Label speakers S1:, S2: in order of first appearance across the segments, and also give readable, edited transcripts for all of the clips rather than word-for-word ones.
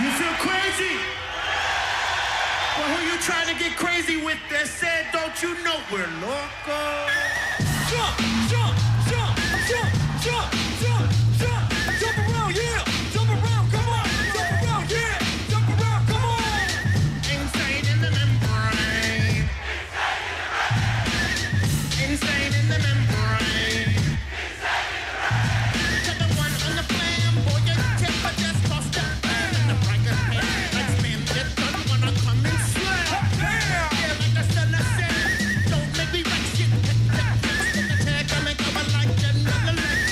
S1: You feel crazy? Well, who you trying to get crazy with that said, don't you know we're loco? Jump, jump, jump, jump, jump, jump, jump, jump around, yeah, jump around, come on, jump around, yeah, jump around, come on. Insane in the membrane. Insane in the membrane. To the one on the flamboyant tip, I just lost the pan and the breaker head. Like spin it, don't wanna come and slam. Yeah, like the son of Sam. Don't make me wreck shit. The tag, I make up like another leg.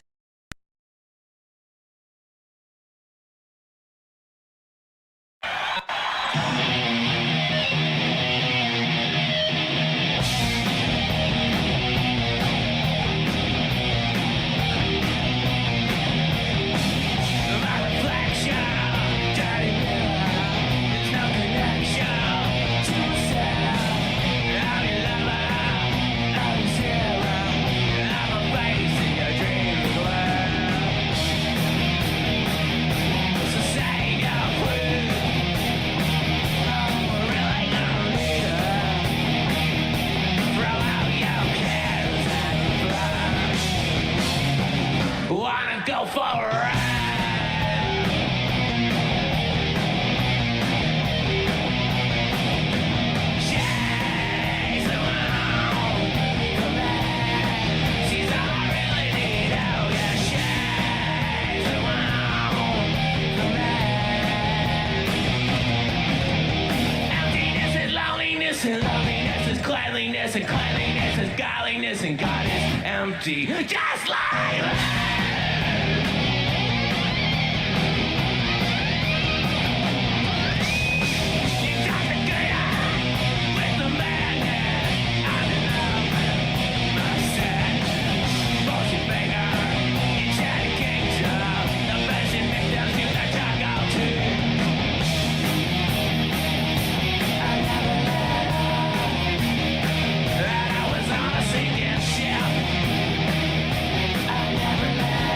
S1: Wanna go for a ride? She's around, come back. She's all I really need, oh yeah. She's around, come back. Emptiness is loneliness, and loneliness is cleanliness, and cleanliness is godliness, and God is empty, just like that.
S2: I never let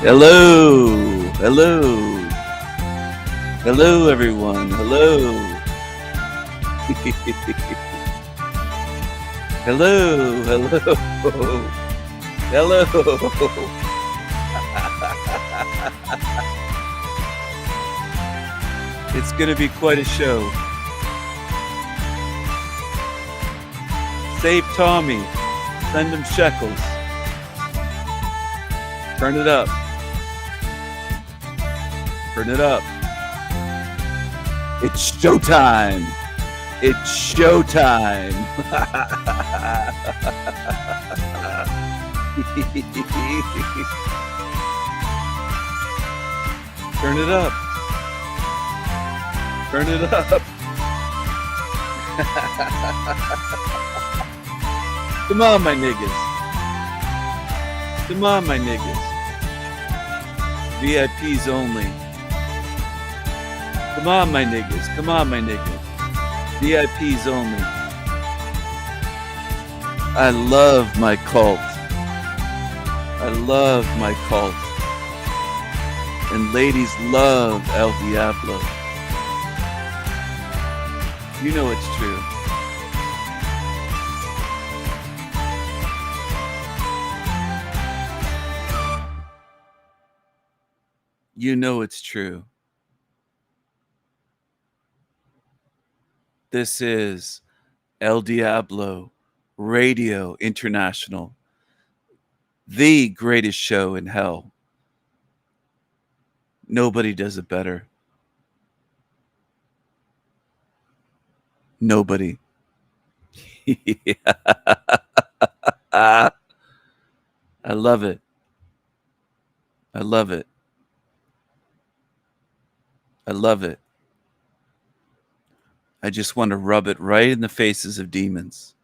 S2: Hello, hello, hello, everyone. Hello, hello, hello, hello. It's gonna be quite a show. Save Tommy. Send him shekels. Turn it up. Turn it up. It's showtime. It's showtime. Turn it up. Turn it up. Come on, my niggas. Come on, my niggas. VIPs only. Come on, my niggas. Come on, my niggas. VIPs only. I love my cult. I love my cult. And ladies love El Diablo. You know it's true. You know it's true. This is El Diablo Radio International, the greatest show in hell. Nobody does it better. Nobody. I love it. I love it. I love it. I just want to rub it right in the faces of demons.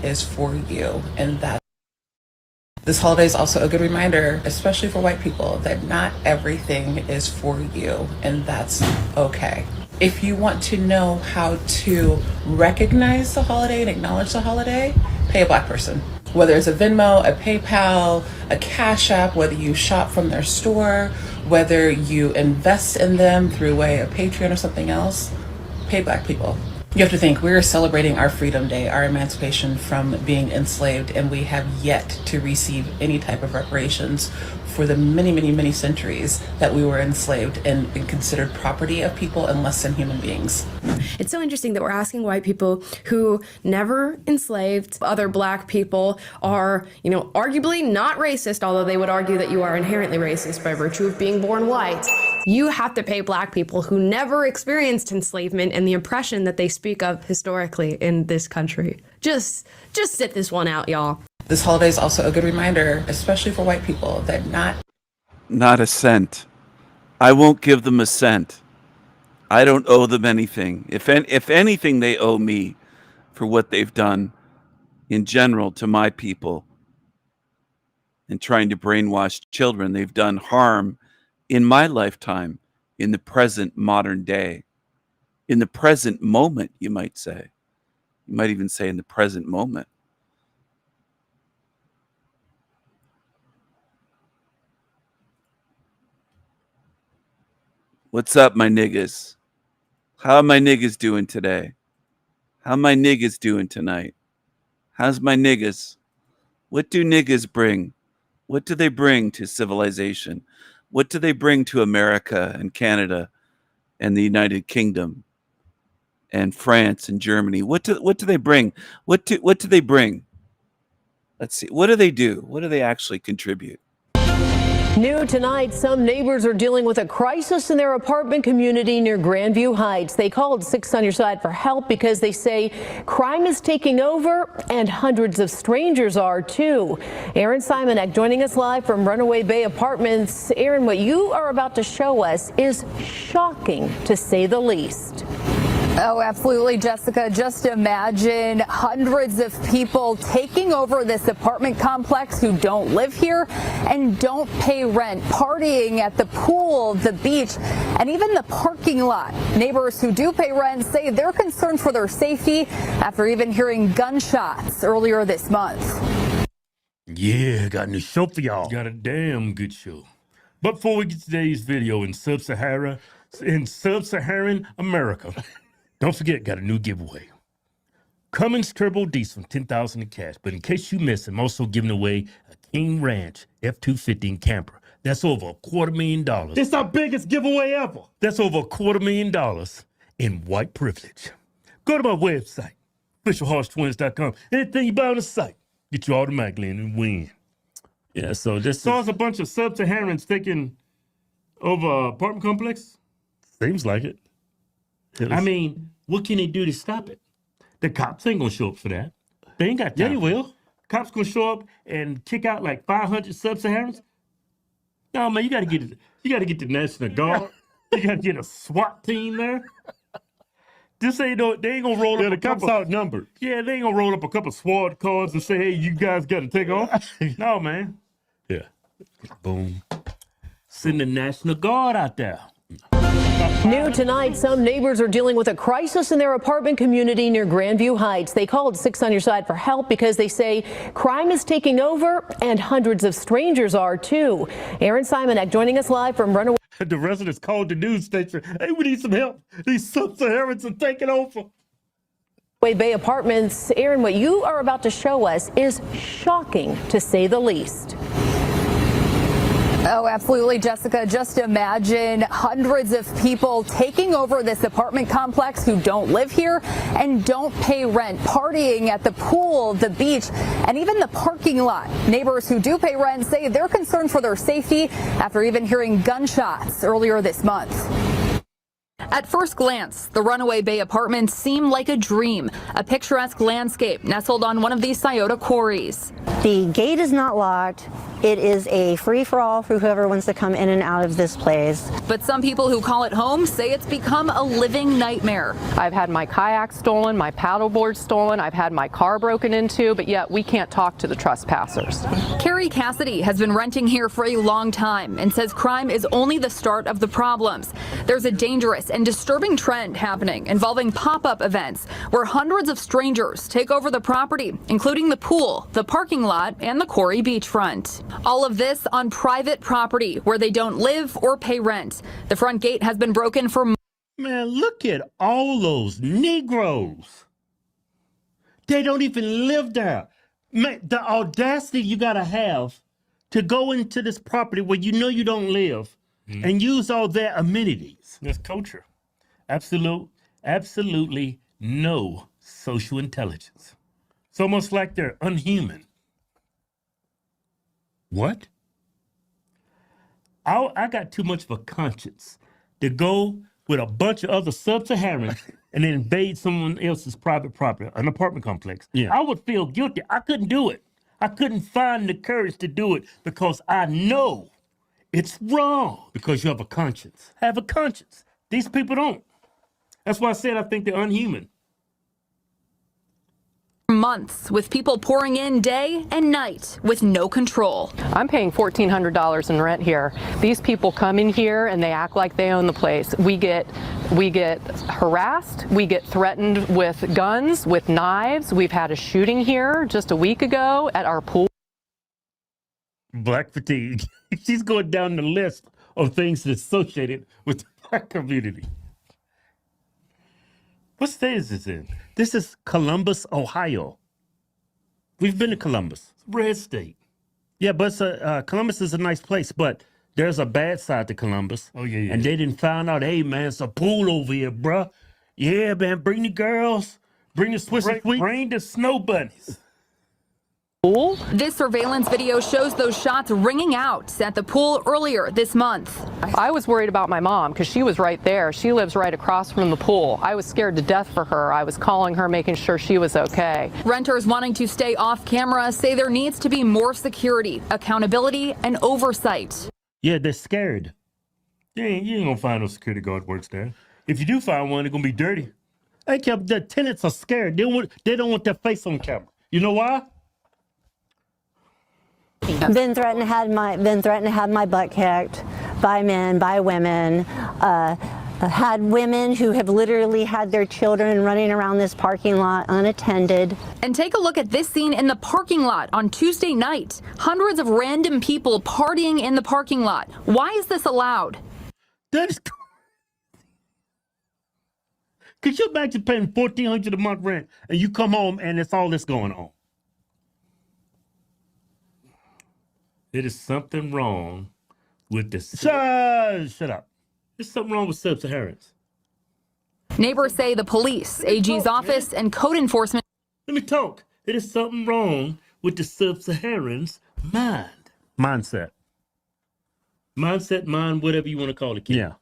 S3: Is for you, and that this holiday is also a good reminder, especially for white people, that not everything is for you, and that's okay. If you want to know how to recognize the holiday and acknowledge the holiday, pay a black person. Whether it's a Venmo, a PayPal, a Cash App, whether you shop from their store, whether you invest in them through way of Patreon or something else, pay black people. You have to think, we're celebrating our Freedom Day, our emancipation from being enslaved, and we have yet to receive any type of reparations for the many, many, many centuries that we were enslaved and considered property of people and less than human beings.
S4: It's so interesting that we're asking white people who never enslaved other black people are, arguably not racist, although they would argue that you are inherently racist by virtue of being born white. You have to pay black people who never experienced enslavement and the oppression that they speak of historically in this country. Just sit this one out, y'all.
S3: This holiday is also a good reminder, especially for white people, that
S2: not a cent. I won't give them a cent. I don't owe them anything. If anything, they owe me for what they've done in general to my people and trying to brainwash children. They've done harm in my lifetime, in the present modern day, in the present moment, you might say. You might even say in the present moment. What's up, my niggas? How are my niggas doing today? How my niggas doing tonight? How's my niggas? What do niggas bring? What do they bring to civilization? What do they bring to America and Canada and the United Kingdom and France and Germany? What do they bring? What do they bring? Let's see. What do they do? What do they actually contribute?
S5: New tonight, some neighbors are dealing with a crisis in their apartment community near Grandview Heights. They called 6 on Your Side for help because they say crime is taking over and hundreds of strangers are too. Aaron Simonek joining us live from Runaway Bay Apartments. Aaron, what you are about to show us is shocking to say the least.
S6: Oh, absolutely, Jessica. Just imagine hundreds of people taking over this apartment complex who don't live here and don't pay rent, partying at the pool, the beach, and even the parking lot. Neighbors who do pay rent say they're concerned for their safety after even hearing gunshots earlier this month.
S7: Yeah, got a new show for y'all. Got a damn good show. But before we get to today's video in Sub-Saharan America, don't forget, got a new giveaway. Cummins Turbo Diesel, $10,000 in cash. But in case you missed, I'm also giving away a King Ranch F-250 camper. That's over $250,000. It's our biggest giveaway ever. That's over $250,000 in white privilege. Go to my website, officialhorsestwins.com. Anything you buy on the site, get you automatically in and win. Yeah, so this is a bunch of Sub-Saharans taking over apartment complex? Seems like it. I mean, what can they do to stop it? The cops ain't gonna show up for that. They ain't got time. Yeah, they will. Cops gonna show up and kick out like 500 Sub-Saharans? No, man, you gotta get the National Guard. You gotta get a SWAT team there. This ain't they ain't gonna roll up. Yeah, the cops outnumbered. Yeah, they ain't gonna roll up a couple SWAT cars and say, "Hey, you guys got to take off." No, man. Yeah. Boom. Send the National Guard out there.
S5: New tonight, some neighbors are dealing with a crisis in their apartment community near Grandview Heights. They called 6 on Your Side for help because they say crime is taking over and hundreds of strangers are too. Aaron Simonek joining us live from Runaway.
S7: The residents called the news station. Hey, we need some help. These Sub-Saharans are taking over.
S5: Bay Apartments. Aaron, what you are about to show us is shocking, to say the least.
S6: Oh, absolutely, Jessica. Just imagine hundreds of people taking over this apartment complex who don't live here and don't pay rent, partying at the pool, the beach, and even the parking lot. Neighbors who do pay rent say they're concerned for their safety after even hearing gunshots earlier this month. At first glance, the Runaway Bay Apartments seem like a dream, a picturesque landscape nestled on one of these Scioto quarries.
S8: The gate is not locked. It is a free-for-all for whoever wants to come in and out of this place.
S6: But some people who call it home say it's become a living nightmare.
S9: I've had my kayak stolen, my paddleboard stolen, I've had my car broken into, but yet we can't talk to the trespassers.
S6: Carrie Cassidy has been renting here for a long time and says crime is only the start of the problems. There's a dangerous and disturbing trend happening involving pop-up events where hundreds of strangers take over the property, including the pool, the parking lot, and the quarry beachfront. All of this on private property where they don't live or pay rent. The front gate has been broken for...
S7: Man, look at all those Negroes. They don't even live there. Man, the audacity you gotta have to go into this property where you know you don't live and use all their amenities. That's culture. Absolutely no social intelligence. It's almost like they're unhuman. What? I got too much of a conscience to go with a bunch of other Sub-Saharans and then invade someone else's private property, an apartment complex. Yeah. I would feel guilty. I couldn't do it. I couldn't find the courage to do it because I know it's wrong. Because you have a conscience. I have a conscience. These people don't. That's why I said I think they're unhuman.
S6: Months with people pouring in day and night with no control.
S9: I'm paying $1,400 in rent here. These people come in here and they act like they own the place. We get harassed. We get threatened with guns, with knives. We've had a shooting here just a week ago at our pool.
S7: Black fatigue. She's going down the list of things associated with the black community. What state is this in? This is Columbus, Ohio. We've been to Columbus. It's a red state. Yeah, but Columbus is a nice place, but there's a bad side to Columbus. Oh, yeah. And they didn't find out, hey, man, it's a pool over here, bruh. Yeah, man, bring the girls. Bring the Swiss and Sweet. Bring the snow bunnies.
S6: Pool? This surveillance video shows those shots ringing out at the pool earlier this month.
S9: I was worried about my mom because she was right there. She lives right across from the pool. I was scared to death for her. I was calling her, making sure she was okay.
S6: Renters wanting to stay off camera say there needs to be more security, accountability, and oversight.
S7: Yeah, they're scared. You ain't gonna find no security guard works there. If you do find one, it's gonna be dirty. Hey, Kev, the tenants are scared. They don't want their face on camera. You know why?
S8: Been threatened to have my butt kicked by men, by women. Had women who have literally had their children running around this parking lot unattended.
S6: And take a look at this scene in the parking lot on Tuesday night. Hundreds of random people partying in the parking lot. Why is this allowed?
S7: That is. Could you imagine paying $1,400 a month rent and you come home and it's all this going on? There is something wrong with this. Shut up. There's something wrong with sub-Saharans.
S6: Neighbors say the police, AG's office, and code enforcement.
S7: Let me talk. There is something wrong with the sub-Saharans' mindset. Mind, whatever you want to call it. Kid. Yeah.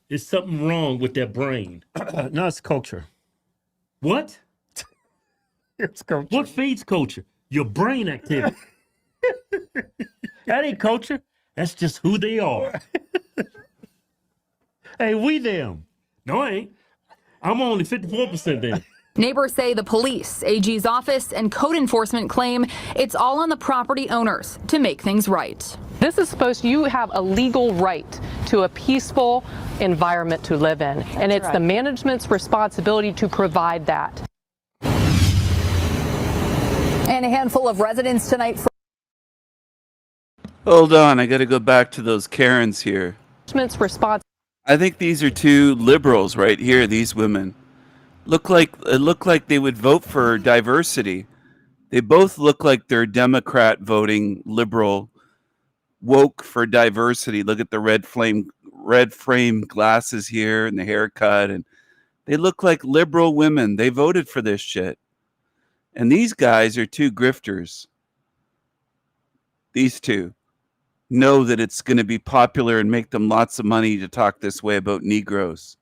S7: There's something wrong with their brain. No, it's culture. What? It's culture. What feeds culture? Your brain activity. That ain't culture. That's just who they are. Hey, we them. No, I ain't. I'm only 54% there.
S6: Neighbors say the police, AG's office, and code enforcement claim it's all on the property owners to make things right.
S9: This is you have a legal right to a peaceful environment to live in, and it's the management's responsibility to provide that.
S6: And a handful of residents tonight.
S2: Hold on, I got to go back to those Karens here. I think these are two liberals right here. These women look like they would vote for diversity. They both look like they're Democrat voting liberal, woke for diversity. Look at the red frame glasses here and the haircut, and they look like liberal women. They voted for this shit. And these guys are two grifters. These two know that it's going to be popular and make them lots of money to talk this way about Negroes.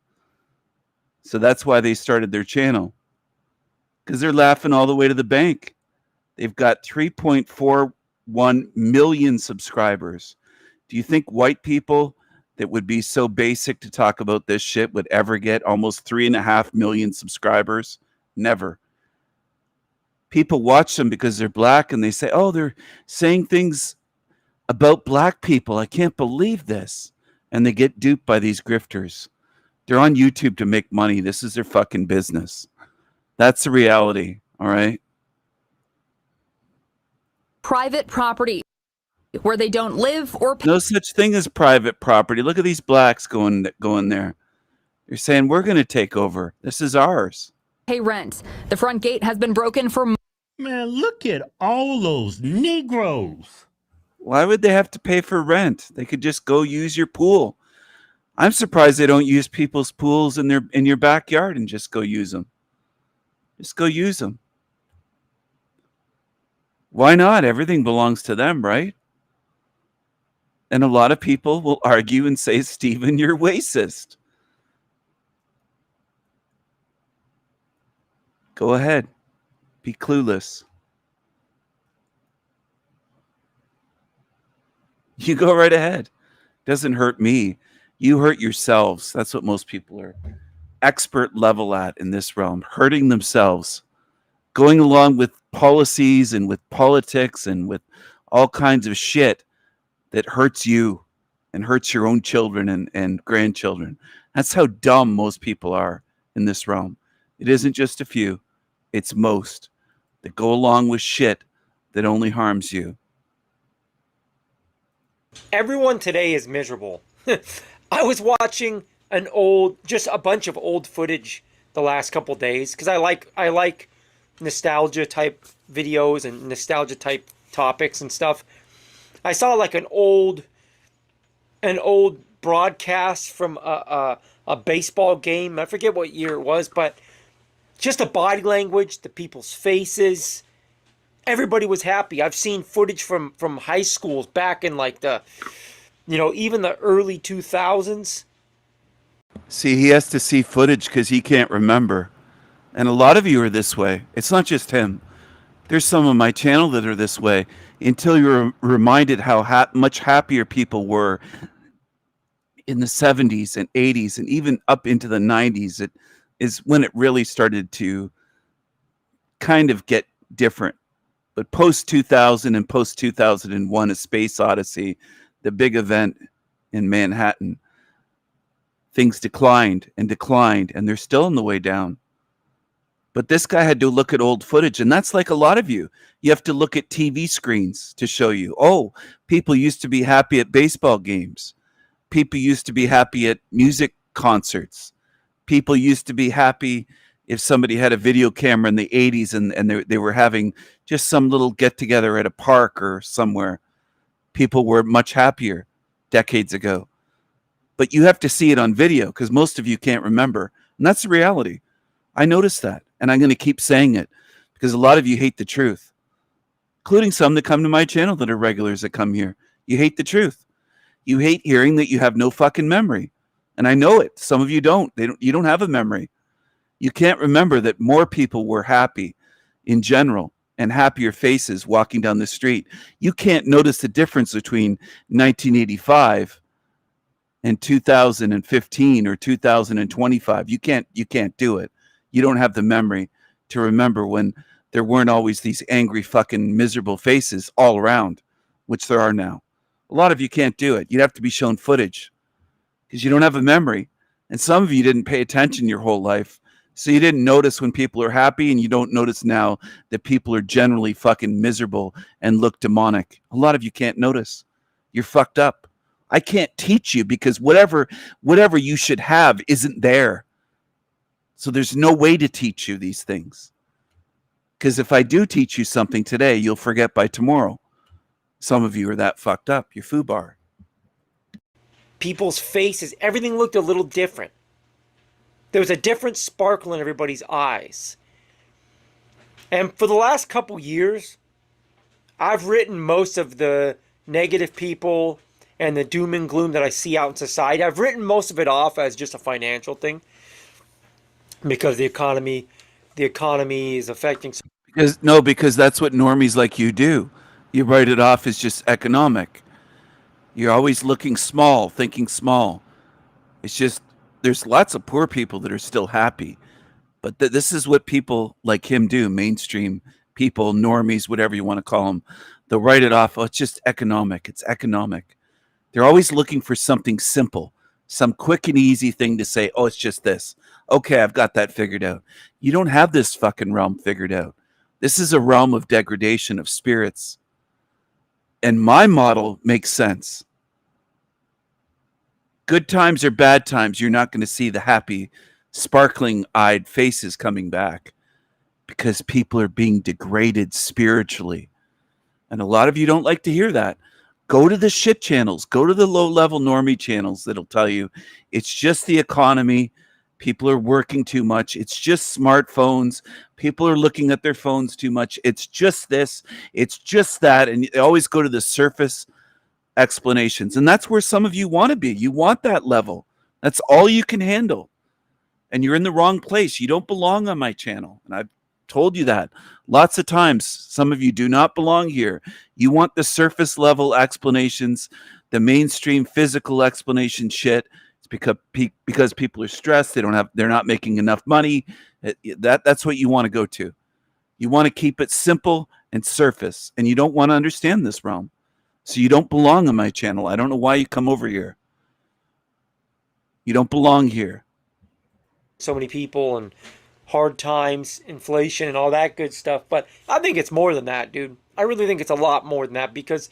S2: So that's why they started their channel. Because they're laughing all the way to the bank. They've got 3.41 million subscribers. Do you think white people that would be so basic to talk about this shit would ever get almost 3.5 million subscribers? Never. People watch them because they're black and they say, oh, they're saying things about black people. I can't believe this. And they get duped by these grifters. They're on YouTube to make money. This is their fucking business. That's the reality. All right.
S6: Private property where they don't live or pay.
S2: No such thing as private property. Look at these blacks going there. They're saying we're going to take over. This is ours.
S6: Pay rent. The front gate has been broken for.
S7: Man, look at all those Negroes.
S2: Why would they have to pay for rent? They could just go use your pool. I'm surprised they don't use people's pools in your backyard and just go use them. Just go use them. Why not? Everything belongs to them, right? And a lot of people will argue and say, Stephen, you're racist. Go ahead. Be clueless. You go right ahead. Doesn't hurt me. You hurt yourselves. That's what most people are expert level at in this realm, hurting themselves, going along with policies and with politics and with all kinds of shit that hurts you and hurts your own children and grandchildren. That's how dumb most people are in this realm. It isn't just a few. It's most that go along with shit that only harms you.
S10: Everyone today is miserable. I was watching just a bunch of old footage the last couple days because I like nostalgia type videos and nostalgia type topics and stuff. I saw like an old broadcast from a baseball game. I forget what year it was, but just the body language, the people's faces. Everybody was happy. I've seen footage from high schools back in like even the early 2000s.
S2: See, he has to see footage because he can't remember. And a lot of you are this way. It's not just him. There's some of my channel that are this way until you're reminded how much happier people were in the 70s and 80s and even up into the 90s. is when it really started to kind of get different. But post 2000 and post 2001, A Space Odyssey, the big event in Manhattan, things declined, and they're still on the way down. But this guy had to look at old footage, and that's like a lot of you. You have to look at TV screens to show you, oh, people used to be happy at baseball games. People used to be happy at music concerts. People used to be happy if somebody had a video camera in the 80s and they were having just some little get-together at a park or somewhere. People were much happier decades ago. But you have to see it on video because most of you can't remember. And that's the reality. I noticed that. And I'm going to keep saying it because a lot of you hate the truth, including some that come to my channel that are regulars that come here. You hate the truth. You hate hearing that you have no fucking memory. And I know it. Some of you don't. You don't have a memory. You can't remember that more people were happy in general and happier faces walking down the street. You can't notice the difference between 1985 and 2015 or 2025. You can't do it. You don't have the memory to remember when there weren't always these angry fucking miserable faces all around, which there are now. A lot of you can't do it. You'd have to be shown footage because you don't have a memory. And some of you didn't pay attention your whole life. So you didn't notice when people are happy, and you don't notice now that people are generally fucking miserable and look demonic. A lot of you can't notice. You're fucked up. I can't teach you because whatever you should have isn't there. So there's no way to teach you these things. Because if I do teach you something today, you'll forget by tomorrow. Some of you are that fucked up. You're foobar.
S10: People's faces, everything looked a little different. There was a different sparkle in everybody's eyes. And for the last couple years, I've written most of the negative people and the doom and gloom that I see out in society. I've written most of it off as just a financial thing because the economy is affecting.
S2: Because that's what normies like you do. You write it off as just economic. You're always looking small, thinking small. It's just there's lots of poor people that are still happy. But this is what people like him do, mainstream people, normies, whatever you want to call them. They'll write it off. Oh, it's just economic. It's economic. They're always looking for something simple, some quick and easy thing to say, oh, it's just this. Okay, I've got that figured out. You don't have this fucking realm figured out. This is a realm of degradation of spirits. And my model makes sense. Good times or bad times, you're not going to see the happy, sparkling-eyed faces coming back because people are being degraded spiritually. And a lot of you don't like to hear that. Go to the shit channels. Go to the low-level normie channels that'll tell you it's just the economy. People are working too much. It's just smartphones. People are looking at their phones too much. It's just this. It's just that. And they always go to the surface explanations. And that's where some of you want to be. You want that level. That's all you can handle. And you're in the wrong place. You don't belong on my channel. And I've told you that lots of times. Some of you do not belong here. You want the surface level explanations, the mainstream physical explanation shit. It's because people are stressed. They're not making enough money. That's what you want to go to. You want to keep it simple and surface. And you don't want to understand this realm. So you don't belong on my channel. I don't know why you come over here. You don't belong here.
S10: So many people and hard times, inflation and all that good stuff. But I think it's more than that, dude. I really think it's a lot more than that because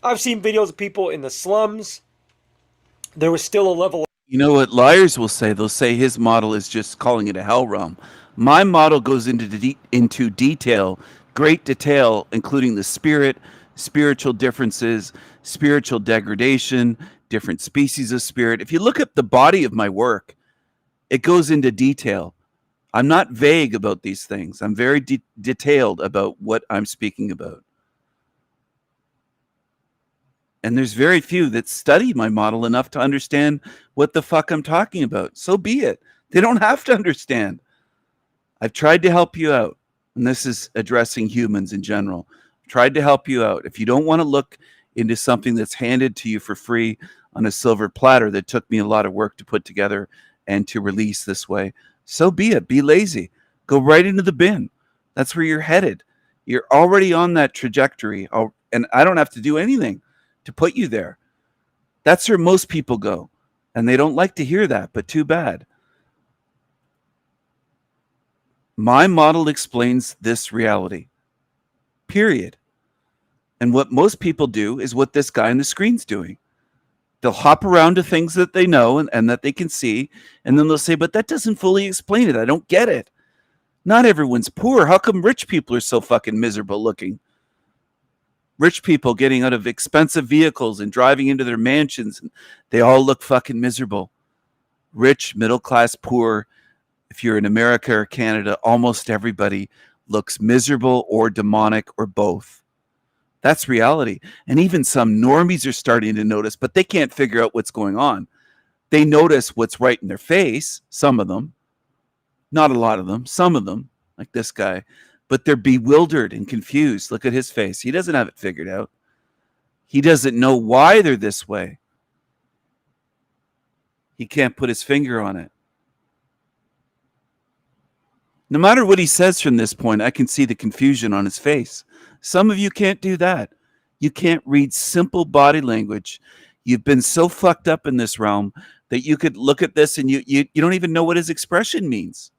S10: I've seen videos of people in the slums. There was still a level.
S2: You know what liars will say? They'll say his model is just calling it a hell realm. My model goes into detail, great detail, including the spiritual differences, spiritual degradation, different species of spirit. If you look at the body of my work, it goes into detail. I'm not vague about these things. I'm very detailed about what I'm speaking about. And there's very few that study my model enough to understand what the fuck I'm talking about. So be it. They don't have to understand. I've tried to help you out. And this is addressing humans in general. I've tried to help you out. If you don't want to look into something that's handed to you for free on a silver platter that took me a lot of work to put together and to release this way, So be it. Be lazy. Go right into the bin. That's where you're headed. You're already on that trajectory, and I don't have to do anything to put you there. That's where most people go, and they don't like to hear that, but too bad. My model explains this reality, period. And what most people do is what this guy on the screen's doing. They'll hop around to things that they know and that they can see, and then they'll say, but that doesn't fully explain it. I don't get it. Not everyone's poor. How come rich people are so fucking miserable looking? Rich people getting out of expensive vehicles and driving into their mansions, and they all look fucking miserable. Rich, middle class, poor. If you're in America or Canada, almost everybody looks miserable or demonic or both. That's reality. And even some normies are starting to notice, but they can't figure out what's going on. They notice what's right in their face, some of them. Not a lot of them, some of them, like this guy. But they're bewildered and confused. Look at his face. He doesn't have it figured out. He doesn't know why they're this way. He can't put his finger on it. No matter what he says from this point, I can see the confusion on his face. Some of you can't do that. You can't read simple body language. You've been so fucked up in this realm that you could look at this and you don't even know what his expression means.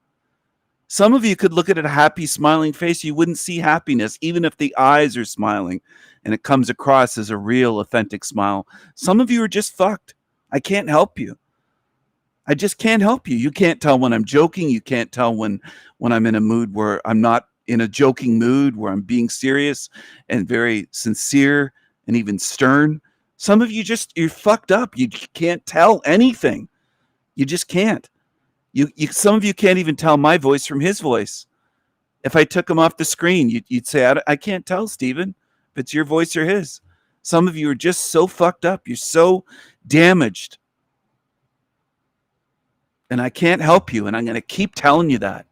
S2: Some of you could look at a happy, smiling face. You wouldn't see happiness, even if the eyes are smiling and it comes across as a real, authentic smile. Some of you are just fucked. I can't help you. I just can't help you. You can't tell when I'm joking. You can't tell when I'm in a mood where I'm not in a joking mood, where I'm being serious and very sincere and even stern. Some of you you're fucked up. You can't tell anything. You just can't. Some of you can't even tell my voice from his voice. If I took him off the screen, you'd say, I can't tell, Stephen, if it's your voice or his. Some of you are just so fucked up. You're so damaged. And I can't help you, and I'm going to keep telling you that.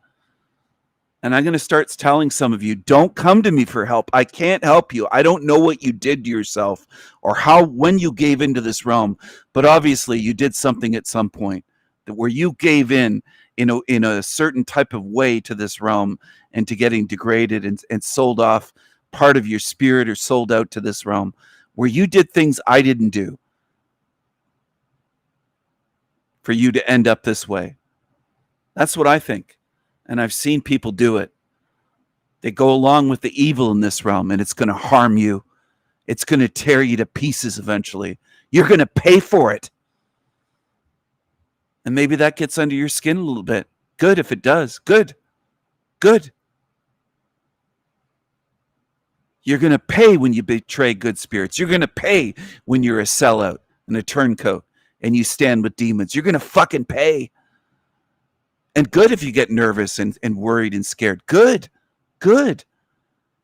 S2: And I'm going to start telling some of you, don't come to me for help. I can't help you. I don't know what you did to yourself or when you gave into this realm, but obviously you did something at some point where you gave in a certain type of way to this realm and to getting degraded and sold off part of your spirit or sold out to this realm, where you did things I didn't do for you to end up this way. That's what I think. And I've seen people do it. They go along with the evil in this realm, and it's going to harm you. It's going to tear you to pieces eventually. You're going to pay for it. And maybe that gets under your skin a little bit. Good if it does. Good. Good. You're going to pay when you betray good spirits. You're going to pay when you're a sellout and a turncoat and you stand with demons. You're going to fucking pay. And good if you get nervous and worried and scared. Good. Good.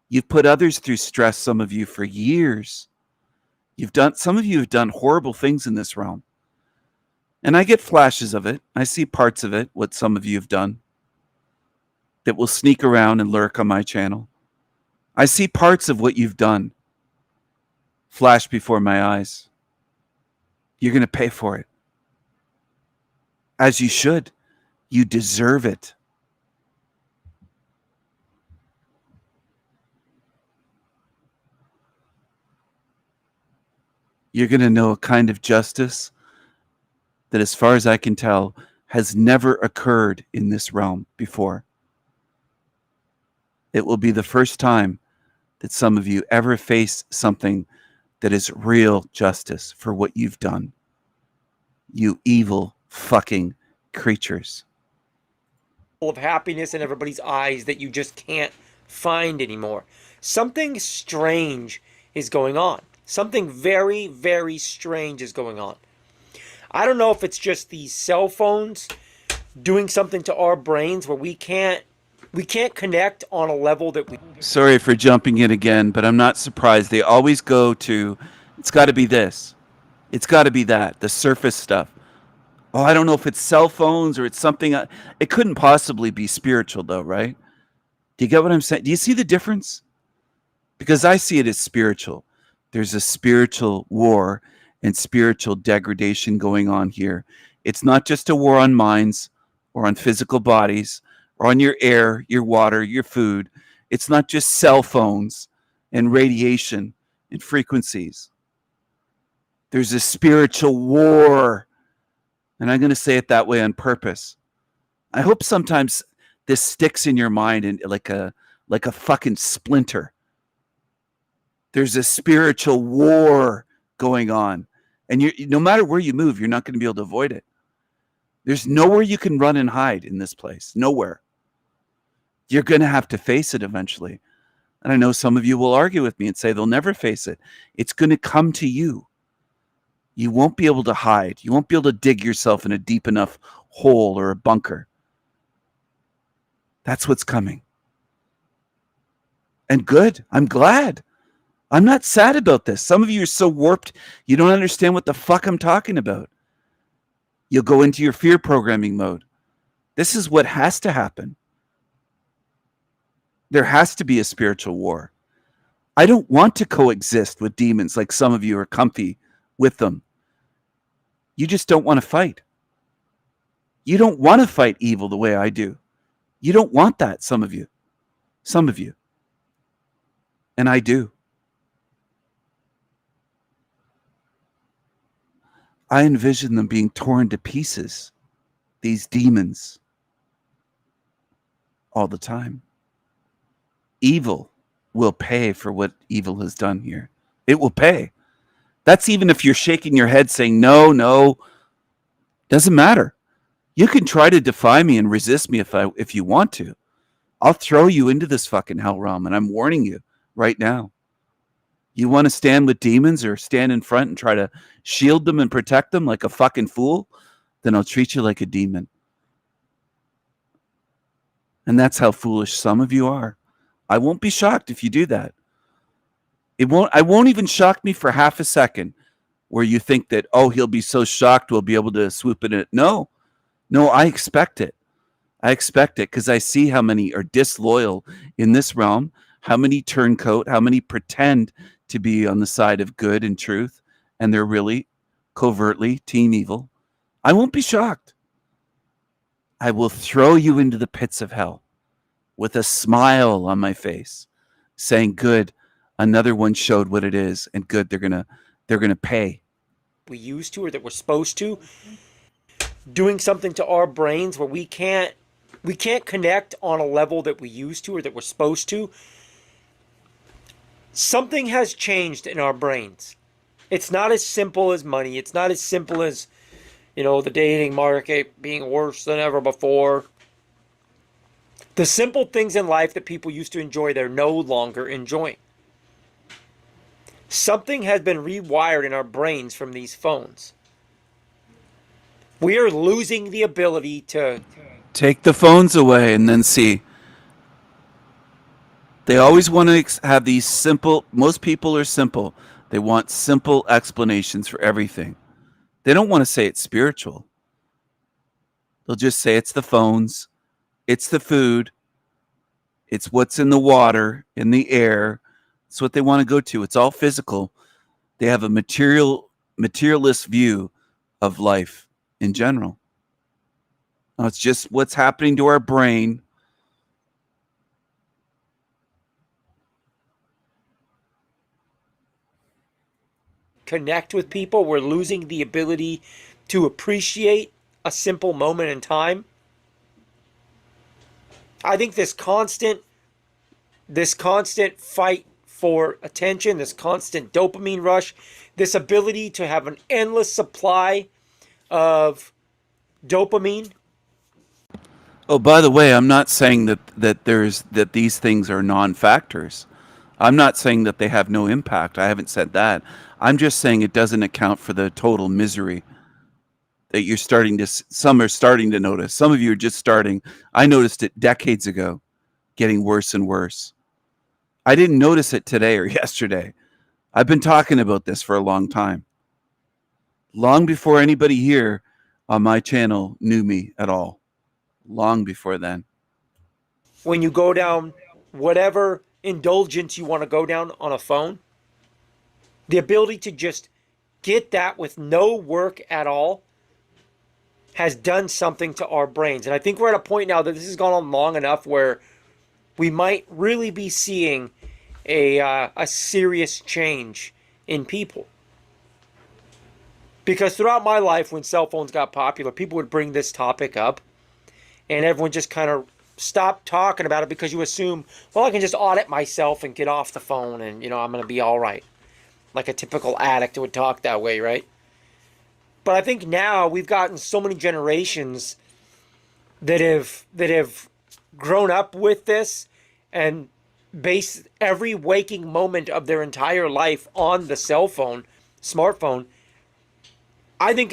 S2: You've put others through stress, some of you, for years. Some of you have done horrible things in this realm. And I get flashes of it. I see parts of it, what some of you have done, that will sneak around and lurk on my channel. I see parts of what you've done flash before my eyes. You're going to pay for it. As you should. You deserve it. You're going to know a kind of justice that, as far as I can tell, has never occurred in this realm before. It will be the first time that some of you ever face something that is real justice for what you've done. You evil fucking creatures.
S10: Of happiness in everybody's eyes that you just can't find anymore. Something strange is going on. Something very, very strange is going on. I don't know if it's just these cell phones doing something to our brains where we can't connect on a level that we...
S2: Sorry for jumping in again, but I'm not surprised. They always go to, it's got to be this. It's got to be that. The surface stuff. Oh, I don't know if it's cell phones or it's something. It couldn't possibly be spiritual, though, right? Do you get what I'm saying? Do you see the difference? Because I see it as spiritual. There's a spiritual war and spiritual degradation going on here. It's not just a war on minds. or on physical bodies or on your air, your water, your food. It's not just cell phones and radiation and frequencies. There's a spiritual war. And I'm going to say it that way on purpose. I hope sometimes this sticks in your mind and like a fucking splinter. There's a spiritual war going on. And no matter where you move, you're not going to be able to avoid it. There's nowhere you can run and hide in this place. Nowhere. You're going to have to face it eventually. And I know some of you will argue with me and say they'll never face it. It's going to come to you. You won't be able to hide. You won't be able to dig yourself in a deep enough hole or a bunker. That's what's coming. And good. I'm glad. I'm not sad about this. Some of you are so warped, you don't understand what the fuck I'm talking about. You'll go into your fear programming mode. This is what has to happen. There has to be a spiritual war. I don't want to coexist with demons like some of you are comfy with them. You just don't want to fight. You don't want to fight evil the way I do. You don't want that, some of you. Some of you. And I do. I envision them being torn to pieces, these demons, all the time. Evil will pay for what evil has done here. It will pay. That's even if you're shaking your head saying, no, doesn't matter. You can try to defy me and resist me if you want to. I'll throw you into this fucking hell realm, and I'm warning you right now. You want to stand with demons or stand in front and try to shield them and protect them like a fucking fool? Then I'll treat you like a demon. And that's how foolish some of you are. I won't be shocked if you do that. I won't even shock me for half a second where you think that, oh, he'll be so shocked we'll be able to swoop in it. No, I expect it. I expect it because I see how many are disloyal in this realm, how many turncoat, how many pretend to be on the side of good and truth, and they're really covertly team evil. I won't be shocked. I will throw you into the pits of hell with a smile on my face, saying, good, another one showed what it is, and good, they're gonna pay.
S10: We used to, or that we're supposed to, doing something to our brains where we can't connect on a level that we used to or that we're supposed to. Something has changed in our brains. It's not as simple as money. It's not as simple as, the dating market being worse than ever before. The simple things in life that people used to enjoy, they're no longer enjoying. Something has been rewired in our brains from these phones. We are losing the ability to
S2: take the phones away and then see. They always want to have these simple, most people are simple. They want simple explanations for everything. They don't want to say it's spiritual. They'll just say it's the phones, it's the food, it's what's in the water, in the air. It's what they want to go to. It's all physical. They have a materialist view of life in general. Now, it's just what's happening to our brain.
S10: Connect with people. We're losing the ability to appreciate a simple moment in time. I think this constant fight for attention, this constant dopamine rush, this ability to have an endless supply of dopamine.
S2: Oh, by the way, I'm not saying that these things are non-factors. I'm not saying that they have no impact. I haven't said that. I'm just saying it doesn't account for the total misery that some are starting to notice. Some of you are just starting. I noticed it decades ago, getting worse and worse. I didn't notice it today or yesterday. I've been talking about this for a long time. Long before anybody here on my channel knew me at all. Long before then.
S10: When you go down whatever indulgence you want to go down on a phone, the ability to just get that with no work at all has done something to our brains. And I think we're at a point now that this has gone on long enough where we might really be seeing a serious change in people. Because throughout my life, when cell phones got popular, people would bring this topic up, and everyone just kind of stopped talking about it because you assume, well, I can just audit myself and get off the phone and, I'm going to be all right. Like a typical addict would talk that way, right? But I think now we've gotten so many generations that have grown up with this and base every waking moment of their entire life on the cell phone, smartphone. I think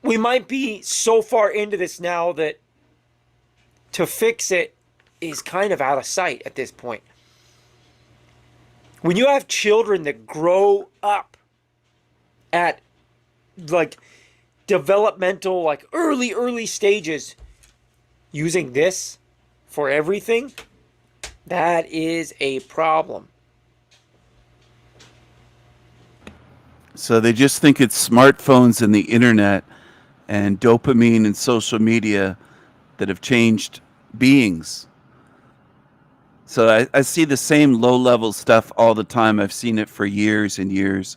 S10: we might be so far into this now that to fix it is kind of out of sight at this point. When you have children that grow up at like developmental, like early stages using this for everything, that is a problem.
S2: So they just think it's smartphones and the internet and dopamine and social media that have changed beings. So I see the same low-level stuff all the time. I've seen it for years and years.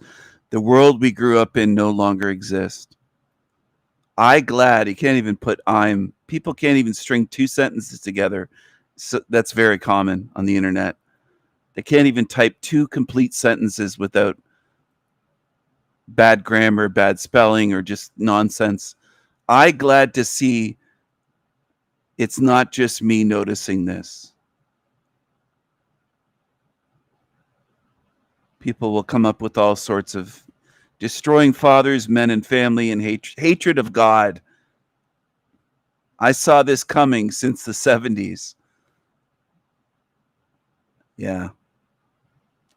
S2: The world we grew up in no longer exists. Glad. You can't even put I'm. People can't even string two sentences together. So that's very common on the internet. They can't even type two complete sentences without bad grammar, bad spelling, or just nonsense. Glad to see it's not just me noticing this. People will come up with all sorts of destroying fathers, men, and family, and hatred of God. I saw this coming since the 70s. Yeah.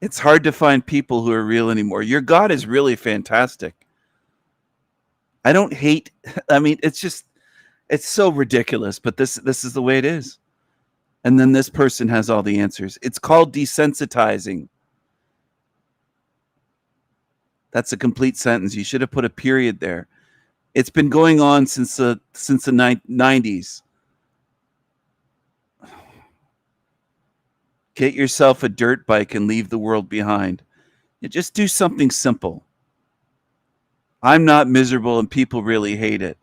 S2: It's hard to find people who are real anymore. Your God is really fantastic. I don't hate. I mean, it's so ridiculous, but this is the way it is. And then this person has all the answers. It's called desensitizing. That's a complete sentence. You should have put a period there. It's been going on since the 90s. Get yourself a dirt bike and leave the world behind. You just do something simple. I'm not miserable and people really hate it.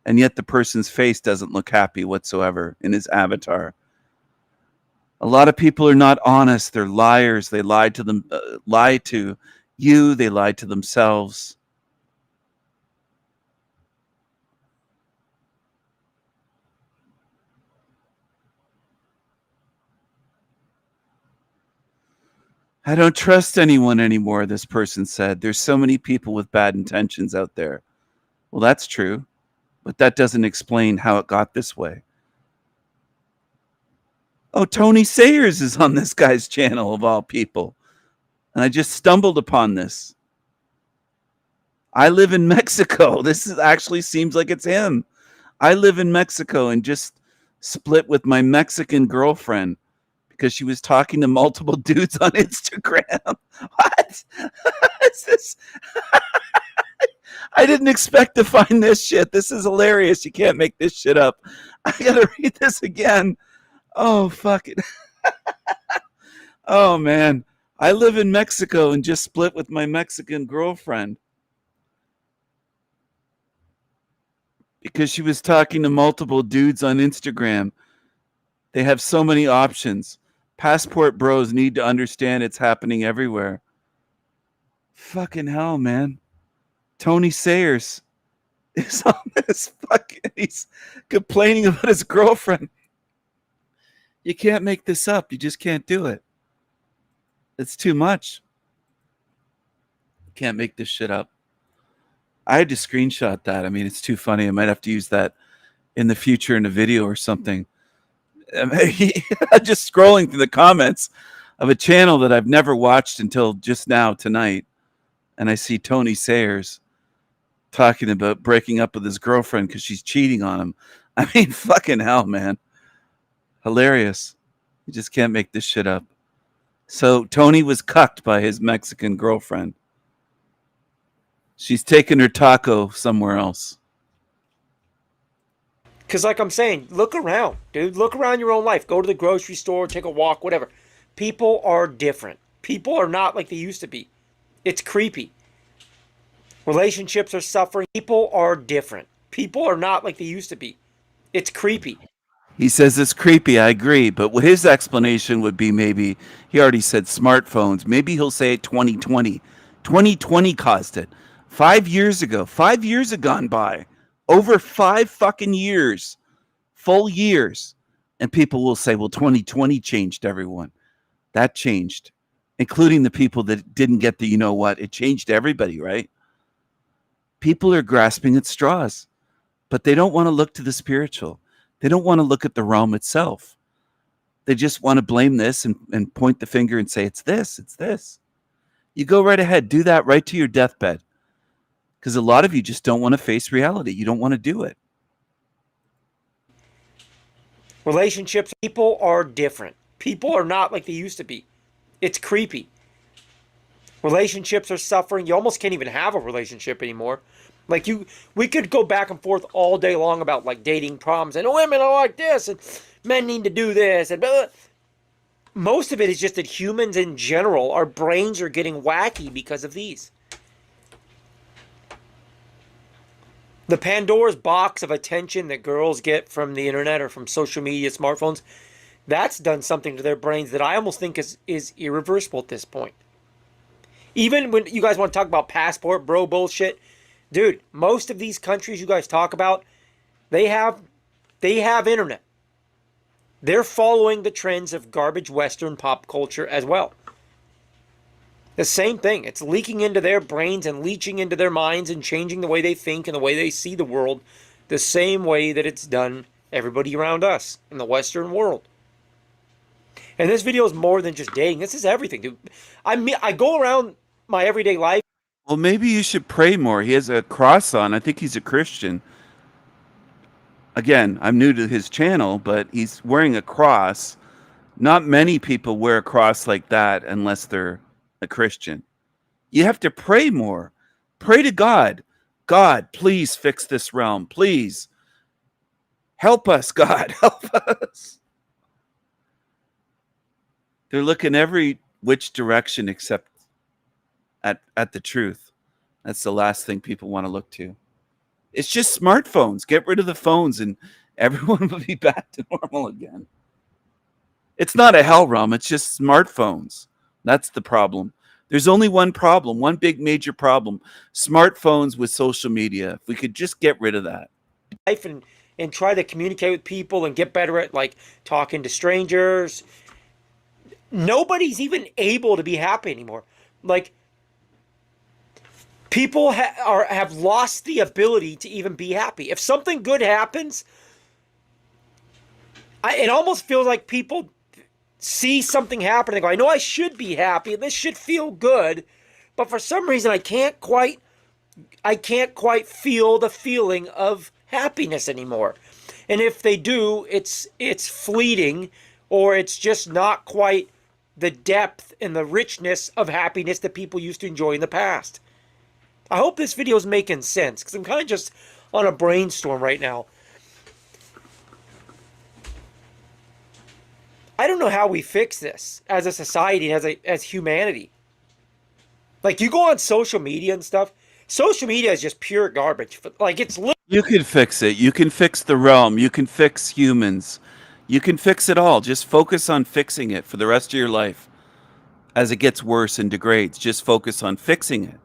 S2: And yet the person's face doesn't look happy whatsoever in his avatar. A lot of people are not honest. They're liars. They lie to you. They lie to themselves. I don't trust anyone anymore, this person said. There's so many people with bad intentions out there. Well, that's true, but that doesn't explain how it got this way. Oh, Tony Sayers is on this guy's channel, of all people. And I just stumbled upon this. I live in Mexico. Actually seems like it's him. I live in Mexico and just split with my Mexican girlfriend because she was talking to multiple dudes on Instagram. What? Is this? I didn't expect to find this shit. This is hilarious. You can't make this shit up. I gotta read this again. Oh, fuck it. Oh, man. I live in Mexico and just split with my Mexican girlfriend because she was talking to multiple dudes on Instagram. They have so many options. Passport bros need to understand it's happening everywhere. Fucking hell, man. Tony Sayers is on this he's complaining about his girlfriend. You can't make this up. You just can't do it. It's too much. Can't make this shit up. I had to screenshot that. I mean, it's too funny. I might have to use that in the future in a video or something. Just scrolling through the comments of a channel that I've never watched until just now tonight, and I see Tony Sayers talking about breaking up with his girlfriend because she's cheating on him. I mean, fucking hell, man. Hilarious. You just can't make this shit up. So Tony was cucked by his Mexican girlfriend. She's taken her taco somewhere else.
S10: Because like I'm saying, look around, dude. Look around your own life. Go to the grocery store, take a walk, whatever. People are different. People are not like they used to be. It's creepy. Relationships are suffering. People are different. People are not like they used to be. It's creepy.
S2: He says it's creepy. I agree. But what his explanation would be, maybe he already said smartphones. Maybe he'll say 2020. 2020 caused it. 5 years ago. 5 years have gone by. Over 5 fucking years. Full years. And people will say, well, 2020 changed everyone. That changed. Including the people that didn't get the, you know what? It changed everybody, right? People are grasping at straws. But they don't want to look to the spiritual. They don't want to look at the realm itself. They just want to blame this and point the finger and say, it's this, it's this. You go right ahead. Do that right to your deathbed. Because a lot of you just don't want to face reality. You don't want to do it.
S10: Relationships, people are different. People are not like they used to be. It's creepy. Relationships are suffering. You almost can't even have a relationship anymore. Like we could go back and forth all day long about like dating problems and women are like this and men need to do this and blah, blah. Most of it is just that humans in general, our brains are getting wacky because of these. The Pandora's box of attention that girls get from the internet or from social media, smartphones, that's done something to their brains that I almost think is irreversible at this point. Even when you guys want to talk about passport bro bullshit, dude, most of these countries you guys talk about, they have internet. They're following the trends of garbage Western pop culture as well. The same thing. It's leaking into their brains and leaching into their minds and changing the way they think and the way they see the world the same way that it's done everybody around us in the Western world. And this video is more than just dating. This is everything, dude. I go around my everyday life.
S2: Well, maybe you should pray more. He has a cross on. I think he's a Christian. Again, I'm new to his channel, but he's wearing a cross. Not many people wear a cross like that unless they're a Christian. You have to pray more. Pray to God. God, please fix this realm. Please. Help us, God. Help us. They're looking every which direction except at the truth. That's the last thing people want to look to. It's just smartphones. Get rid of the phones and everyone will be back to normal again. It's not a hell realm. It's just smartphones. That's the problem. There's only one problem, one big major problem. Smartphones with social media. If we could just get rid of that.
S10: Life and try to communicate with people and get better at like talking to strangers. Nobody's even able to be happy anymore. Like, people have lost the ability to even be happy. If something good happens, it almost feels like people see something happen and go, I know I should be happy and this should feel good, but for some reason I can't quite feel the feeling of happiness anymore. And if they do, it's fleeting, or it's just not quite the depth and the richness of happiness that people used to enjoy in the past. I hope this video is making sense, because I'm kind of just on a brainstorm right now. I don't know how we fix this as a society and as humanity. Like, you go on social media and stuff. Social media is just pure garbage. Like, it's
S2: you can fix it. You can fix the realm. You can fix humans. You can fix it all. Just focus on fixing it for the rest of your life. As it gets worse and degrades, just focus on fixing it.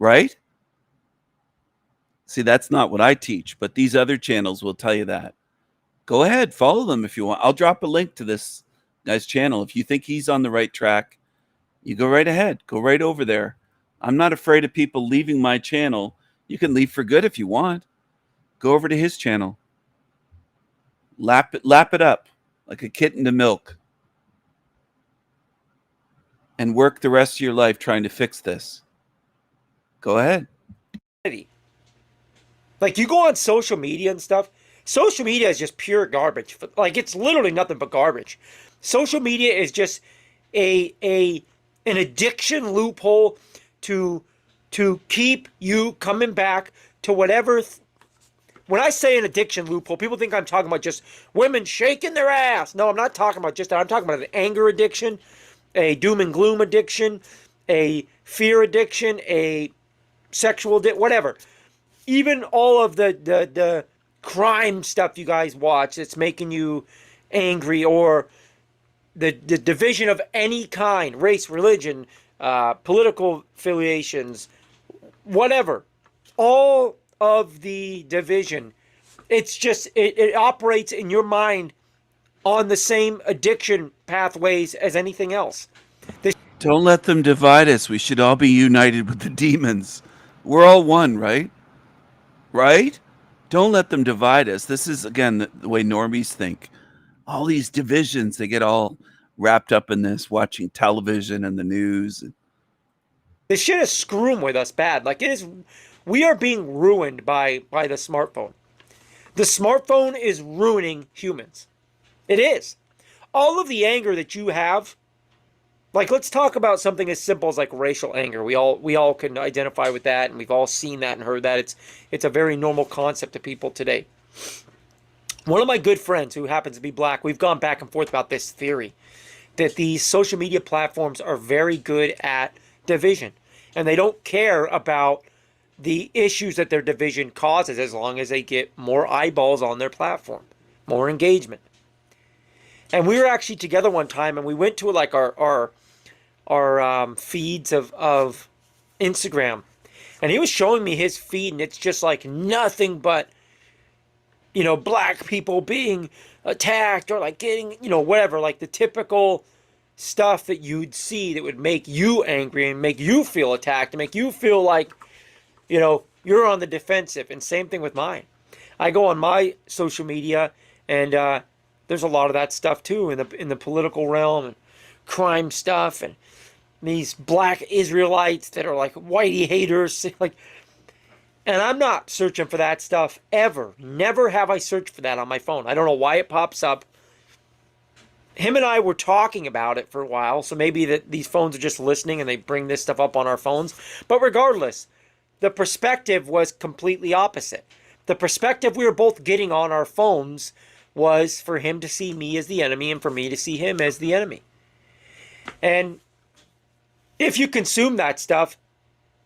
S2: Right? See, that's not what I teach, but these other channels will tell you that. Go ahead, follow them if you want. I'll drop a link to this guy's channel. If you think he's on the right track, you go right ahead. Go right over there. I'm not afraid of people leaving my channel. You can leave for good if you want. Go over to his channel. Lap it up like a kitten to milk. And work the rest of your life trying to fix this. Go ahead.
S10: Like, you go on social media and stuff. Social media is just pure garbage. Like, it's literally nothing but garbage. Social media is just an addiction loophole to keep you coming back to whatever when I say an addiction loophole, people think I'm talking about just women shaking their ass. No, I'm not talking about just that. I'm talking about an anger addiction, a doom and gloom addiction, a fear addiction, a sexual addiction, whatever. Even all of the crime stuff you guys watch that's making you angry, or the division of any kind, race, religion, political affiliations, whatever. All of the division, it's just, it operates in your mind on the same addiction pathways as anything else.
S2: Don't let them divide us. We should all be united with the demons. We're all one, right? Right? Don't let them divide us. This is, again, the way normies think. All these divisions, they get all wrapped up in this, watching television and the news.
S10: This shit is screwing with us bad. Like, it is, we are being ruined by the smartphone. The smartphone is ruining humans. It is. All of the anger that you have, like, let's talk about something as simple as like racial anger. We all can identify with that, and we've all seen that and heard that. It's a very normal concept to people today. One of my good friends who happens to be black, we've gone back and forth about this theory that these social media platforms are very good at division, and they don't care about the issues that their division causes as long as they get more eyeballs on their platform, more engagement. And we were actually together one time, and we went to like our feeds of Instagram, and he was showing me his feed, and it's just like nothing but, you know, black people being attacked, or like getting, you know, whatever, like the typical stuff that you'd see that would make you angry and make you feel attacked and make you feel like, you know, you're on the defensive. And same thing with mine. I go on my social media, and there's a lot of that stuff too, in the political realm, and crime stuff, and these black Israelites that are like whitey haters, like. And I'm not searching for that stuff ever. Never have I searched for that on my phone. I don't know why it pops up. Him and I were talking about it for a while, so maybe that these phones are just listening and they bring this stuff up on our phones. But regardless, the perspective was completely opposite. The perspective we were both getting on our phones was for him to see me as the enemy and for me to see him as the enemy. And if you consume that stuff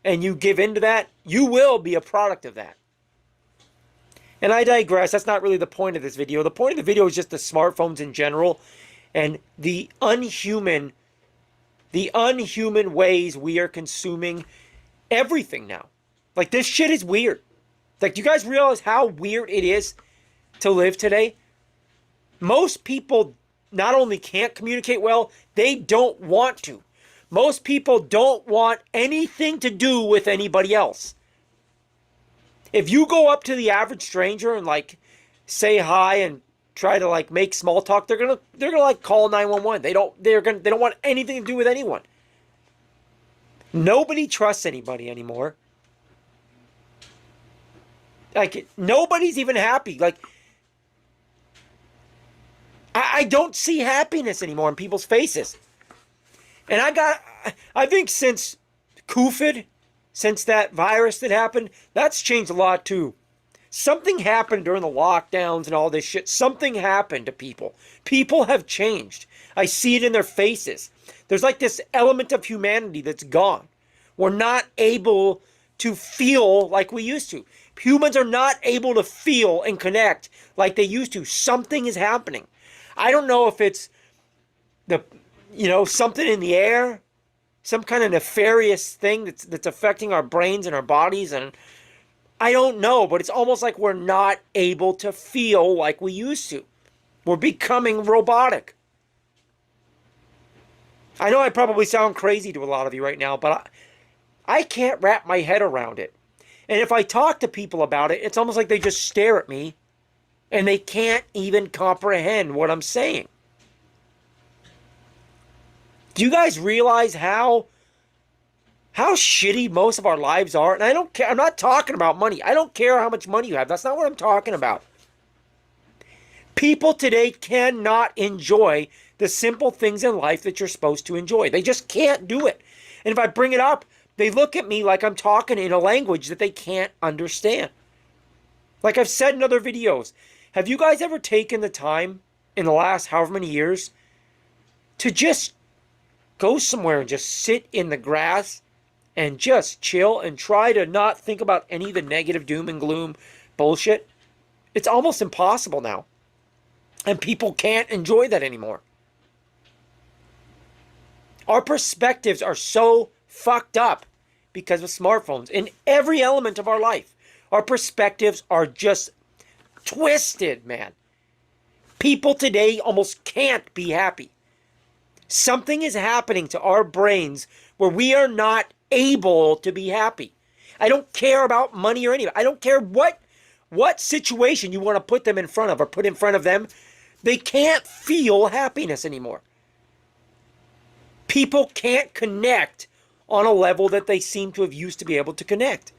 S10: and you give into that, you will be a product of that. And I digress. That's not really the point of this video. The point of the video is just the smartphones in general and the unhuman ways we are consuming everything now. Like, this shit is weird. Like, do you guys realize how weird it is to live today? Most people not only can't communicate well, they don't want to. Most people don't want anything to do with anybody else. If you go up to the average stranger and like say hi and try to like make small talk, they're gonna like call 911. They don't want anything to do with anyone. Nobody trusts anybody anymore. Like, nobody's even happy. Like, I don't see happiness anymore in people's faces. And I think since COVID, since that virus that happened, that's changed a lot too. Something happened during the lockdowns and all this shit. Something happened to people. People have changed. I see it in their faces. There's like this element of humanity that's gone. We're not able to feel like we used to. Humans are not able to feel and connect like they used to. Something is happening. I don't know if it's something in the air, some kind of nefarious thing that's affecting our brains and our bodies, and I don't know, but it's almost like we're not able to feel like we used to. We're becoming robotic. I know I probably sound crazy to a lot of you right now, but I can't wrap my head around it. And if I talk to people about it, it's almost like they just stare at me and they can't even comprehend what I'm saying. Do you guys realize how shitty most of our lives are? And I don't care. I'm not talking about money. I don't care how much money you have. That's not what I'm talking about. People today cannot enjoy the simple things in life that you're supposed to enjoy. They just can't do it. And if I bring it up, they look at me like I'm talking in a language that they can't understand. Like I've said in other videos, have you guys ever taken the time in the last however many years to just go somewhere and just sit in the grass and just chill and try to not think about any of the negative doom and gloom bullshit? It's almost impossible now. And people can't enjoy that anymore. Our perspectives are so fucked up because of smartphones in every element of our life. Our perspectives are just twisted, man. People today almost can't be happy. Something is happening to our brains where we are not able to be happy. I don't care about money or anything. I don't care what situation you want to put them in front of or put in front of them. They can't feel happiness anymore. People can't connect on a level that they seem to have used to be able to connect.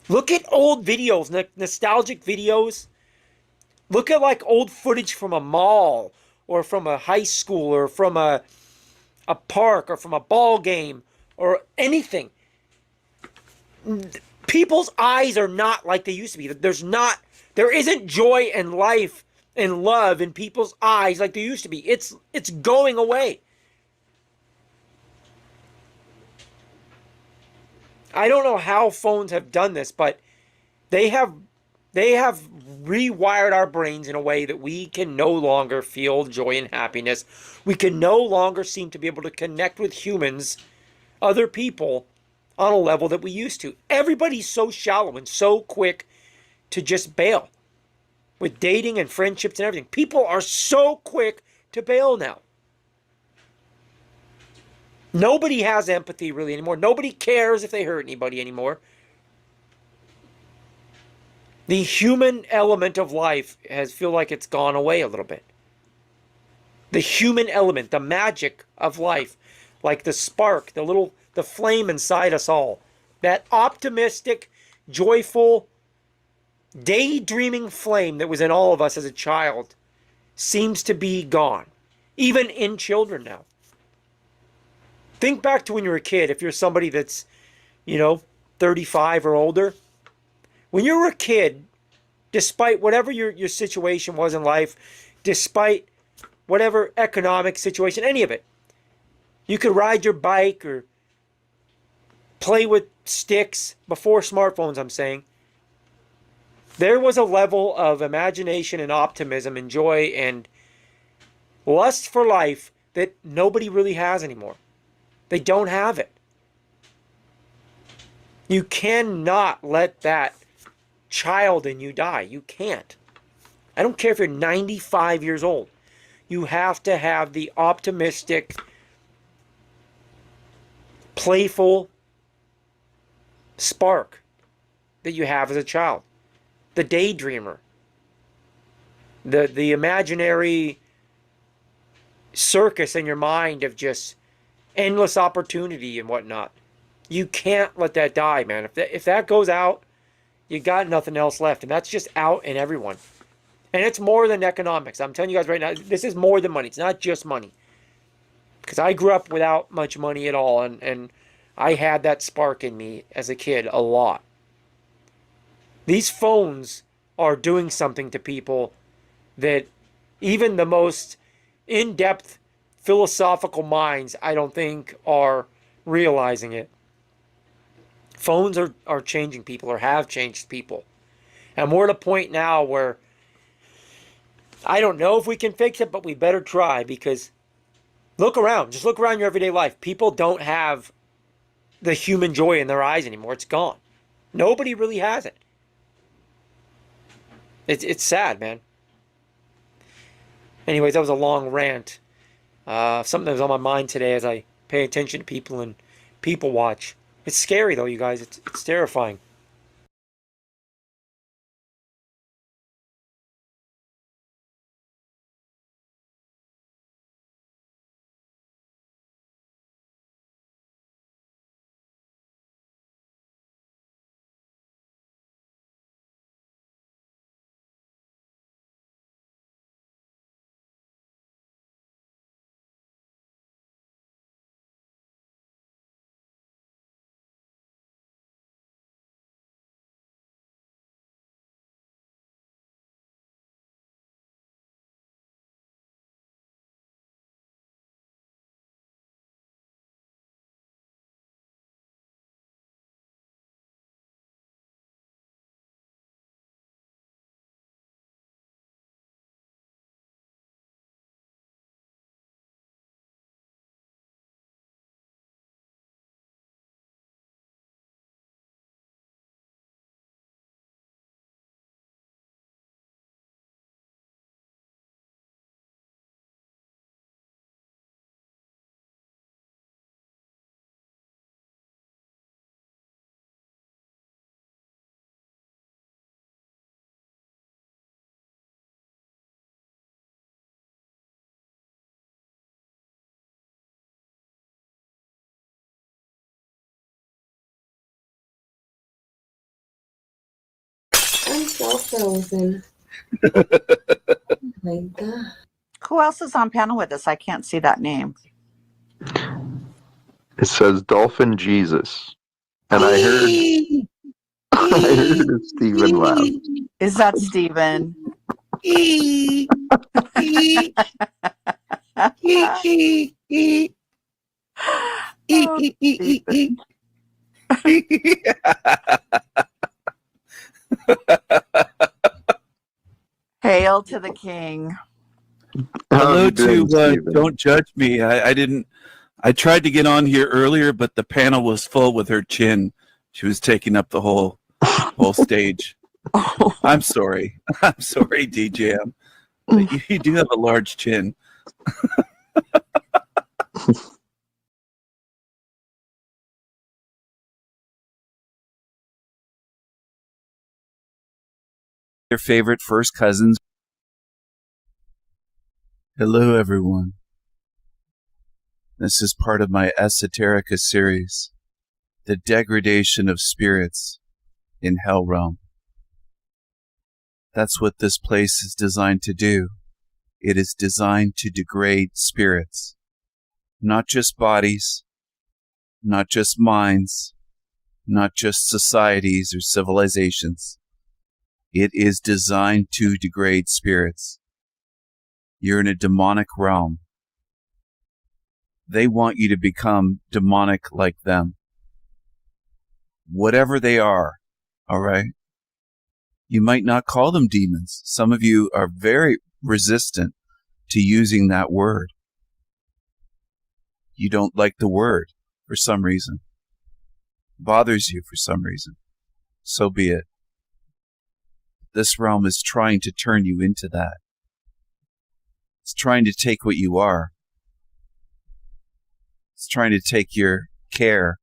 S10: Look at old videos, nostalgic videos. Look at like old footage from a mall or from a high school or from a park or from a ball game or anything. People's eyes are not like they used to be. There isn't joy and life and love in people's eyes like there used to be. It's going away. I don't know how phones have done this, but they have rewired our brains in a way that we can no longer feel joy and happiness. We can no longer seem to be able to connect with humans, other people, on a level that we used to. Everybody's so shallow and so quick to just bail with dating and friendships and everything. People are so quick to bail now. Nobody has empathy really anymore. Nobody cares if they hurt anybody anymore. The human element of life feel like it's gone away a little bit. The human element, the magic of life, like the spark, the flame inside us all, that optimistic, joyful, daydreaming flame that was in all of us as a child, seems to be gone, even in children now. Think back to when you were a kid, if you're somebody that's, 35 or older. When you were a kid, despite whatever your situation was in life, despite whatever economic situation, any of it, you could ride your bike or play with sticks before smartphones, I'm saying. There was a level of imagination and optimism and joy and lust for life that nobody really has anymore. They don't have it. You cannot let that child in you die. You can't. I don't care if you're 95 years old. You have to have the optimistic, playful spark that you have as a child. The daydreamer. The imaginary circus in your mind of just endless opportunity and whatnot. You can't let that die, man. If that goes out, you got nothing else left. And that's just out in everyone. And it's more than economics. I'm telling you guys right now, this is more than money. It's not just money. Because I grew up without much money at all. And I had that spark in me as a kid a lot. These phones are doing something to people that even the most in-depth philosophical minds, I don't think, are realizing it. Phones are changing people, or have changed people. And we're at a point now where I don't know if we can fix it, but we better try, because look around. Just look around your everyday life. People don't have the human joy in their eyes anymore. It's gone. Nobody really has it. It's sad, man. Anyways, that was a long rant. Something that was on my mind today as I pay attention to people and people watch. It's scary though, you guys. It's terrifying.
S4: myself frozen. Oh my God.
S11: Who else is on panel with us? I can't see that name.
S12: It says Dolphin Jesus. And I heard Stephen laugh.
S11: Is that Stephen? Oh, Stephen. Hail to the king.
S2: Hello to Don't Judge Me. I tried to get on here earlier, but the panel was full with her chin. She was taking up the whole stage. I'm sorry. I'm sorry, DJM. But you do have a large chin. Your favorite first cousins. Hello, everyone. This is part of my esoterica series, The Degradation of Spirits in Hell Realm. That's what this place is designed to do. It is designed to degrade spirits, not just bodies, not just minds, not just societies or civilizations. It is designed to degrade spirits. You're in a demonic realm. They want you to become demonic like them. Whatever they are, all right? You might not call them demons. Some of you are very resistant to using that word. You don't like the word for some reason. Bothers you for some reason. So be it. This realm is trying to turn you into that. It's trying to take what you are. It's trying to take your care,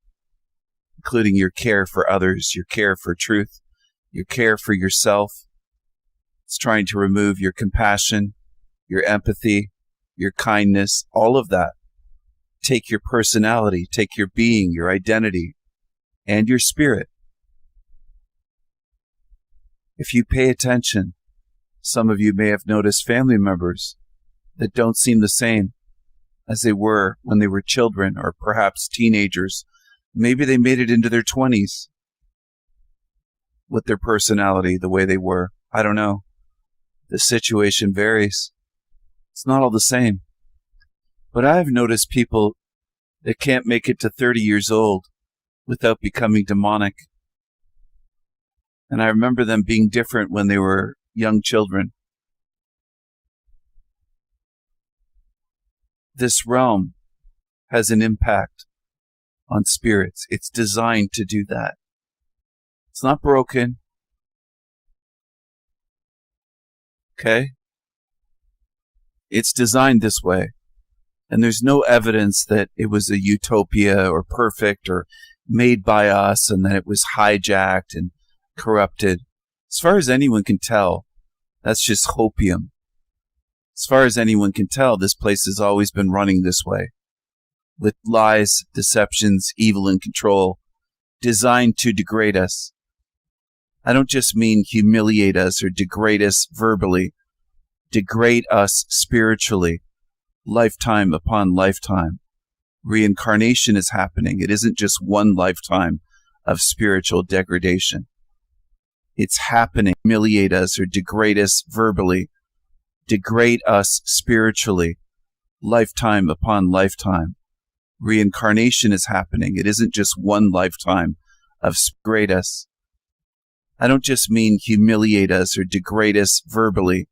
S2: including your care for others, your care for truth, your care for yourself. It's trying to remove your compassion, your empathy, your kindness, all of that. Take your personality, take your being, your identity, and your spirit. If you pay attention, some of you may have noticed family members that don't seem the same as they were when they were children or perhaps teenagers. Maybe they made it into their 20s with their personality the way they were. I don't know. The situation varies. It's not all the same. But I've noticed people that can't make it to 30 years old without becoming demonic. And I remember them being different when they were young children. This realm has an impact on spirits. It's designed to do that. It's not broken. Okay? It's designed this way. And there's no evidence that it was a utopia or perfect or made by us and that it was hijacked and corrupted. As far as anyone can tell, that's just hopium. As far as anyone can tell, this place has always been running this way, with lies, deceptions, evil, and control, designed to degrade us. I don't just mean humiliate us or degrade us verbally, degrade us spiritually, lifetime upon lifetime. Reincarnation is happening. It isn't just one lifetime of spiritual degradation. It's happening. Humiliate us or degrade us verbally, degrade us spiritually, lifetime upon lifetime. Reincarnation is happening. It isn't just one lifetime of degrade us. I don't just mean humiliate us or degrade us verbally,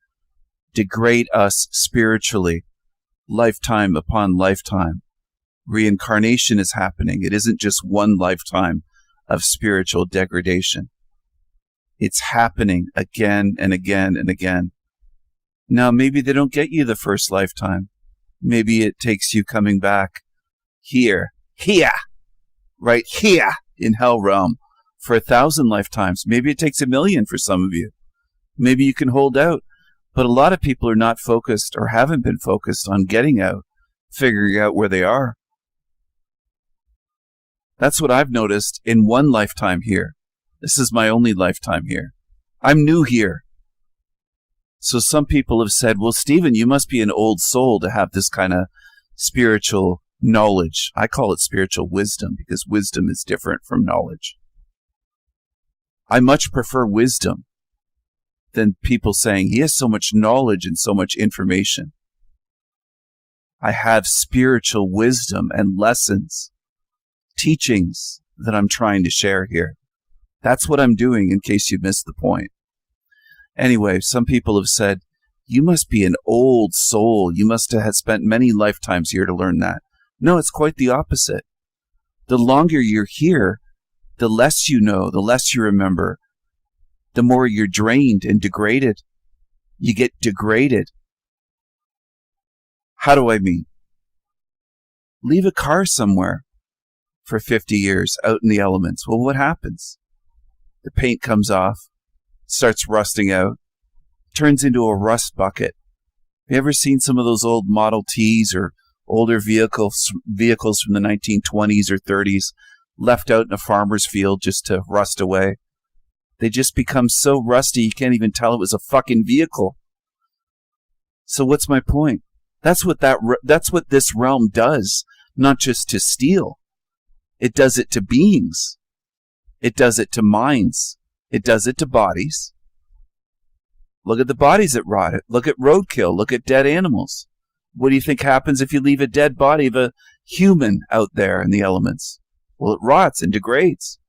S2: degrade us spiritually, lifetime upon lifetime. Reincarnation is happening. It isn't just one lifetime of spiritual degradation. It's happening again and again and again. Now, maybe they don't get you the first lifetime. Maybe it takes you coming back here, right here in Hell Realm for 1,000 lifetimes. Maybe it takes 1,000,000 for some of you. Maybe you can hold out. But a lot of people are not focused or haven't been focused on getting out, figuring out where they are. That's what I've noticed in one lifetime here. This is my only lifetime here. I'm new here. So some people have said, well, Stephen, you must be an old soul to have this kind of spiritual knowledge. I call it spiritual wisdom because wisdom is different from knowledge. I much prefer wisdom than people saying he has so much knowledge and so much information. I have spiritual wisdom and lessons, teachings that I'm trying to share here. That's what I'm doing in case you missed the point. Anyway, some people have said, you must be an old soul. You must have spent many lifetimes here to learn that. No, it's quite the opposite. The longer you're here, the less you know, the less you remember, the more you're drained and degraded. You get degraded. How do I mean? Leave a car somewhere for 50 years out in the elements. Well, what happens? The paint comes off, starts rusting out, turns into a rust bucket. Have you ever seen some of those old Model Ts or older vehicles from the 1920s or 30s left out in a farmer's field just to rust away? They just become so rusty you can't even tell it was a fucking vehicle. So what's my point? That's what this realm does, not just to steal. It does it to beings. It does it to minds. It does it to bodies. Look at the bodies that rot. Look at roadkill. Look at dead animals. What do you think happens if you leave a dead body of a human out there in the elements? Well, it rots and degrades.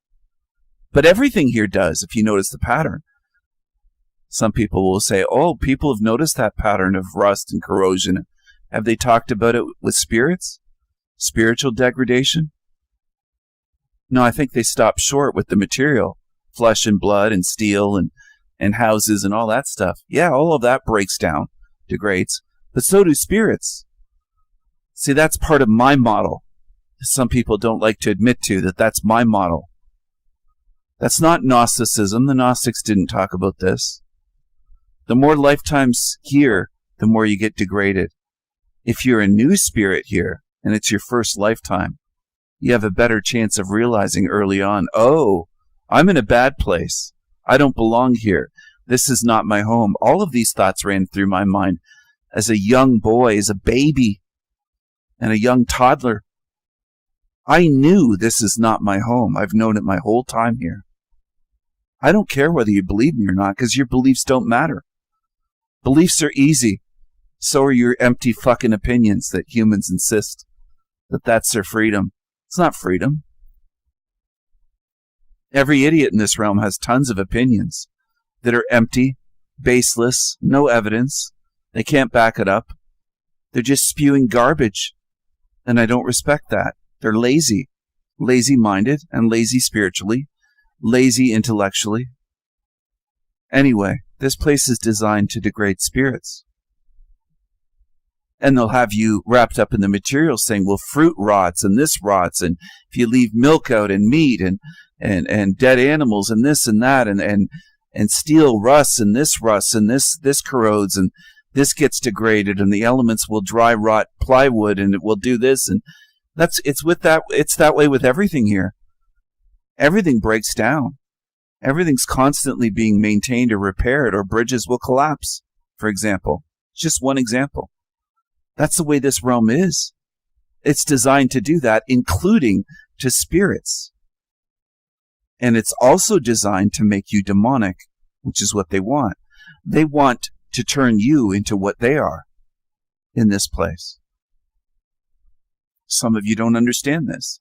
S2: But everything here does, if you notice the pattern. Some people will say, oh, people have noticed that pattern of rust and corrosion. Have they talked about it with spirits? Spiritual degradation? No, I think they stop short with the material. Flesh and blood and steel and houses and all that stuff. Yeah, all of that breaks down, degrades. But so do spirits. See, that's part of my model. Some people don't like to admit to that that's my model. That's not Gnosticism. The Gnostics didn't talk about this. The more lifetimes here, the more you get degraded. If you're a new spirit here, and it's your first lifetime, you have a better chance of realizing early on, oh, I'm in a bad place. I don't belong here. This is not my home. All of these thoughts ran through my mind as a young boy, as a baby, and a young toddler. I knew this is not my home. I've known it my whole time here. I don't care whether you believe me or not, because your beliefs don't matter. Beliefs are easy. So are your empty fucking opinions that humans insist that that's their freedom. It's not freedom. Every idiot in this realm has tons of opinions that are empty, baseless, no evidence. They can't back it up. They're just spewing garbage. And I don't respect that. They're lazy. Lazy-minded and lazy spiritually. Lazy intellectually. Anyway, this place is designed to degrade spirits. And they'll have you wrapped up in the material saying, well, fruit rots and this rots, and if you leave milk out and meat and dead animals and this and that and steel rusts and this corrodes and this gets degraded and the elements will dry rot plywood and it will do this, and it's that way with everything here. Everything breaks down. Everything's constantly being maintained or repaired, or bridges will collapse, for example. Just one example. That's the way this realm is. It's designed to do that, including to spirits. And it's also designed to make you demonic, which is what they want. They want to turn you into what they are in this place. Some of you don't understand this.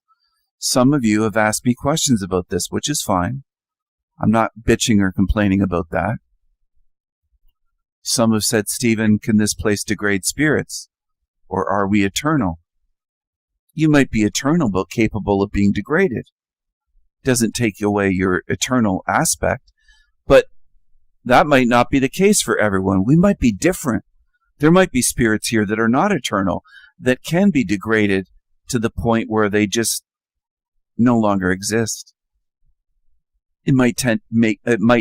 S2: Some of you have asked me questions about this, which is fine. I'm not bitching or complaining about that. Some have said, Stephen, can this place degrade spirits? Or are we eternal? You might be eternal, but capable of being degraded. Doesn't take away your eternal aspect, but that might not be the case for everyone. We might be different. There might be spirits here that are not eternal, that can be degraded to the point where they just no longer exist. It might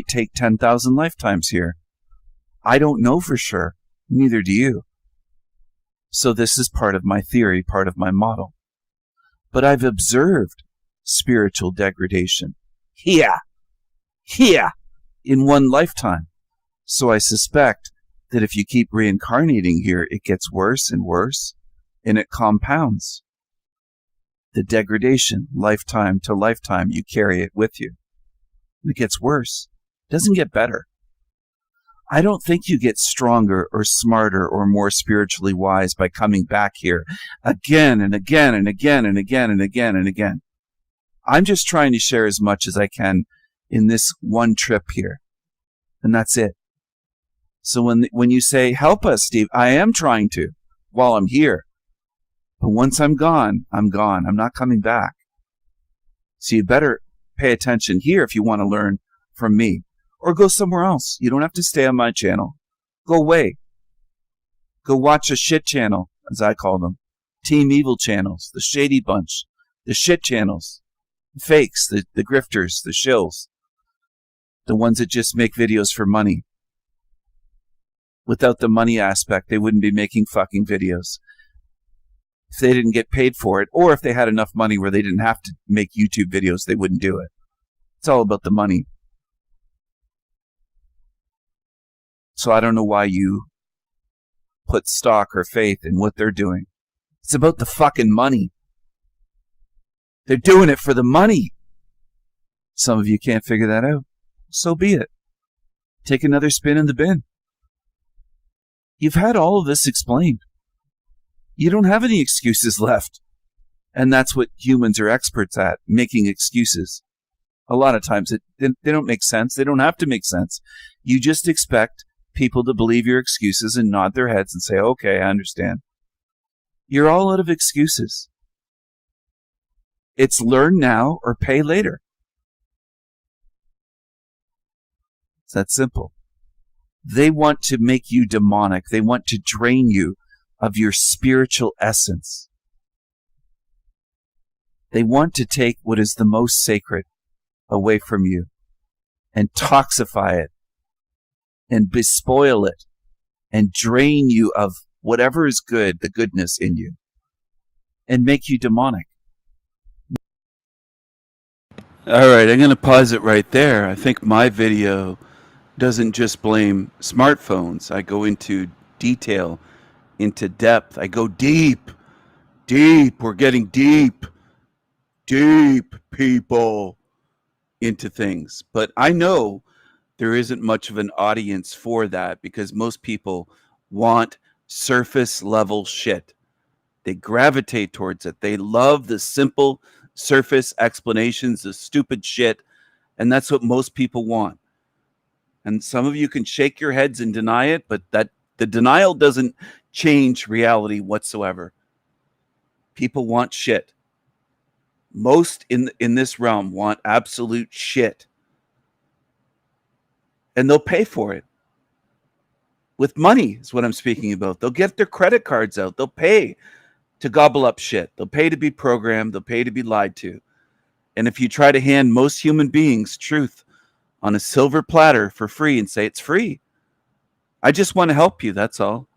S2: take 10,000 lifetimes here. I don't know for sure. Neither do you. So this is part of my theory, part of my model. But I've observed spiritual degradation. Here. in one lifetime. So I suspect that if you keep reincarnating here, it gets worse and worse, and it compounds. The degradation, lifetime to lifetime, you carry it with you. It gets worse. It doesn't get better. I don't think you get stronger or smarter or more spiritually wise by coming back here again and again and again and again and again and again. I'm just trying to share as much as I can in this one trip here. And that's it. So when you say, help us, Steve, I am trying to while I'm here. But once I'm gone, I'm gone. I'm not coming back. So you better pay attention here if you want to learn from me. Or go somewhere else. You don't have to stay on my channel. Go away. Go watch a shit channel, as I call them. Team Evil channels, the Shady Bunch, the shit channels, the fakes, the grifters, the shills, the ones that just make videos for money. Without the money aspect, they wouldn't be making fucking videos. If they didn't get paid for it, or if they had enough money where they didn't have to make YouTube videos, they wouldn't do it. It's all about the money. So I don't know why you put stock or faith in what they're doing. It's about the fucking money. They're doing it for the money. Some of you can't figure that out. So be it. Take another spin in the bin. You've had all of this explained. You don't have any excuses left. And that's what humans are experts at, making excuses. A lot of times they don't make sense. They don't have to make sense. You just expect people to believe your excuses and nod their heads and say, okay, I understand. You're all out of excuses. It's learn now or pay later. It's that simple. They want to make you demonic. They want to drain you of your spiritual essence. They want to take what is the most sacred away from you and toxify it and bespoil it and drain you of whatever is good, the goodness in you, and make you demonic. All right, I'm going to pause it right there. I think my video doesn't just blame smartphones. I go into detail, into depth. I go deep. We're getting deep, people, into things. But I know there isn't much of an audience for that because most people want surface level shit. They gravitate towards it. They love the simple surface explanations, the stupid shit. And that's what most people want. And some of you can shake your heads and deny it, but that the denial doesn't change reality whatsoever. People want shit. Most in this realm want absolute shit. And they'll pay for it. With money is what I'm speaking about. They'll get their credit cards out. They'll pay to gobble up shit. They'll pay to be programmed. They'll pay to be lied to. And if you try to hand most human beings truth on a silver platter for free and say it's free, I just want to help you. That's all.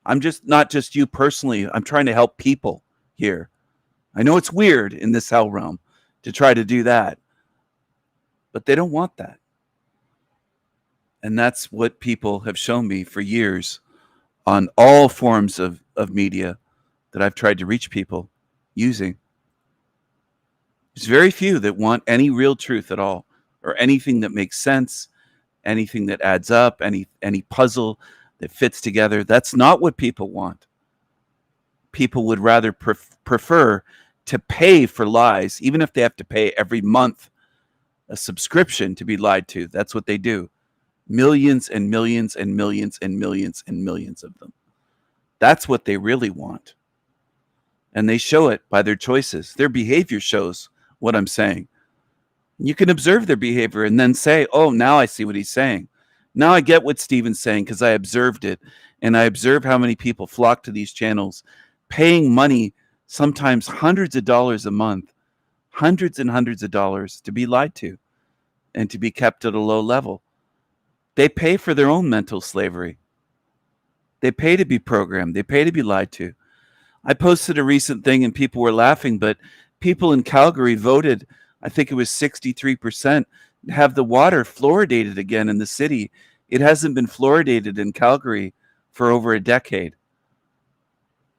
S2: I'm just not just you personally. I'm trying to help people here. I know it's weird in this hell realm to try to do that, but they don't want that. And that's what people have shown me for years on all forms of media that I've tried to reach people using. There's very few that want any real truth at all, or anything that makes sense, anything that adds up, any puzzle that fits together. That's not what people want. People would rather prefer to pay for lies, even if they have to pay every month a subscription to be lied to. That's what they do. Millions and millions and millions and millions and millions of them. That's what they really want. And they show it by their choices. Their behavior shows what I'm saying. You can observe their behavior and then say, oh, now I see what he's saying. Now I get what Stephen's saying because I observed it. And I observe how many people flock to these channels, paying money, sometimes hundreds of dollars a month, hundreds and hundreds of dollars to be lied to and to be kept at a low level. They pay for their own mental slavery. They pay to be programmed. They pay to be lied to. I posted a recent thing and people were laughing, but people in Calgary voted, I think it was 63%, have the water fluoridated again in the city. It hasn't been fluoridated in Calgary for over a decade.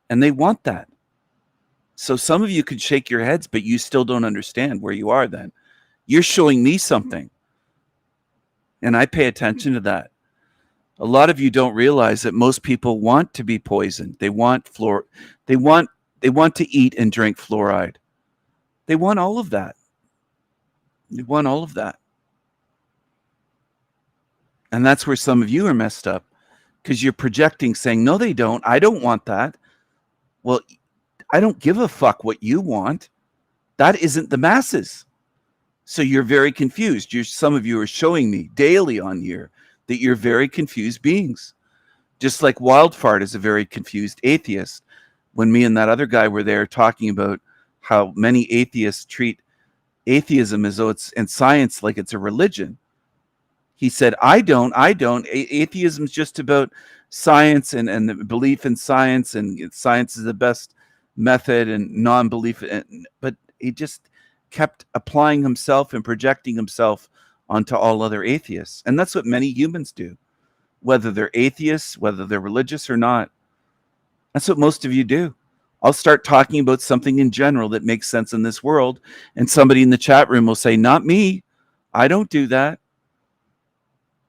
S2: And they want that. So some of you could shake your heads, but you still don't understand where you are then. You're showing me something. And I pay attention to that. A lot of you don't realize that most people want to be poisoned. They want they want to eat and drink fluoride. They want all of that. They want all of that. And that's where some of you are messed up, because you're projecting, saying, no, they don't. I don't want that. Well, I don't give a fuck what you want. That isn't the masses. So you're very confused. Some of you are showing me daily on here that you're very confused beings. Just like Wildfart is a very confused atheist. When me and that other guy were there talking about how many atheists treat atheism as though it's, and science like it's a religion. He said, I don't. Atheism is just about science and the belief in science, and science is the best method, and non-belief. But he just kept applying himself and projecting himself onto all other atheists. And that's what many humans do, whether they're atheists, whether they're religious or not. That's what most of you do. I'll start talking about something in general that makes sense in this world, and somebody in the chat room will say, not me. I don't do that.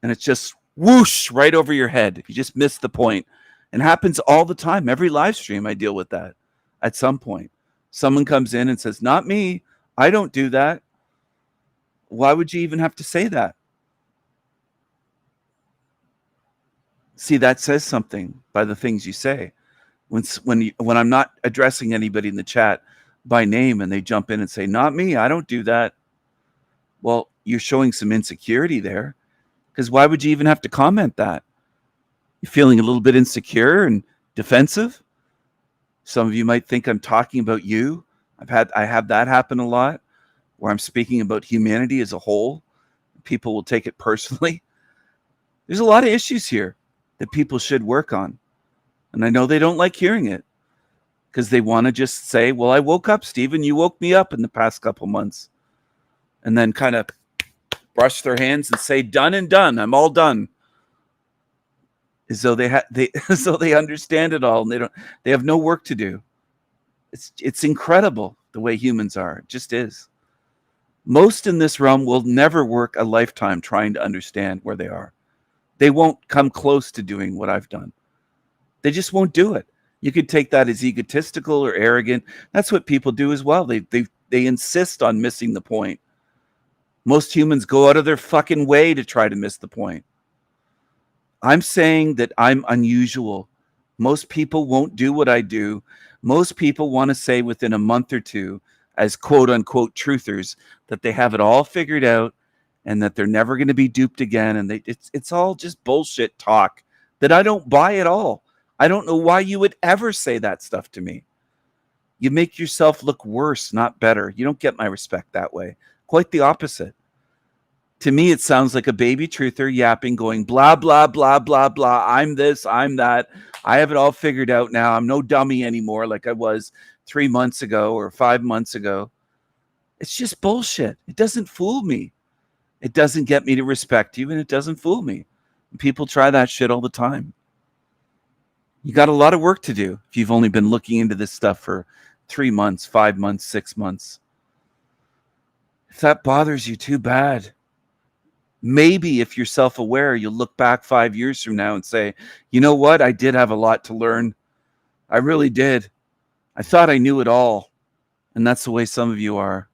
S2: And it's just whoosh right over your head. You just missed the point. And it happens all the time. Every live stream, I deal with that at some point. Someone comes in and says, not me. I don't do that. Why would you even have to say that? See, that says something by the things you say. When I'm not addressing anybody in the chat by name and they jump in and say, not me, I don't do that. Well, you're showing some insecurity there. Because why would you even have to comment that? You're feeling a little bit insecure and defensive. Some of you might think I'm talking about you. I have that happen a lot, where I'm speaking about humanity as a whole. People will take it personally. There's a lot of issues here that people should work on. And I know they don't like hearing it, because they want to just say, well, I woke up, Stephen. You woke me up in the past couple months. And then kind of brush their hands and say, done and done. I'm all done. As though they understand it all, and they have no work to do. It's incredible the way humans are. It just is. Most in this realm will never work a lifetime trying to understand where they are. They won't come close to doing what I've done. They just won't do it. You could take that as egotistical or arrogant. That's what people do as well. They insist on missing the point. Most humans go out of their fucking way to try to miss the point. I'm saying that I'm unusual. Most people won't do what I do. Most people want to say within a month or two, as quote unquote truthers, that they have it all figured out and that they're never going to be duped again. And it's all just bullshit talk that I don't buy at all. I don't know why you would ever say that stuff to me. You make yourself look worse, not better. You don't get my respect that way. Quite the opposite. To me, it sounds like a baby truther yapping, going blah, blah, blah, blah, blah. I'm this, I'm that. I have it all figured out now. I'm no dummy anymore like I was 3 months ago or 5 months ago. It's just bullshit. It doesn't fool me. It doesn't get me to respect you, and it doesn't fool me. People try that shit all the time. You got a lot of work to do if you've only been looking into this stuff for 3 months, 5 months, 6 months. If that bothers you, too bad. Maybe if you're self-aware, you'll look back 5 years from now and say, you know what? I did have a lot to learn. I really did. I thought I knew it all. And that's the way some of you are.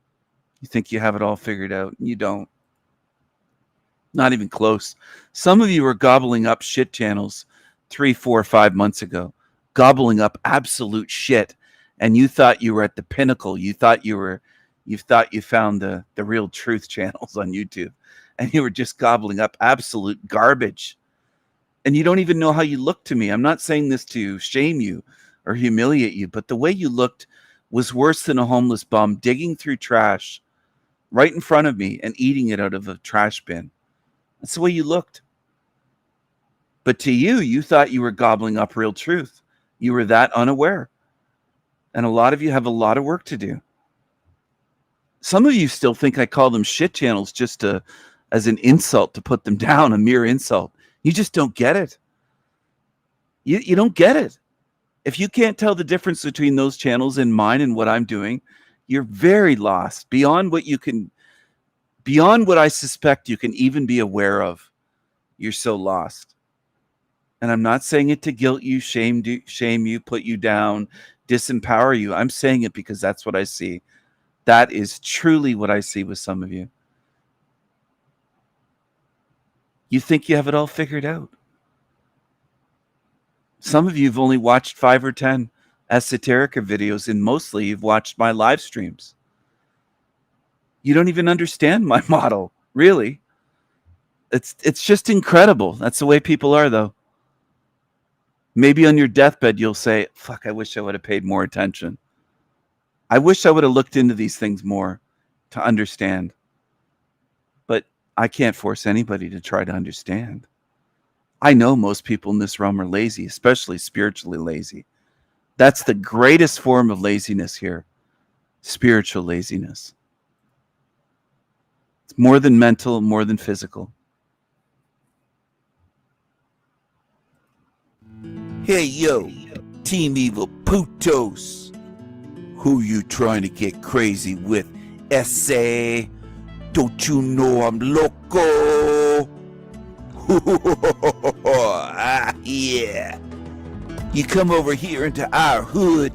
S2: You think you have it all figured out, and you don't. Not even close. Some of you are gobbling up shit channels 3, 4, 5 months ago. Gobbling up absolute shit. And you thought you were at the pinnacle. You thought you found the real truth channels on YouTube. And you were just gobbling up absolute garbage. And you don't even know how you look to me. I'm not saying this to shame you or humiliate you, but the way you looked was worse than a homeless bum digging through trash right in front of me and eating it out of a trash bin. That's the way you looked. But to you, you thought you were gobbling up real truth. You were that unaware. And a lot of you have a lot of work to do. Some of you still think I call them shit channels just to as an insult to put them down, a mere insult. You just don't get it. You don't get it. If you can't tell the difference between those channels and mine and what I'm doing, you're very lost beyond what I suspect you can even be aware of. You're so lost. And I'm not saying it to guilt you, shame you, put you down, disempower you. I'm saying it because that's what I see. That is truly what I see with some of you. You think you have it all figured out. Some of you have only watched 5 or 10 esoterica videos, and mostly you've watched my live streams. You don't even understand my model, really. It's just incredible. That's the way people are, though. Maybe on your deathbed, you'll say, fuck, I wish I would have paid more attention. I wish I would have looked into these things more to understand. But I can't force anybody to try to understand. I know most people in this realm are lazy, especially spiritually lazy. That's the greatest form of laziness here. Spiritual laziness. It's more than mental, more than physical. Hey, yo, Team Evil Putos. Who you trying to get crazy with, essay? Don't you know I'm loco? Yeah. You come over here into our hood,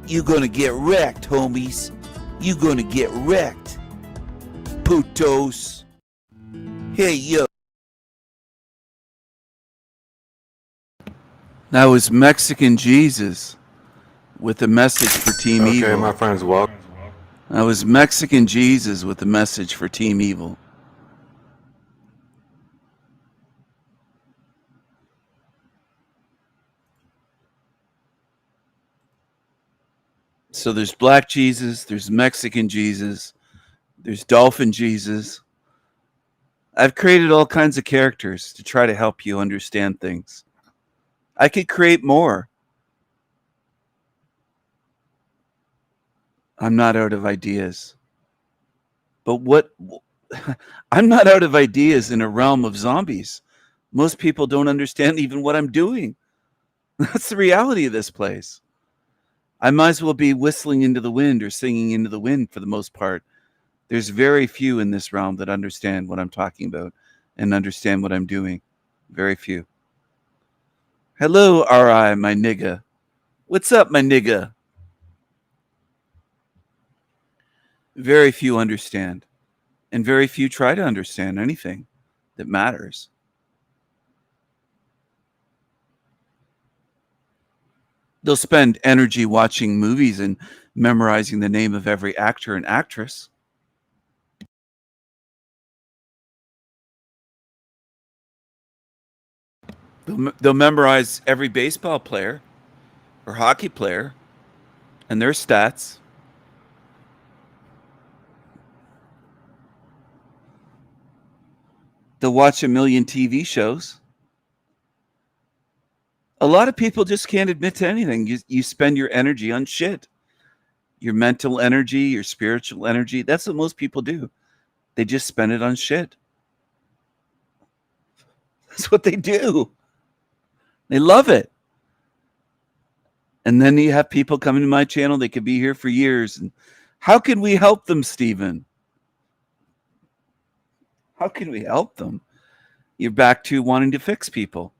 S2: you gonna get wrecked, homies. You gonna get wrecked. Putos. Hey, yo. That was Mexican Jesus with a message for Team Evil.
S13: Okay, my friends, welcome.
S2: That was Mexican Jesus with a message for Team Evil. So there's Black Jesus, there's Mexican Jesus, there's Dolphin Jesus. I've created all kinds of characters to try to help you understand things. I could create more. I'm not out of ideas. But I'm not out of ideas in a realm of zombies. Most people don't understand even what I'm doing. That's the reality of this place. I might as well be whistling into the wind or singing into the wind for the most part. There's very few in this realm that understand what I'm talking about and understand what I'm doing. Very few. Hello, R.I., my nigga. What's up, my nigga? Very few understand, and very few try to understand anything that matters. They'll spend energy watching movies and memorizing the name of every actor and actress. They'll memorize every baseball player or hockey player and their stats. They'll watch a million TV shows. A lot of people just can't admit to anything. You spend your energy on shit. Your mental energy, your spiritual energy. That's what most people do. They just spend it on shit. That's what they do. They love it. And then you have people coming to my channel. They could be here for years. And how can we help them, Stephen? How can we help them? You're back to wanting to fix people.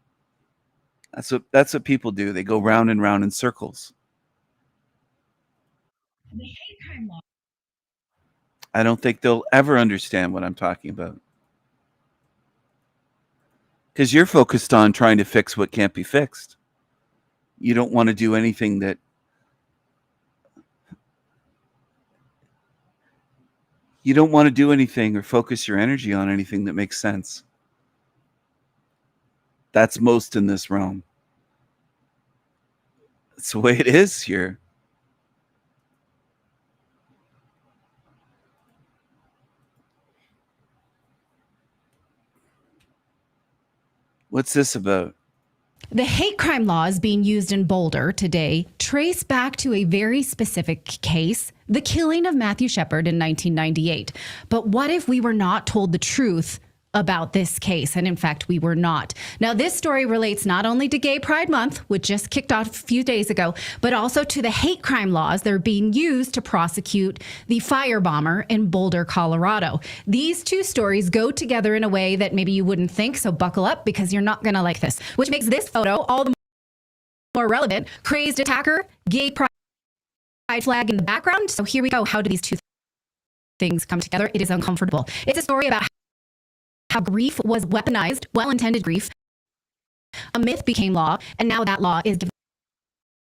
S2: That's what people do. They go round and round in circles. I don't think they'll ever understand what I'm talking about. Because you're focused on trying to fix what can't be fixed. You don't want to do anything that you don't want to do anything or focus your energy on anything that makes sense. That's most in this realm. That's the way it is here. What's this about?
S14: The hate crime laws being used in Boulder today trace back to a very specific case
S13: the killing of Matthew Shepard in 1998. But what if we were not told the truth about this case? And in fact, we were not. Now, this story relates not only to Gay Pride Month, which just kicked off a few days ago, but also to the hate crime laws that are being used to prosecute the firebomber in Boulder, Colorado. These two stories go together in a way that maybe you wouldn't think, so buckle up because you're not going to like this, which makes this photo all the more relevant. Crazed attacker, gay pride flag in the background. So here we go. How do these two things come together? It is uncomfortable. It's a story about how grief was weaponized, well-intended grief. A myth became law, and now that law is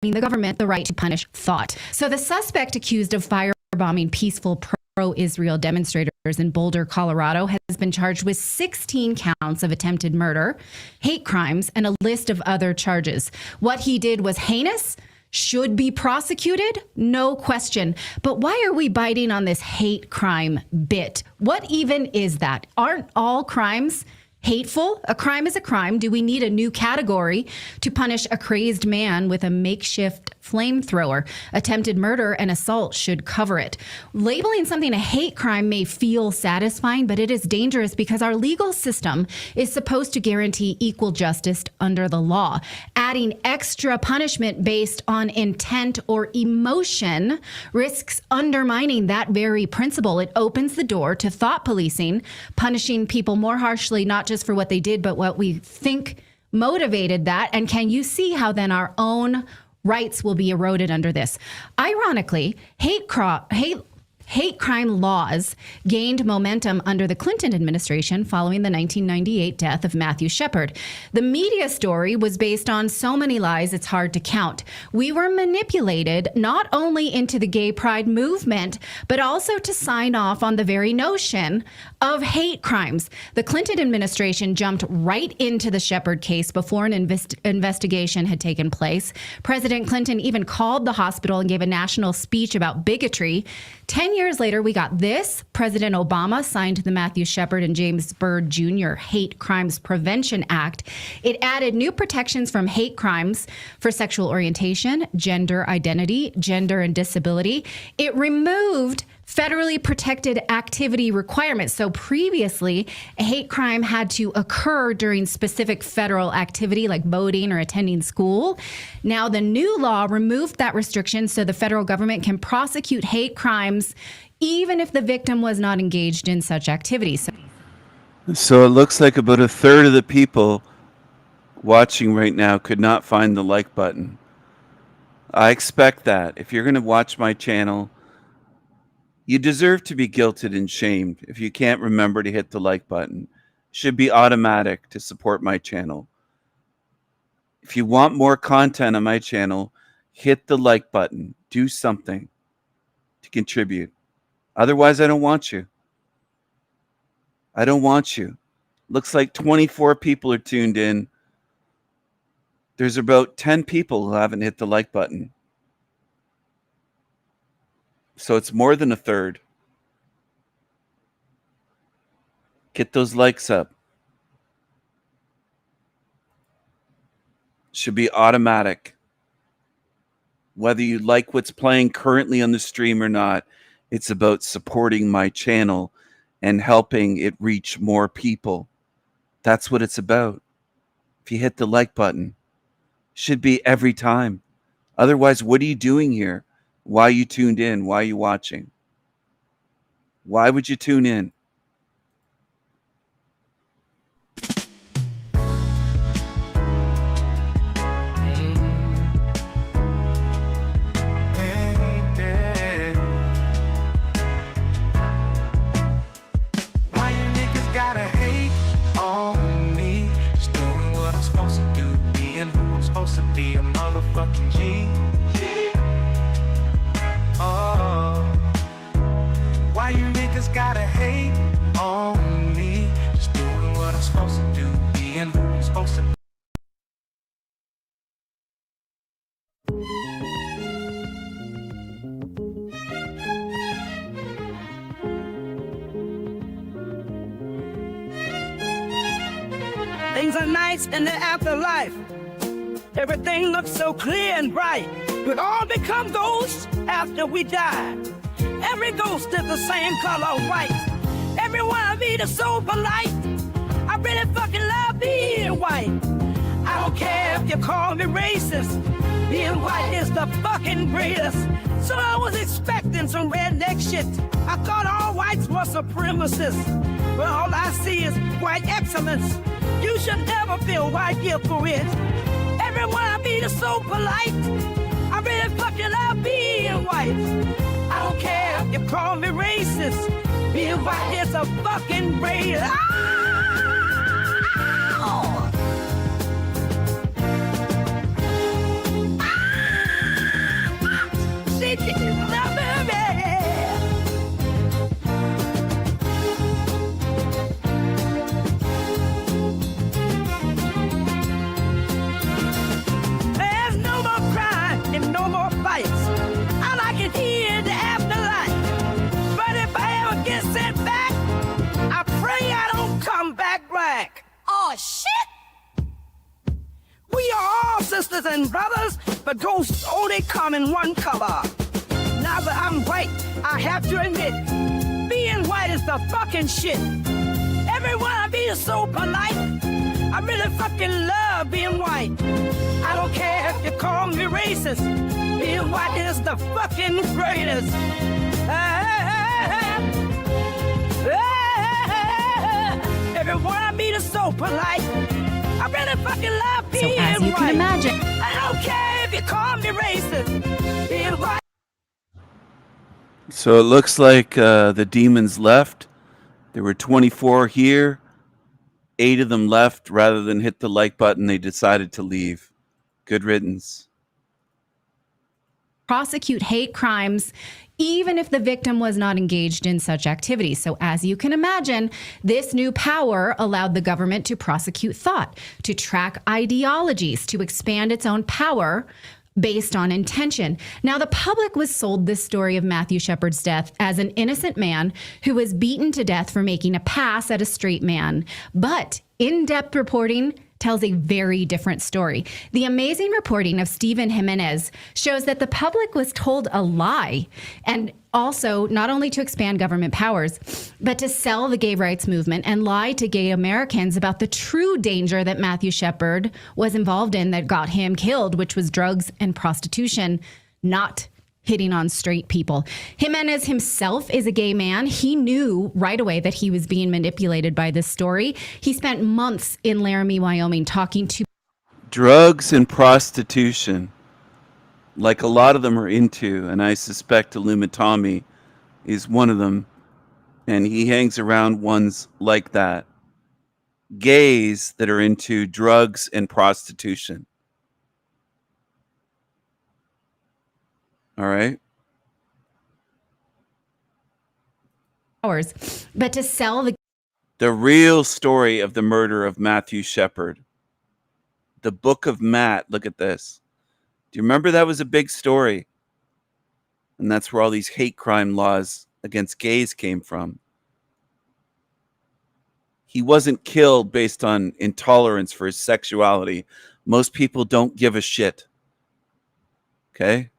S13: giving the government the right to punish thought. So the suspect accused of firebombing peaceful pro-Israel demonstrators in Boulder, Colorado, has been charged with 16 counts of attempted murder, hate crimes, and a list of other charges. What he did was heinous, should be prosecuted, no question. But why are we biting on this hate crime bit? What even is that? Aren't all crimes hateful? A crime is a crime. Do we need a new category to punish a crazed man with a makeshift flamethrower? Attempted murder and assault should cover it. Labeling something a hate crime may feel satisfying, but it is dangerous because our legal system is supposed to guarantee equal justice under the law. Adding extra punishment based on intent or emotion risks undermining that very principle. It opens the door to thought policing, punishing people more harshly, not just for what they did, but what we think motivated that. And can you see how then our own rights will be eroded under this? Ironically, hate crime laws gained momentum under the Clinton administration following the 1998 death of Matthew Shepard. The media story was based on so many lies it's hard to count. We were manipulated not only into the gay pride movement, but also to sign off on the very notion of hate crimes. The Clinton administration jumped right into the Shepard case before an investigation had taken place. President Clinton even called the hospital and gave a national speech about bigotry. 10 years later, we got this. President Obama signed the Matthew Shepard and James Byrd Jr. Hate Crimes Prevention Act. It added new protections from hate crimes for sexual orientation, gender identity, gender and disability. It removed federally protected activity requirements. So previously, a hate crime had to occur during specific federal activity like voting or attending school. Now, the new law removed that restriction so the federal government can prosecute hate crimes even if the victim was not engaged in such activities.
S2: So it looks like about a third of the people watching right now could not find the like button. I expect that. If you're going to watch my channel, you deserve to be guilted and shamed if you can't remember to hit the like button. It should be automatic to support my channel. If you want more content on my channel, hit the like button. Do something to contribute. Otherwise, I don't want you. I don't want you. Looks like 24 people are tuned in. There's about 10 people who haven't hit the like button. So it's more than a third. Get those likes up. Should be automatic. Whether you like what's playing currently on the stream or not, it's about supporting my channel and helping it reach more people. That's what it's about. If you hit the like button, should be every time. Otherwise, what are you doing here? Why are you tuned in? Why are you watching? Why would you tune in?
S1: Why you niggas gotta hate on me? Just doing what I'm supposed to do, being who I'm supposed to be, a motherfucking G. Oh, why you niggas gotta hate on me? Just doing what I'm supposed to do, being who I'm supposed to be.
S14: Things are nice in the afterlife. Everything looks so clear and bright. We all become ghosts after we die. every ghost is the same color white. Everyone I meet is so polite. I really fucking love being white. I don't care if you call me racist. Being white is the fucking greatest. So I was expecting some redneck shit. I thought all whites were supremacists. But all I see is white excellence. You should never feel white guilt for it. Everyone I meet is so polite. I really fucking love being white. I don't care if you call me racist. Being white is a fucking greatest. There's no more crime and no more fights. I like it here in the afterlife. But if I ever get sent back, I pray I don't come back black. Oh, shit! We are all sisters and brothers, but ghosts only come in one color. Now that I'm white, I have to admit, being white is the fucking shit. Everyone I meet is so polite. I really fucking love being white. I don't care if you call me racist. Being white is the fucking greatest. Everyone I meet is so polite. I really fucking love being white.
S13: So as you can imagine,
S14: I don't care if you call me racist. Being white.
S2: So it looks like the demons left. There were 24 here. 8 of them left. Rather than hit the like button, they decided to leave. Good riddance.
S13: prosecute hate crimes even if the victim was not engaged in such activities. So as you can imagine, this new power allowed the government to prosecute thought, to track ideologies, to expand its own power based on intention. Now, the public was sold this story of Matthew Shepard's death as an innocent man who was beaten to death for making a pass at a straight man. But in-depth reporting tells a very different story. The amazing reporting of Stephen Jimenez shows that the public was told a lie, and also not only to expand government powers, but to sell the gay rights movement and lie to gay Americans about the true danger that Matthew Shepard was involved in that got him killed, which was drugs and prostitution, not hitting on straight people. Jimenez himself is a gay man. He knew right away that he was being manipulated by this story. He spent months in Laramie, Wyoming, talking to
S2: drugs and prostitution, like a lot of them are into, and I suspect Tommy is one of them, and he hangs around ones like that. Gays that are into drugs and prostitution. All right.
S13: hours, but to sell
S2: the real story of the murder of Matthew Shepard. The Book of Matt. Look at this. Do you remember that was a big story? And that's where all these hate crime laws against gays came from. He wasn't killed based on intolerance for his sexuality. Most people don't give a shit. Okay?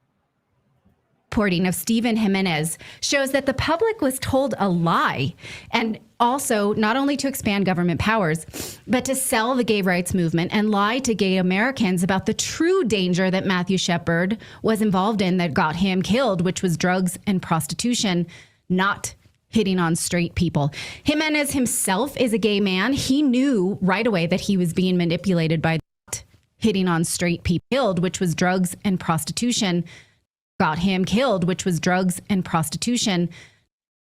S13: reporting of Stephen Jimenez shows that the public was told a lie, and also not only to expand government powers, but to sell the gay rights movement and lie to gay Americans about the true danger that Matthew Shepard was involved in that got him killed, which was drugs and prostitution, not hitting on straight people. Jimenez himself is a gay man. He knew right away that he was being manipulated by hitting on straight people, which was drugs and prostitution, got him killed, which was drugs and prostitution,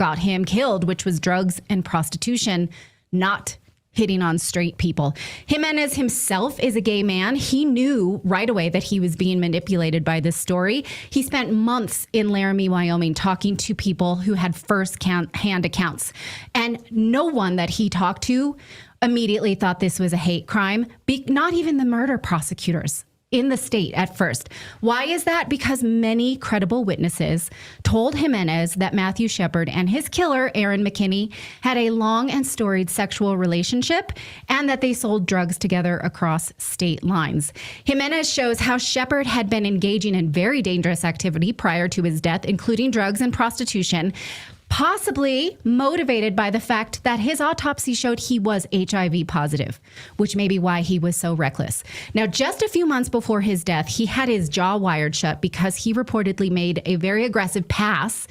S13: got him killed, which was drugs and prostitution, not hitting on straight people. Jimenez himself is a gay man. He knew right away that he was being manipulated by this story. He spent months in Laramie, Wyoming, talking to people who had first-hand accounts. And no one that he talked to immediately thought this was a hate crime. Not even the murder prosecutors in the state at first. Why is that? Because many credible witnesses told Jimenez that Matthew Shepard and his killer, Aaron McKinney, had a long and storied sexual relationship and that they sold drugs together across state lines. Jimenez shows how Shepard had been engaging in very dangerous activity prior to his death, including drugs and prostitution, possibly motivated by the fact that his autopsy showed he was HIV positive, which may be why he was so reckless. Now, just a few months before his death, he had his jaw wired shut because he reportedly made a very aggressive pass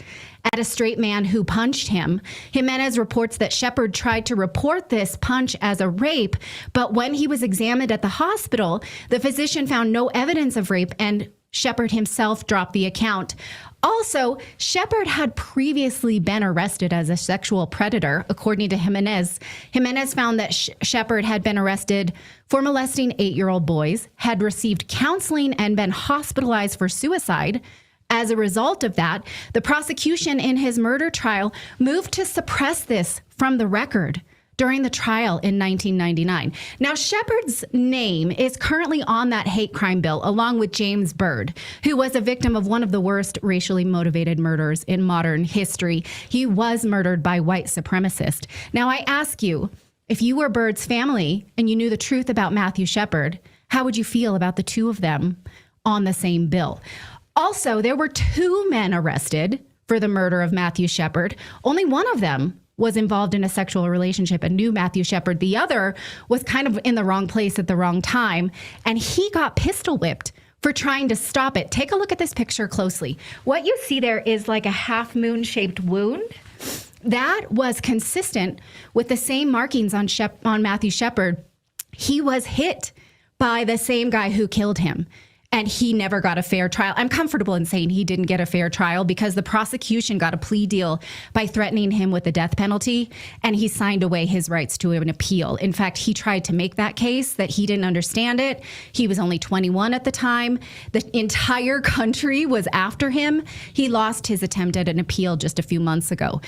S13: at a straight man who punched him. Jimenez reports that Shepard tried to report this punch as a rape, but when he was examined at the hospital, the physician found no evidence of rape, and Shepard himself dropped the account. Also, Shepard had previously been arrested as a sexual predator, according to Jimenez. Jimenez found that Shepard had been arrested for molesting 8-year-old boys, had received counseling, and been hospitalized for suicide. As a result of that, the prosecution in his murder trial moved to suppress this from the record during the trial in 1999. Now, Shepard's name is currently on that hate crime bill, along with James Byrd, who was a victim of one of the worst racially motivated murders in modern history. He was murdered by white supremacists. Now, I ask you, if you were Byrd's family and you knew the truth about Matthew Shepard, how would you feel about the two of them on the same bill? Also, there were 2 men arrested for the murder of Matthew Shepard. Only one of them was involved in a sexual relationship and knew Matthew Shepard. The other was kind of in the wrong place at the wrong time, and he got pistol whipped for trying to stop it. Take a look at this picture closely. What you see there is like a half moon shaped wound. That was consistent with the same markings on Matthew Shepard. He was hit by the same guy who killed him, and he never got a fair trial. I'm comfortable in saying he didn't get a fair trial because the prosecution got a plea deal by threatening him with the death penalty, and he signed away his rights to an appeal. In fact, he tried to make that case that he didn't understand it. He was only 21 at the time. The entire country was after him. He lost his attempt at an appeal just a few months ago.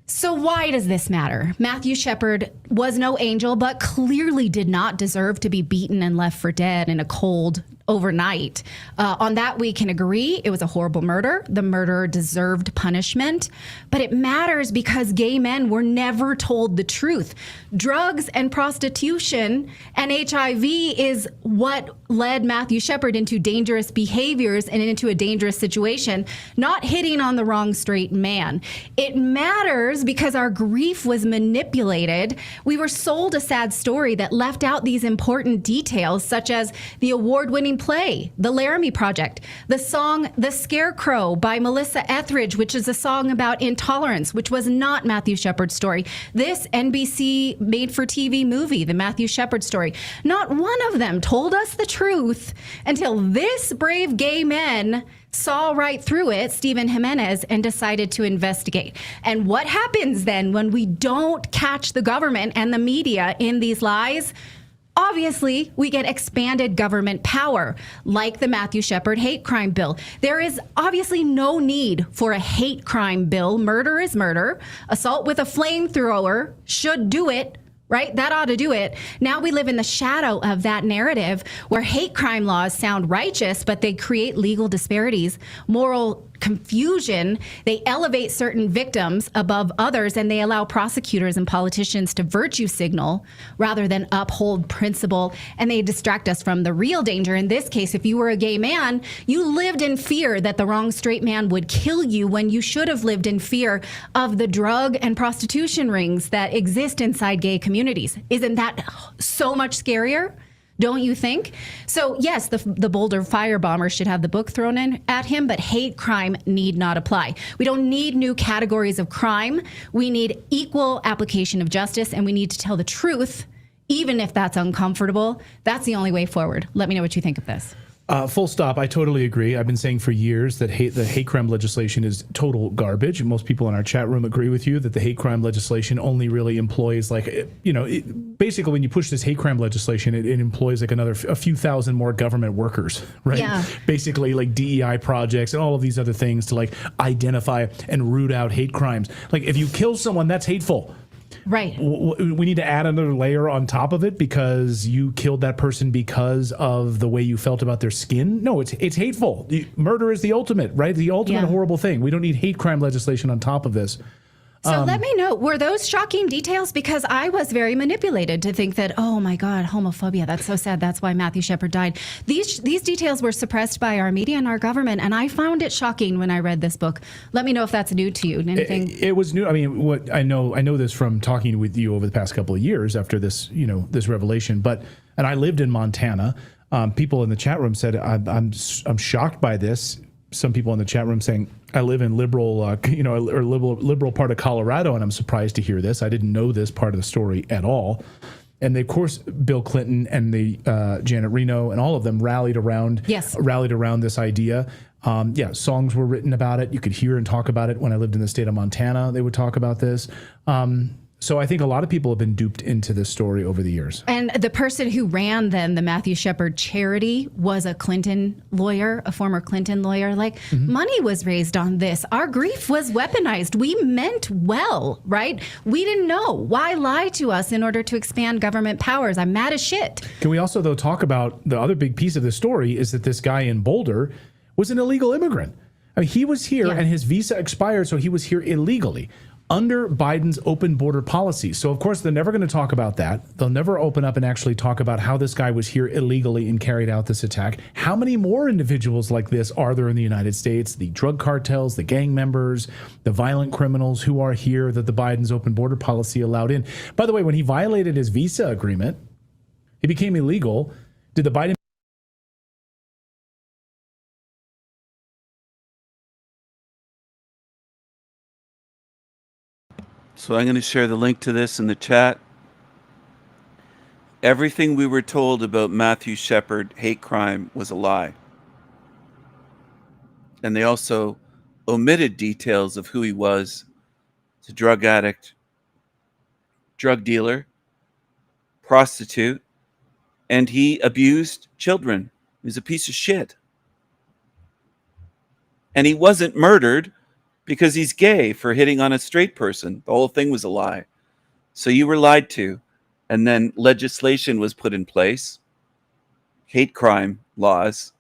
S13: So why does this matter? Matthew Shepard was no angel, but clearly did not deserve to be beaten and left for dead in a cold overnight. On that, we can agree it was a horrible murder. The murderer deserved punishment, but it matters because gay men were never told the truth. Drugs and prostitution and HIV is what led Matthew Shepard into dangerous behaviors and into a dangerous situation, not hitting on the wrong straight man. It matters because our grief was manipulated. We were sold a sad story that left out these important details, such as the award-winning play, The Laramie Project, the song The Scarecrow by Melissa Etheridge, which is a song about intolerance, which was not Matthew Shepard's story. This NBC made-for-TV movie, The Matthew Shepard Story. Not one of them told us the truth until this brave gay man saw right through it, Stephen Jimenez, and decided to investigate. And what happens then when we don't catch the government and the media in these lies? Obviously, we get expanded government power, like the Matthew Shepard hate crime bill. There is obviously no need for a hate crime bill. Murder is murder. Assault with a flamethrower should do it, right? That ought to do it. Now we live in the shadow of that narrative where hate crime laws sound righteous, but they create legal disparities, moral confusion. They elevate certain victims above others, and they allow prosecutors and politicians to virtue signal rather than uphold principle, and they distract us from the real danger. In this case, if you were a gay man, you lived in fear that the wrong straight man would kill you when you should have lived in fear of the drug and prostitution rings that exist inside gay communities. Isn't that so much scarier? Don't you think? So yes, the Boulder firebomber should have the book thrown in at him, but hate crime need not apply. We don't need new categories of crime. We need equal application of justice, and we need to tell the truth, even if that's uncomfortable. That's the only way forward. Let me know what you think of this.
S15: Full stop. I totally agree. I've been saying for years that the hate crime legislation is total garbage. And most people in our chat room agree with you that the hate crime legislation only really employs basically when you push this hate crime legislation, it employs like a few thousand more government workers, right?
S13: Yeah.
S15: Basically like DEI projects and all of these other things to like identify and root out hate crimes. Like if you kill someone, that's hateful.
S13: Right.
S15: We need to add another layer on top of it because you killed that person because of the way you felt about their skin. No, it's hateful. Murder is the ultimate, right? The ultimate horrible thing. We don't need hate crime legislation on top of this.
S13: So let me know, were those shocking details? Because I was very manipulated to think that, oh my God, homophobia, that's so sad. That's why Matthew Shepard died. These details were suppressed by our media and our government, and I found it shocking when I read this book. Let me know if that's new to you. Anything?
S15: It was new. I mean, what I know this from talking with you over the past couple of years after this, this revelation. And I lived in Montana. People in the chat room said, I'm shocked by this. Some people in the chat room saying, I live in liberal part of Colorado, and I'm surprised to hear this. I didn't know this part of the story at all. And of course, Bill Clinton and the Janet Reno and all of them rallied around this idea. Songs were written about it. You could hear and talk about it. When I lived in the state of Montana, they would talk about this. So I think a lot of people have been duped into this story over the years.
S13: And the person who ran then the Matthew Shepard charity was a Clinton lawyer, a former Clinton lawyer. Like, money was raised on this. Our grief was weaponized. We meant well, right? We didn't know. Why lie to us in order to expand government powers? I'm mad as shit.
S15: Can we also, though, talk about the other big piece of this story is that this guy in Boulder was an illegal immigrant. I mean, he was here and his visa expired, so he was here illegally under Biden's open border policy. So, of course, they're never going to talk about that. They'll never open up and actually talk about how this guy was here illegally and carried out this attack. How many more individuals like this are there in the United States? The drug cartels, the gang members, the violent criminals who are here that the Biden's open border policy allowed in. By the way, when he violated his visa agreement, he became illegal. Did the Biden...
S2: So I'm going to share the link to this in the chat. Everything we were told about Matthew Shepard hate crime was a lie. And they also omitted details of who he was. He's a drug addict, drug dealer, prostitute, and he abused children. He was a piece of shit. And he wasn't murdered because he's gay for hitting on a straight person. The whole thing was a lie. So you were lied to. And then legislation was put in place, hate crime laws,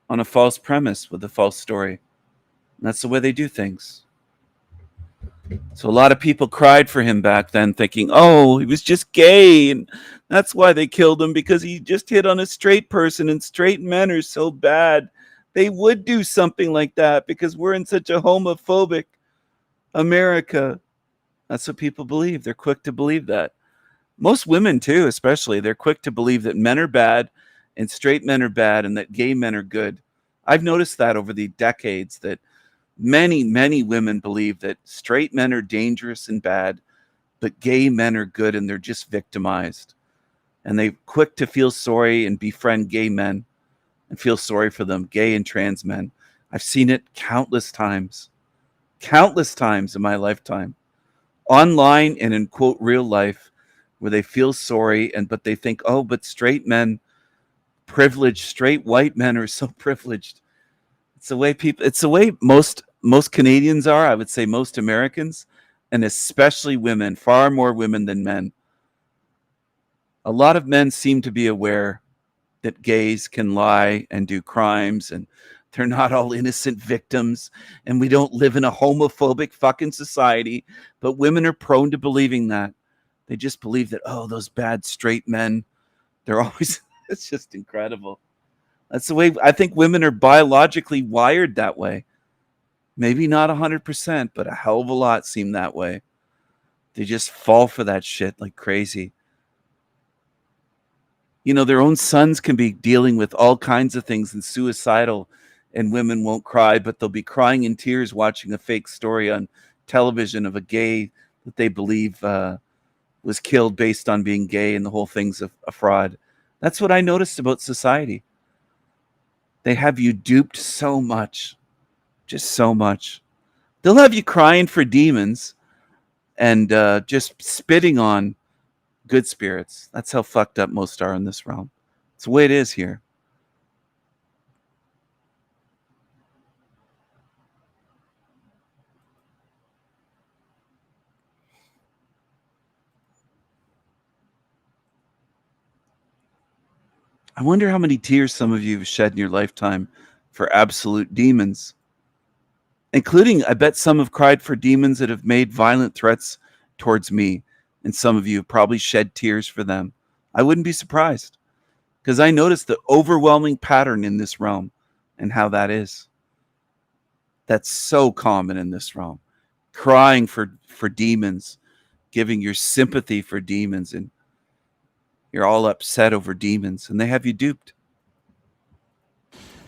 S2: on a false premise with a false story. And that's the way they do things. So a lot of people cried for him back then, thinking, oh, he was just gay, and that's why they killed him, because he just hit on a straight person, and straight men are so bad. They would do something like that because we're in such a homophobic America. That's what people believe. They're quick to believe that. Most women, too, especially, they're quick to believe that men are bad and straight men are bad and that gay men are good. I've noticed that over the decades, that many, many women believe that straight men are dangerous and bad, but gay men are good and they're just victimized. And they're quick to feel sorry and befriend gay men and feel sorry for them, gay and trans men. I've seen it countless times in my lifetime, online and in quote real life, where they feel sorry but they think, oh, but straight men, privileged, straight white men are so privileged. It's the way most Canadians are. I would say most Americans, and especially women, far more women than men. A lot of men seem to be aware that gays can lie and do crimes, and they're not all innocent victims, and we don't live in a homophobic fucking society, but women are prone to believing that. They just believe that, oh, those bad straight men, they're always, it's just incredible. That's the way I think women are biologically wired that way. Maybe not 100%, but a hell of a lot seem that way. They just fall for that shit like crazy. You know, their own sons can be dealing with all kinds of things and suicidal, and women won't cry, but they'll be crying in tears watching a fake story on television of a gay that they believe was killed based on being gay, and the whole thing's a fraud. That's what I noticed about society. They have you duped so much, just so much. They'll have you crying for demons and just spitting on good spirits. That's how fucked up most are in this realm. It's the way it is here. I wonder how many tears some of you have shed in your lifetime for absolute demons, including, I bet some have cried for demons that have made violent threats towards me, and some of you have probably shed tears for them. I wouldn't be surprised, because I noticed the overwhelming pattern in this realm and how that is. That's so common in this realm. Crying for demons, giving your sympathy for demons, and you're all upset over demons, and they have you duped.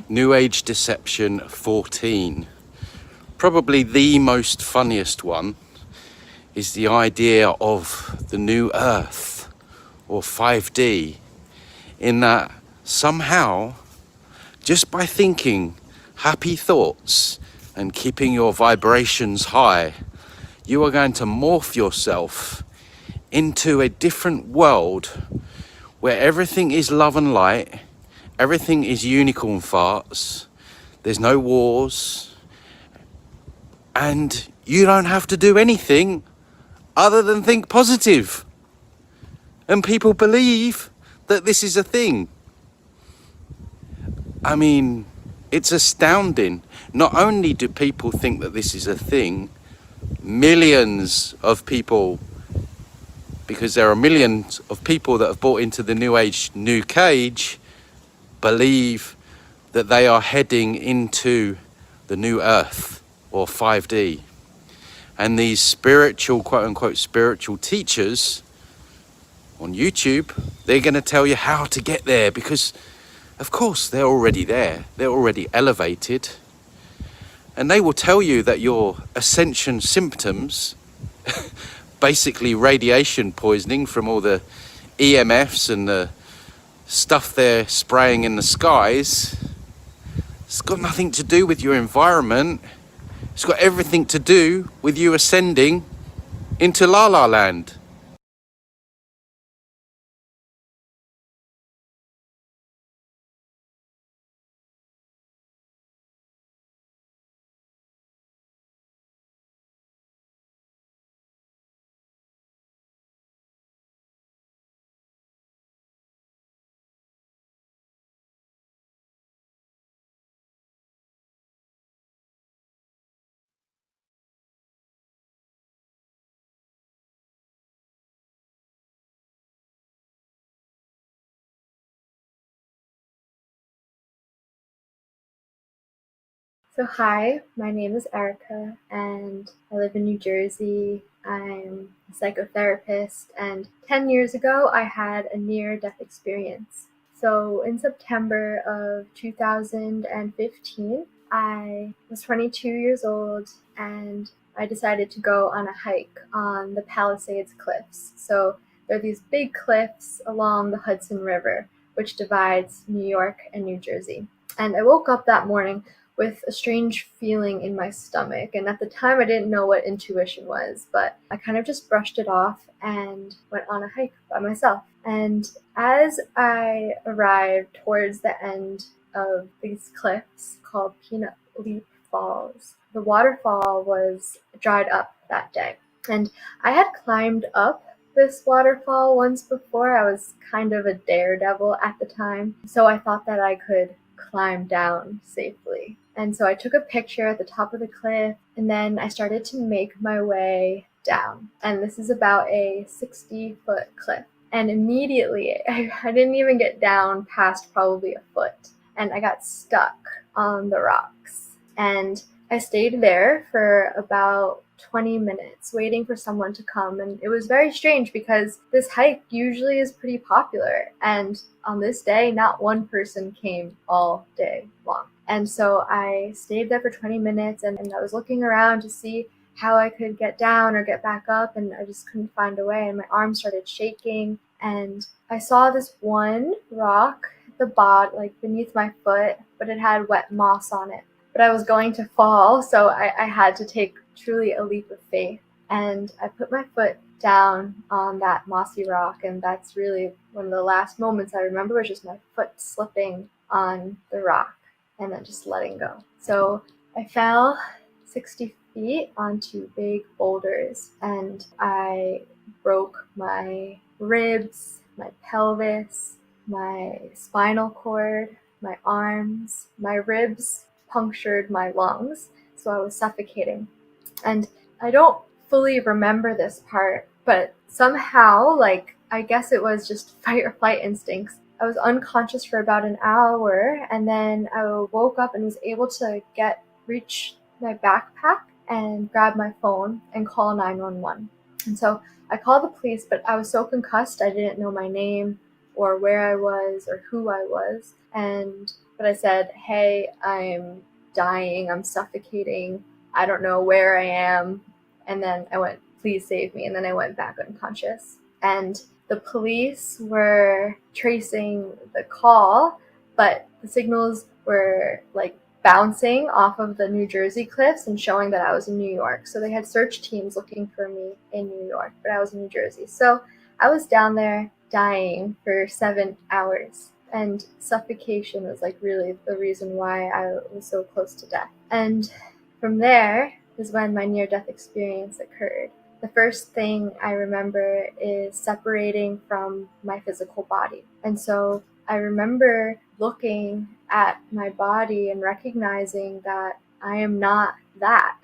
S16: New Age Deception 14. Probably the most funniest one is the idea of the new Earth, or 5D, in that somehow, just by thinking happy thoughts and keeping your vibrations high, you are going to morph yourself into a different world where everything is love and light, everything is unicorn farts, there's no wars, and you don't have to do anything other than think positive. And people believe that this is a thing. I mean, it's astounding. Not only do people think that this is a thing, millions of people, because there are millions of people that have bought into the New Age New Cage, believe that they are heading into the new Earth, or 5D. And these spiritual, quote unquote, spiritual teachers on YouTube, they're going to tell you how to get there, because of course they're already there. They're already elevated. And they will tell you that your ascension symptoms, basically radiation poisoning from all the EMFs and the stuff they're spraying in the skies, it's got nothing to do with your environment. It's got everything to do with you ascending into La La Land.
S17: So hi, my name is Erica and I live in New Jersey. I'm a psychotherapist, and 10 years ago I had a near-death experience. So in September of 2015, I was 22 years old and I decided to go on a hike on the Palisades Cliffs. So there are these big cliffs along the Hudson River, which divides New York and New Jersey. And I woke up that morning with a strange feeling in my stomach. And at the time, I didn't know what intuition was, but I kind of just brushed it off and went on a hike by myself. And as I arrived towards the end of these cliffs called Peanut Leap Falls, the waterfall was dried up that day. And I had climbed up this waterfall once before. I was kind of a daredevil at the time, so I thought that I could climb down safely. And so I took a picture at the top of the cliff, and then I started to make my way down. And this is about a 60-foot cliff. And immediately, I didn't even get down past probably a foot, and I got stuck on the rocks. And I stayed there for about 20 minutes waiting for someone to come, and it was very strange because this hike usually is pretty popular, and on this day not one person came all day long. And so I stayed there for 20 minutes and I was looking around to see how I could get down or get back up, and I just couldn't find a way, and my arms started shaking. And I saw this one rock at the bottom, like beneath my foot, but it had wet moss on it. But I was going to fall, so I had to take truly a leap of faith. And I put my foot down on that mossy rock, and that's really one of the last moments I remember, was just my foot slipping on the rock and then just letting go. So I fell 60 feet onto big boulders, and I broke my ribs, my pelvis, my spinal cord, my arms, my ribs punctured my lungs, so I was suffocating. And I don't fully remember this part, but somehow, like, I guess it was just fight or flight instincts. I was unconscious for about an hour, and then I woke up and was able to reach my backpack and grab my phone and call 911. And so I called the police, but I was so concussed I didn't know my name or where I was or who I was. But I said, "Hey, I'm dying, I'm suffocating, I don't know where I am." And then I went, "Please save me." And then I went back unconscious. And the police were tracing the call, but the signals were like bouncing off of the New Jersey cliffs and showing that I was in New York. So they had search teams looking for me in New York, but I was in New Jersey. So I was down there dying for 7 hours. And suffocation was like really the reason why I was so close to death. And from there is when my near-death experience occurred. The first thing I remember is separating from my physical body. And so I remember looking at my body and recognizing that I am not that.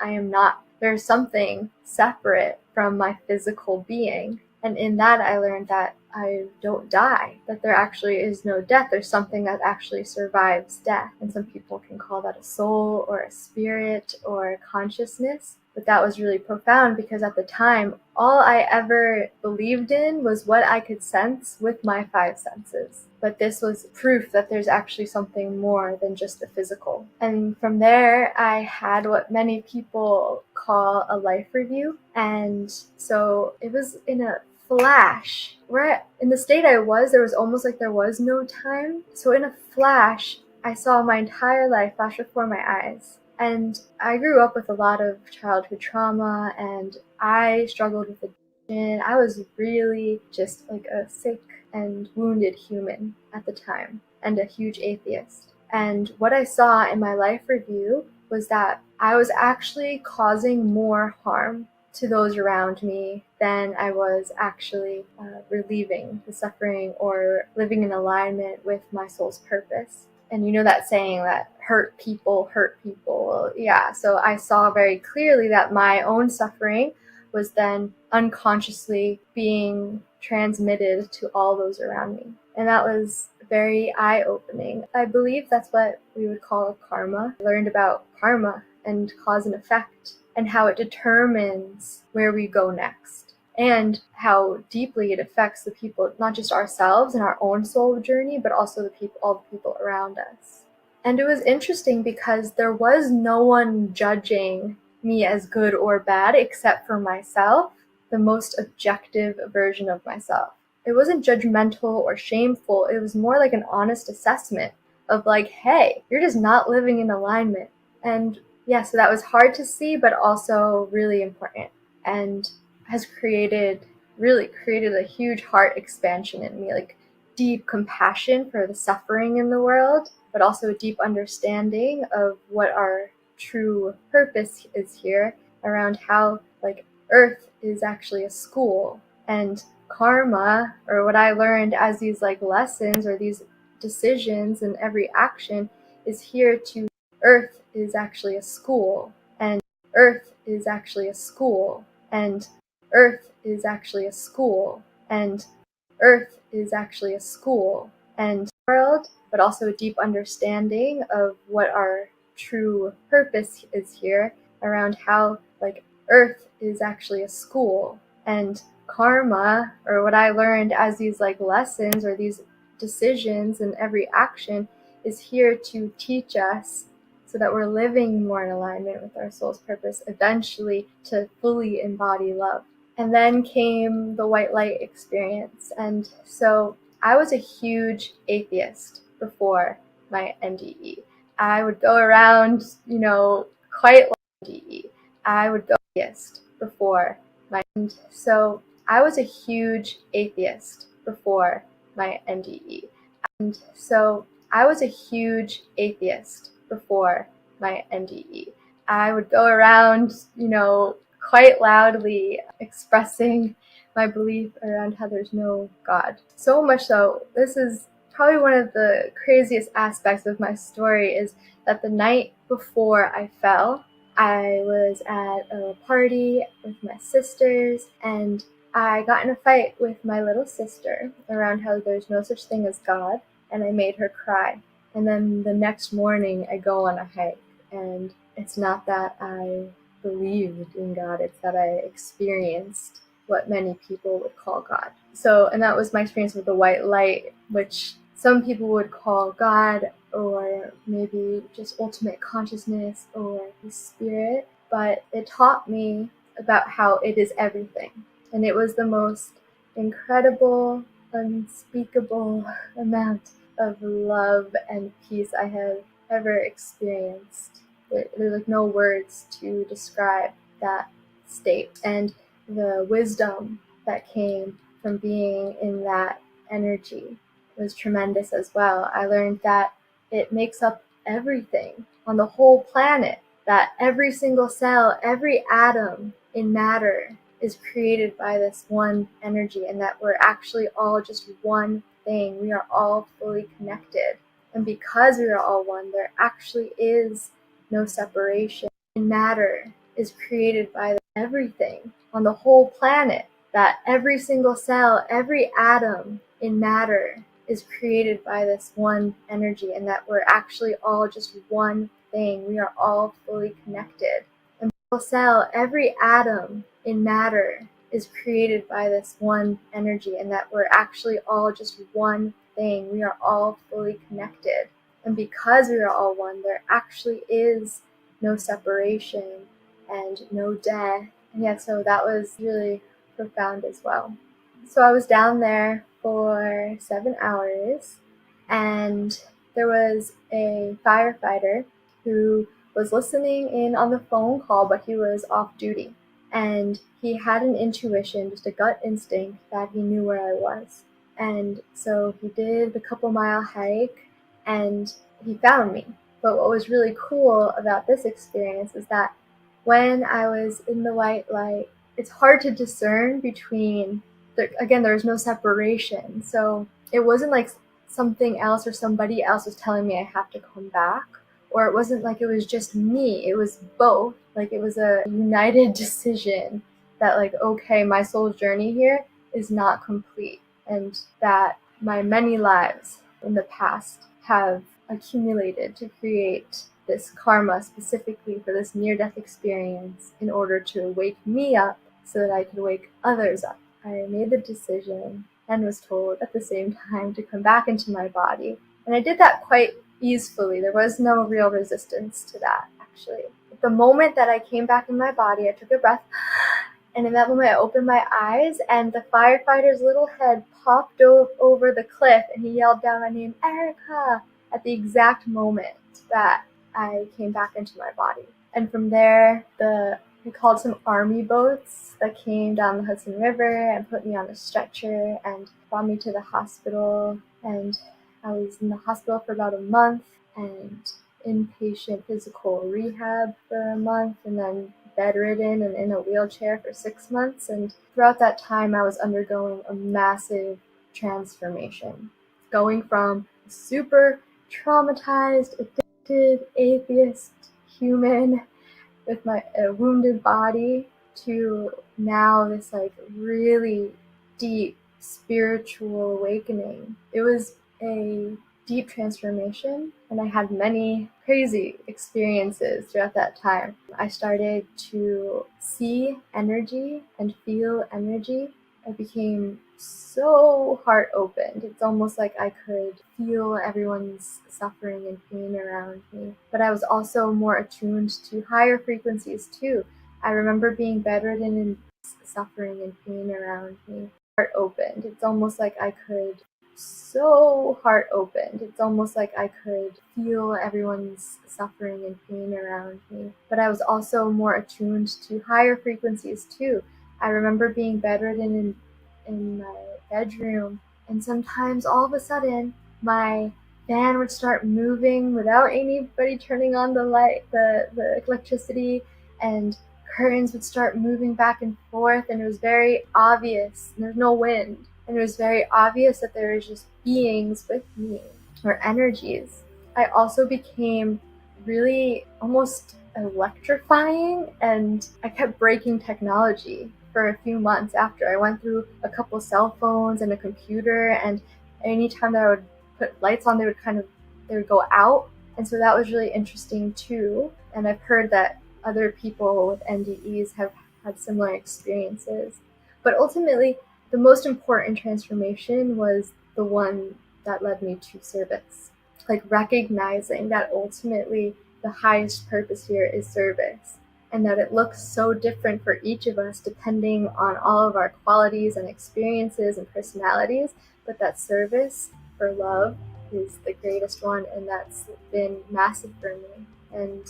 S17: There's something separate from my physical being. And in that, I learned that I don't die, that there actually is no death. There's something that actually survives death. And some people can call that a soul or a spirit or consciousness. But that was really profound because at the time, all I ever believed in was what I could sense with my five senses. But this was proof that there's actually something more than just the physical. And from there, I had what many people call a life review. And so it was in a flash. Where in the state I was, there was almost like there was no time. So in a flash, I saw my entire life flash before my eyes. And I grew up with a lot of childhood trauma, and I struggled with addiction. I was really just like a sick and wounded human at the time, and a huge atheist. And what I saw in my life review was that I was actually causing more harm to those around me than I was actually relieving the suffering or living in alignment with my soul's purpose. And you know that saying that hurt people hurt people. Yeah, so I saw very clearly that my own suffering was then unconsciously being transmitted to all those around me. And that was very eye-opening. I believe that's what we would call karma. I learned about karma and cause and effect and how it determines where we go next, and how deeply it affects the people, not just ourselves and our own soul journey, but also all the people around us. And it was interesting because there was no one judging me as good or bad except for myself, the most objective version of myself. It wasn't judgmental or shameful. It was more like an honest assessment of like, hey, you're just not living in alignment. And yeah, so that was hard to see, but also really important, and has really created a huge heart expansion in me, like deep compassion for the suffering in the world, but also a deep understanding of what our true purpose is here, around how like Earth is actually a school, and karma, or what I learned as these like lessons or these decisions and every action, is here to Earth is actually a school, and Earth is actually a school, and Earth is actually a school, and Earth is actually a school, and world, but also a deep understanding of what our true purpose is here, around how like Earth is actually a school, and karma, or what I learned as these like lessons or these decisions and every action, is here to teach us so that we're living more in alignment with our soul's purpose, eventually to fully embody love. And then came the white light experience. And so I was a huge atheist before my NDE. I would go around, quite like NDE. I would go atheist before my, and so I was a huge atheist before my NDE. And so I was a huge atheist before my NDE. I would go around, quite loudly expressing my belief around how there's no God. So much so, this is probably one of the craziest aspects of my story is that the night before I fell, I was at a party with my sisters, and I got in a fight with my little sister around how there's no such thing as God, and I made her cry. And then the next morning, I go on a hike, and it's not that I believed in God, it's that I experienced what many people would call God. So, and that was my experience with the white light, which some people would call God, or maybe just ultimate consciousness or the spirit, but it taught me about how it is everything. And it was the most incredible, unspeakable amount of love and peace I have ever experienced. There's like no words to describe that state. And the wisdom that came from being in that energy was tremendous as well. I learned that it makes up everything on the whole planet, that every single cell, every atom in matter is created by this one energy, and that we're actually all just one thing. We are all fully connected. And because we are all one, there actually is no separation. And matter is created by everything on the whole planet, that every single cell, every atom in matter is created by this one energy, and that we're actually all just one thing. We are all fully connected. And every cell, every atom in matter is created by this one energy, and that we're actually all just one thing. We are all fully connected. And because we are all one, there actually is no separation and no death. And yeah, so that was really profound as well. So I was down there for 7 hours, and there was a firefighter who was listening in on the phone call, but he was off duty. And he had an intuition, just a gut instinct, that he knew where I was. And so he did the couple-mile hike, and he found me. But what was really cool about this experience is that when I was in the white light, it's hard to discern between, again, there was no separation. So it wasn't like something else or somebody else was telling me I have to come back, or it wasn't like it was just me. It was both. Like, it was a united decision that, like, okay, my soul's journey here is not complete, and that my many lives in the past have accumulated to create this karma specifically for this near-death experience in order to wake me up so that I could wake others up. I made the decision and was told at the same time to come back into my body. And I did that quite easily. There was no real resistance to that, actually. The moment that I came back in my body, I took a breath, and in that moment I opened my eyes, and the firefighter's little head popped over the cliff, and he yelled down my name, Erica, at the exact moment that I came back into my body. And from there, we called some army boats that came down the Hudson River and put me on a stretcher and brought me to the hospital. And I was in the hospital for about a month, and inpatient physical rehab for a month, and then bedridden and in a wheelchair for 6 months. And throughout that time, I was undergoing a massive transformation, going from a super traumatized, addicted, atheist human with my wounded body to now this like really deep spiritual awakening. It was a deep transformation, and I had many crazy experiences throughout that time. I started to see energy and feel energy. I became so heart opened. It's almost like I could feel everyone's suffering and pain around me. But I was also more attuned to higher frequencies too. I remember being bedridden and suffering and pain around me. Heart opened. It's almost like I could so heart opened. It's almost like I could feel everyone's suffering and pain around me. But I was also more attuned to higher frequencies too. I remember being bedridden in my bedroom, and sometimes all of a sudden my fan would start moving without anybody turning on the light, the electricity, and curtains would start moving back and forth, and it was very obvious, and there's no wind. and it was very obvious that there were just beings with me, or energies. I also became really almost electrifying, and I kept breaking technology for a few months after. I went through a couple cell phones and a computer, and anytime that I would put lights on, they would go out. And so that was really interesting too. And I've heard that other people with NDEs have had similar experiences. But ultimately, the most important transformation was the one that led me to service. Like recognizing that ultimately the highest purpose here is service, and that it looks so different for each of us depending on all of our qualities and experiences and personalities, but that service for love is the greatest one, and that's been massive for me. And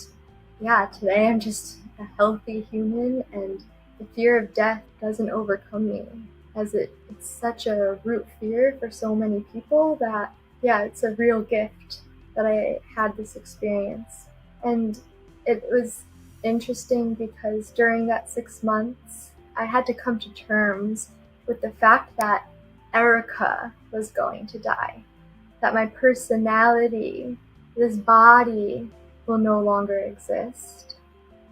S17: yeah, today I'm just a healthy human, and the fear of death doesn't overcome me, as it's such a root fear for so many people that, yeah, it's a real gift that I had this experience. And it was interesting because during that 6 months, I had to come to terms with the fact that Erica was going to die, that my personality, this body, will no longer exist,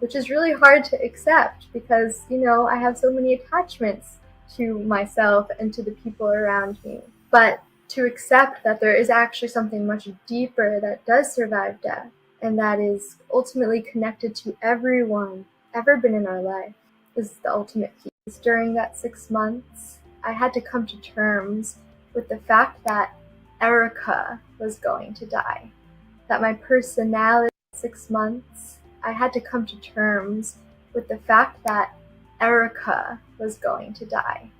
S17: which is really hard to accept because, I have so many attachments to myself and to the people around me. But to accept that there is actually something much deeper that does survive death, and that is ultimately connected to everyone ever been in our life, is the ultimate peace. During that 6 months, I had to come to terms with the fact that Erica was going to die, that my personality, 6 months, I had to come to terms with the fact that Erica was going to die,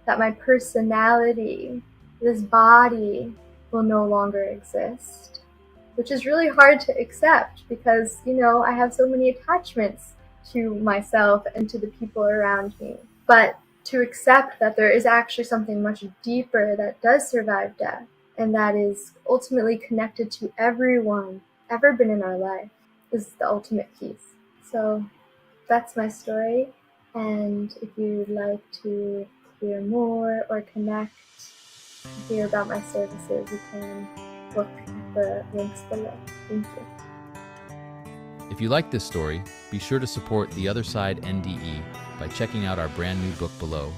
S17: that my personality, this body, will no longer exist, which is really hard to accept because, I have so many attachments to myself and to the people around me. But to accept that there is actually something much deeper that does survive death, and that is ultimately connected to everyone ever been in our life, is the ultimate peace. So that's my story. And if you'd like to hear more or connect, hear about my services, you can look at the links below. Thank you.
S18: If you like this story, be sure to support The Other Side NDE by checking out our brand new book below.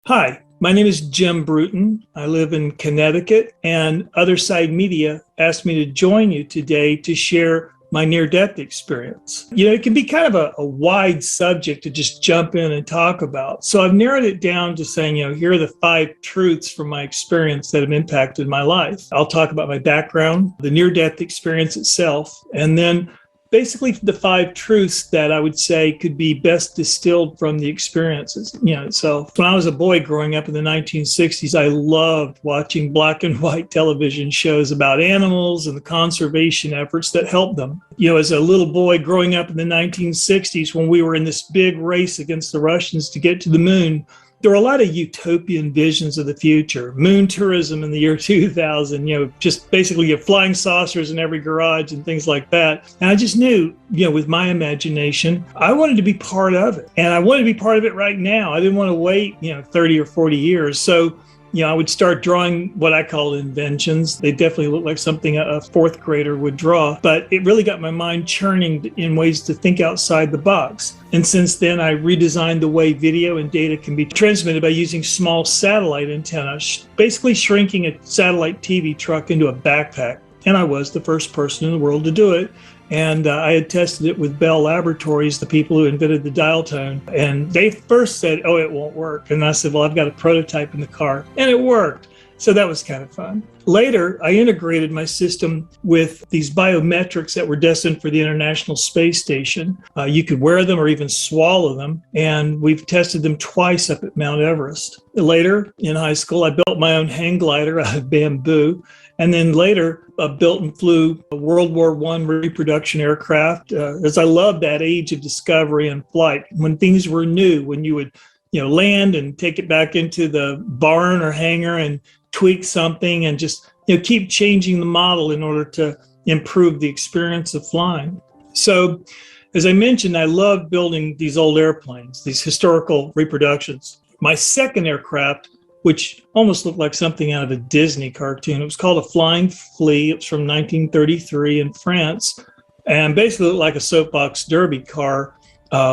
S19: Hi, my name is Jim Bruton. I live in Connecticut, and Other Side Media asked me to join you today to share my near-death experience. It can be kind of a wide subject to just jump in and talk about. So I've narrowed it down to saying, here are the 5 truths from my experience that have impacted my life. I'll talk about my background, the near-death experience itself, and then basically the 5 truths that I would say could be best distilled from the experiences, itself. When I was a boy growing up in the 1960s, I loved watching black and white television shows about animals and the conservation efforts that helped them. As a little boy growing up in the 1960s, when we were in this big race against the Russians to get to the moon, there were a lot of utopian visions of the future. Moon tourism in the year 2000, just basically you have flying saucers in every garage and things like that. And I just knew, with my imagination, I wanted to be part of it. And I wanted to be part of it right now. I didn't want to wait, 30 or 40 years. So, I would start drawing what I call inventions. They definitely look like something a 4th grader would draw, but it really got my mind churning in ways to think outside the box. And since then, I redesigned the way video and data can be transmitted by using small satellite antennas, basically shrinking a satellite TV truck into a backpack. And I was the first person in the world to do it. And I had tested it with Bell Laboratories, the people who invented the dial tone. And they first said, oh, it won't work. And I said, well, I've got a prototype in the car. And it worked. So that was kind of fun. Later, I integrated my system with these biometrics that were destined for the International Space Station. You could wear them or even swallow them, and we've tested them twice up at Mount Everest. Later, in high school, I built my own hang glider out of bamboo. And then later, built and flew a World War I reproduction aircraft, as I loved that age of discovery and flight, when things were new, when you would land and take it back into the barn or hangar and tweak something and just keep changing the model in order to improve the experience of flying. So, as I mentioned, I love building these old airplanes, these historical reproductions. My second aircraft, which almost looked like something out of a Disney cartoon, it was called a Flying Flea. It was from 1933 in France, and basically looked like a soapbox derby car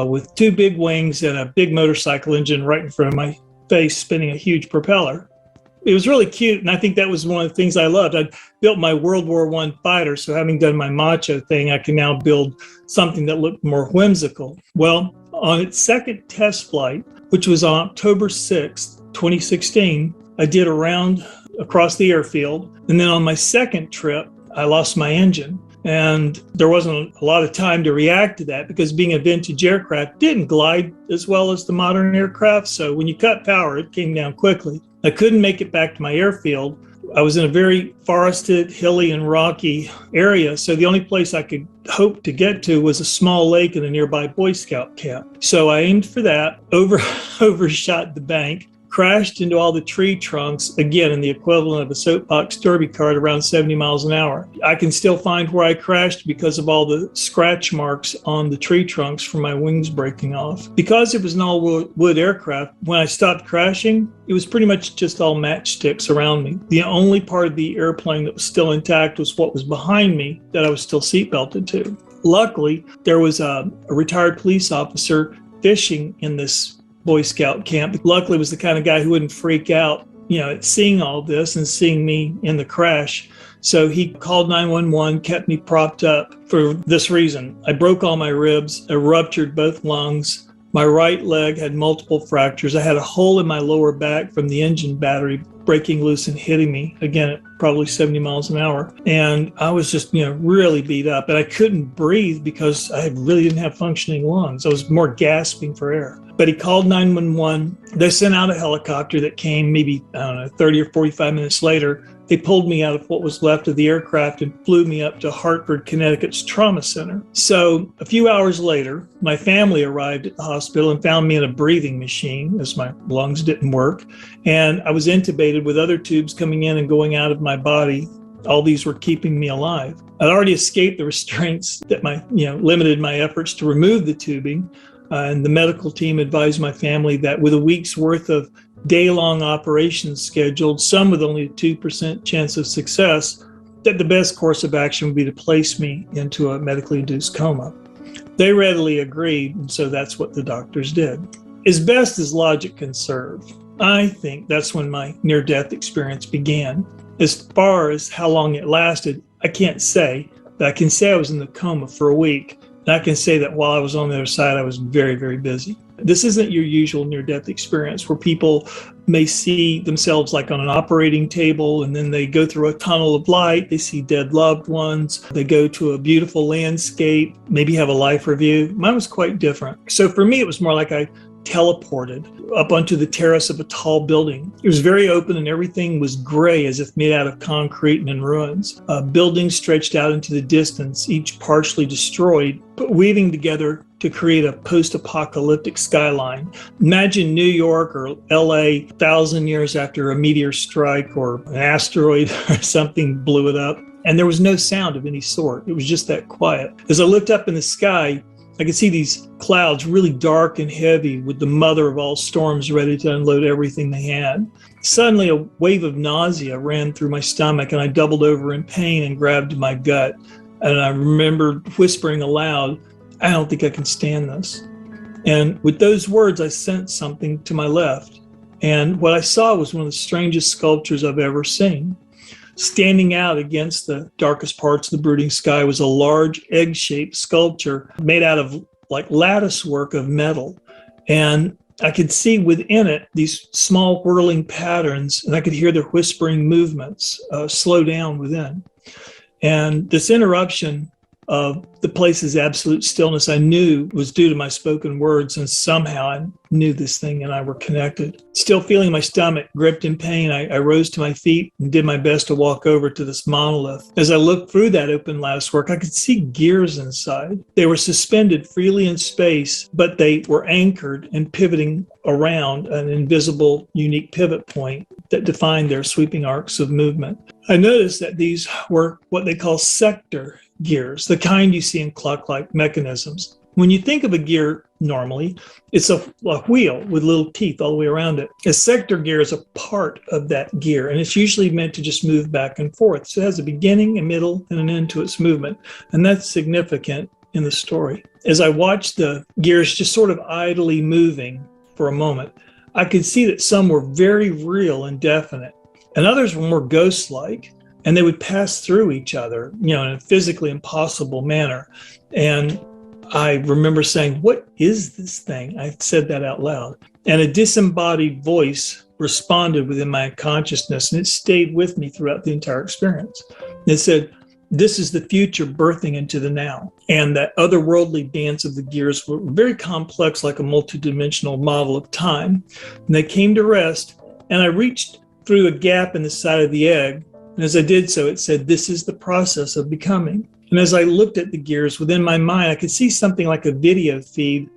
S19: with two big wings and a big motorcycle engine right in front of my face, spinning a huge propeller. It was really cute, and I think that was one of the things I loved. I built my World War I fighter, so having done my macho thing, I can now build something that looked more whimsical. Well, on its second test flight, which was on October 6th, 2016, I did a round across the airfield, and then on my second trip, I lost my engine. And there wasn't a lot of time to react to that because being a vintage aircraft didn't glide as well as the modern aircraft. So when you cut power, it came down quickly. I couldn't make it back to my airfield. I was in a very forested, hilly, and rocky area. So the only place I could hope to get to was a small lake in a nearby Boy Scout camp. So I aimed for that, overshot the bank, crashed into all the tree trunks, again, in the equivalent of a soapbox derby car at around 70 miles an hour. I can still find where I crashed because of all the scratch marks on the tree trunks from my wings breaking off. Because it was an all-wood aircraft, when I stopped crashing, it was pretty much just all matchsticks around me. The only part of the airplane that was still intact was what was behind me that I was still seatbelted to. Luckily, there was a retired police officer fishing in this Boy Scout camp. Luckily, was the kind of guy who wouldn't freak out, at seeing all this and seeing me in the crash. So he called 911, kept me propped up for this reason. I broke all my ribs, I ruptured both lungs. My right leg had multiple fractures. I had a hole in my lower back from the engine battery breaking loose and hitting me, again, at probably 70 miles an hour. And I was just, really beat up. And I couldn't breathe because I really didn't have functioning lungs. I was more gasping for air. But he called 911. They sent out a helicopter that came maybe, 30 or 45 minutes later. They pulled me out of what was left of the aircraft and flew me up to Hartford, Connecticut's trauma center. So a few hours later, my family arrived at the hospital and found me in a breathing machine as my lungs didn't work. And I was intubated with other tubes coming in and going out of my body. All these were keeping me alive. I'd already escaped the restraints that limited my efforts to remove the tubing. And the medical team advised my family that with a week's worth of day-long operations scheduled, some with only a 2% chance of success, that the best course of action would be to place me into a medically induced coma. They readily agreed, and so that's what the doctors did. As best as logic can serve, I think that's when my near-death experience began. As far as how long it lasted, I can't say, but I can say I was in the coma for a week. And I can say that while I was on the other side, I was very, very busy. This isn't your usual near-death experience where people may see themselves like on an operating table and then they go through a tunnel of light, they see dead loved ones, they go to a beautiful landscape, maybe have a life review. Mine was quite different. So for me, it was more like I teleported up onto the terrace of a tall building. It was very open and everything was gray as if made out of concrete and in ruins. Buildings stretched out into the distance, each partially destroyed, but weaving together to create a post-apocalyptic skyline. Imagine New York or LA 1,000 years after a meteor strike or an asteroid or something blew it up. And there was no sound of any sort. It was just that quiet. As I looked up in the sky, I could see these clouds really dark and heavy with the mother of all storms ready to unload everything they had. Suddenly, a wave of nausea ran through my stomach and I doubled over in pain and grabbed my gut. And I remembered whispering aloud, "I don't think I can stand this." And with those words, I sensed something to my left. And what I saw was one of the strangest sculptures I've ever seen. Standing out against the darkest parts of the brooding sky was a large egg-shaped sculpture made out of like lattice work of metal. And I could see within it these small whirling patterns, and I could hear their whispering movements slow down within. And this interruption of the place's absolute stillness I knew was due to my spoken words, and somehow I knew this thing and I were connected. Still feeling my stomach gripped in pain, I rose to my feet and did my best to walk over to this monolith. As I looked through that open latticework, I could see gears inside. They were suspended freely in space, but they were anchored and pivoting around an invisible, unique pivot point that defined their sweeping arcs of movement. I noticed that these were what they call sector gears, the kind you see in clock-like mechanisms. When you think of a gear normally, it's a wheel with little teeth all the way around it. A sector gear is a part of that gear, and it's usually meant to just move back and forth. So it has a beginning, a middle, and an end to its movement, and that's significant in the story. As I watched the gears just sort of idly moving for a moment, I could see that some were very real and definite, and others were more ghost-like, and they would pass through each other, in a physically impossible manner. And I remember saying, "What is this thing?" I said that out loud. And a disembodied voice responded within my consciousness, and it stayed with me throughout the entire experience. It said, "This is the future birthing into the now." And that otherworldly dance of the gears were very complex, like a multidimensional model of time. And they came to rest, and I reached through a gap in the side of the egg. And as I did so, it said, "This is the process of becoming." And as I looked at the gears within my mind, I could see something like a video feed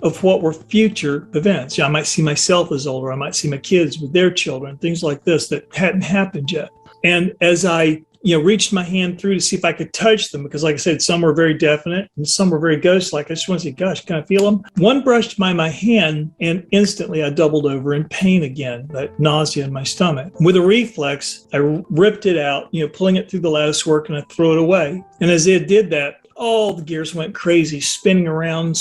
S19: of what were future events. I might see myself as older. I might see my kids with their children, things like this that hadn't happened yet. And as I reached my hand through to see if I could touch them, because like I said, some were very definite and some were very ghost-like. I just want to say, gosh, can I feel them? One brushed by my hand, and instantly I doubled over in pain again, that nausea in my stomach. With a reflex, I ripped it out, pulling it through the latticework, and I threw it away. And as I did that, all the gears went crazy, spinning around.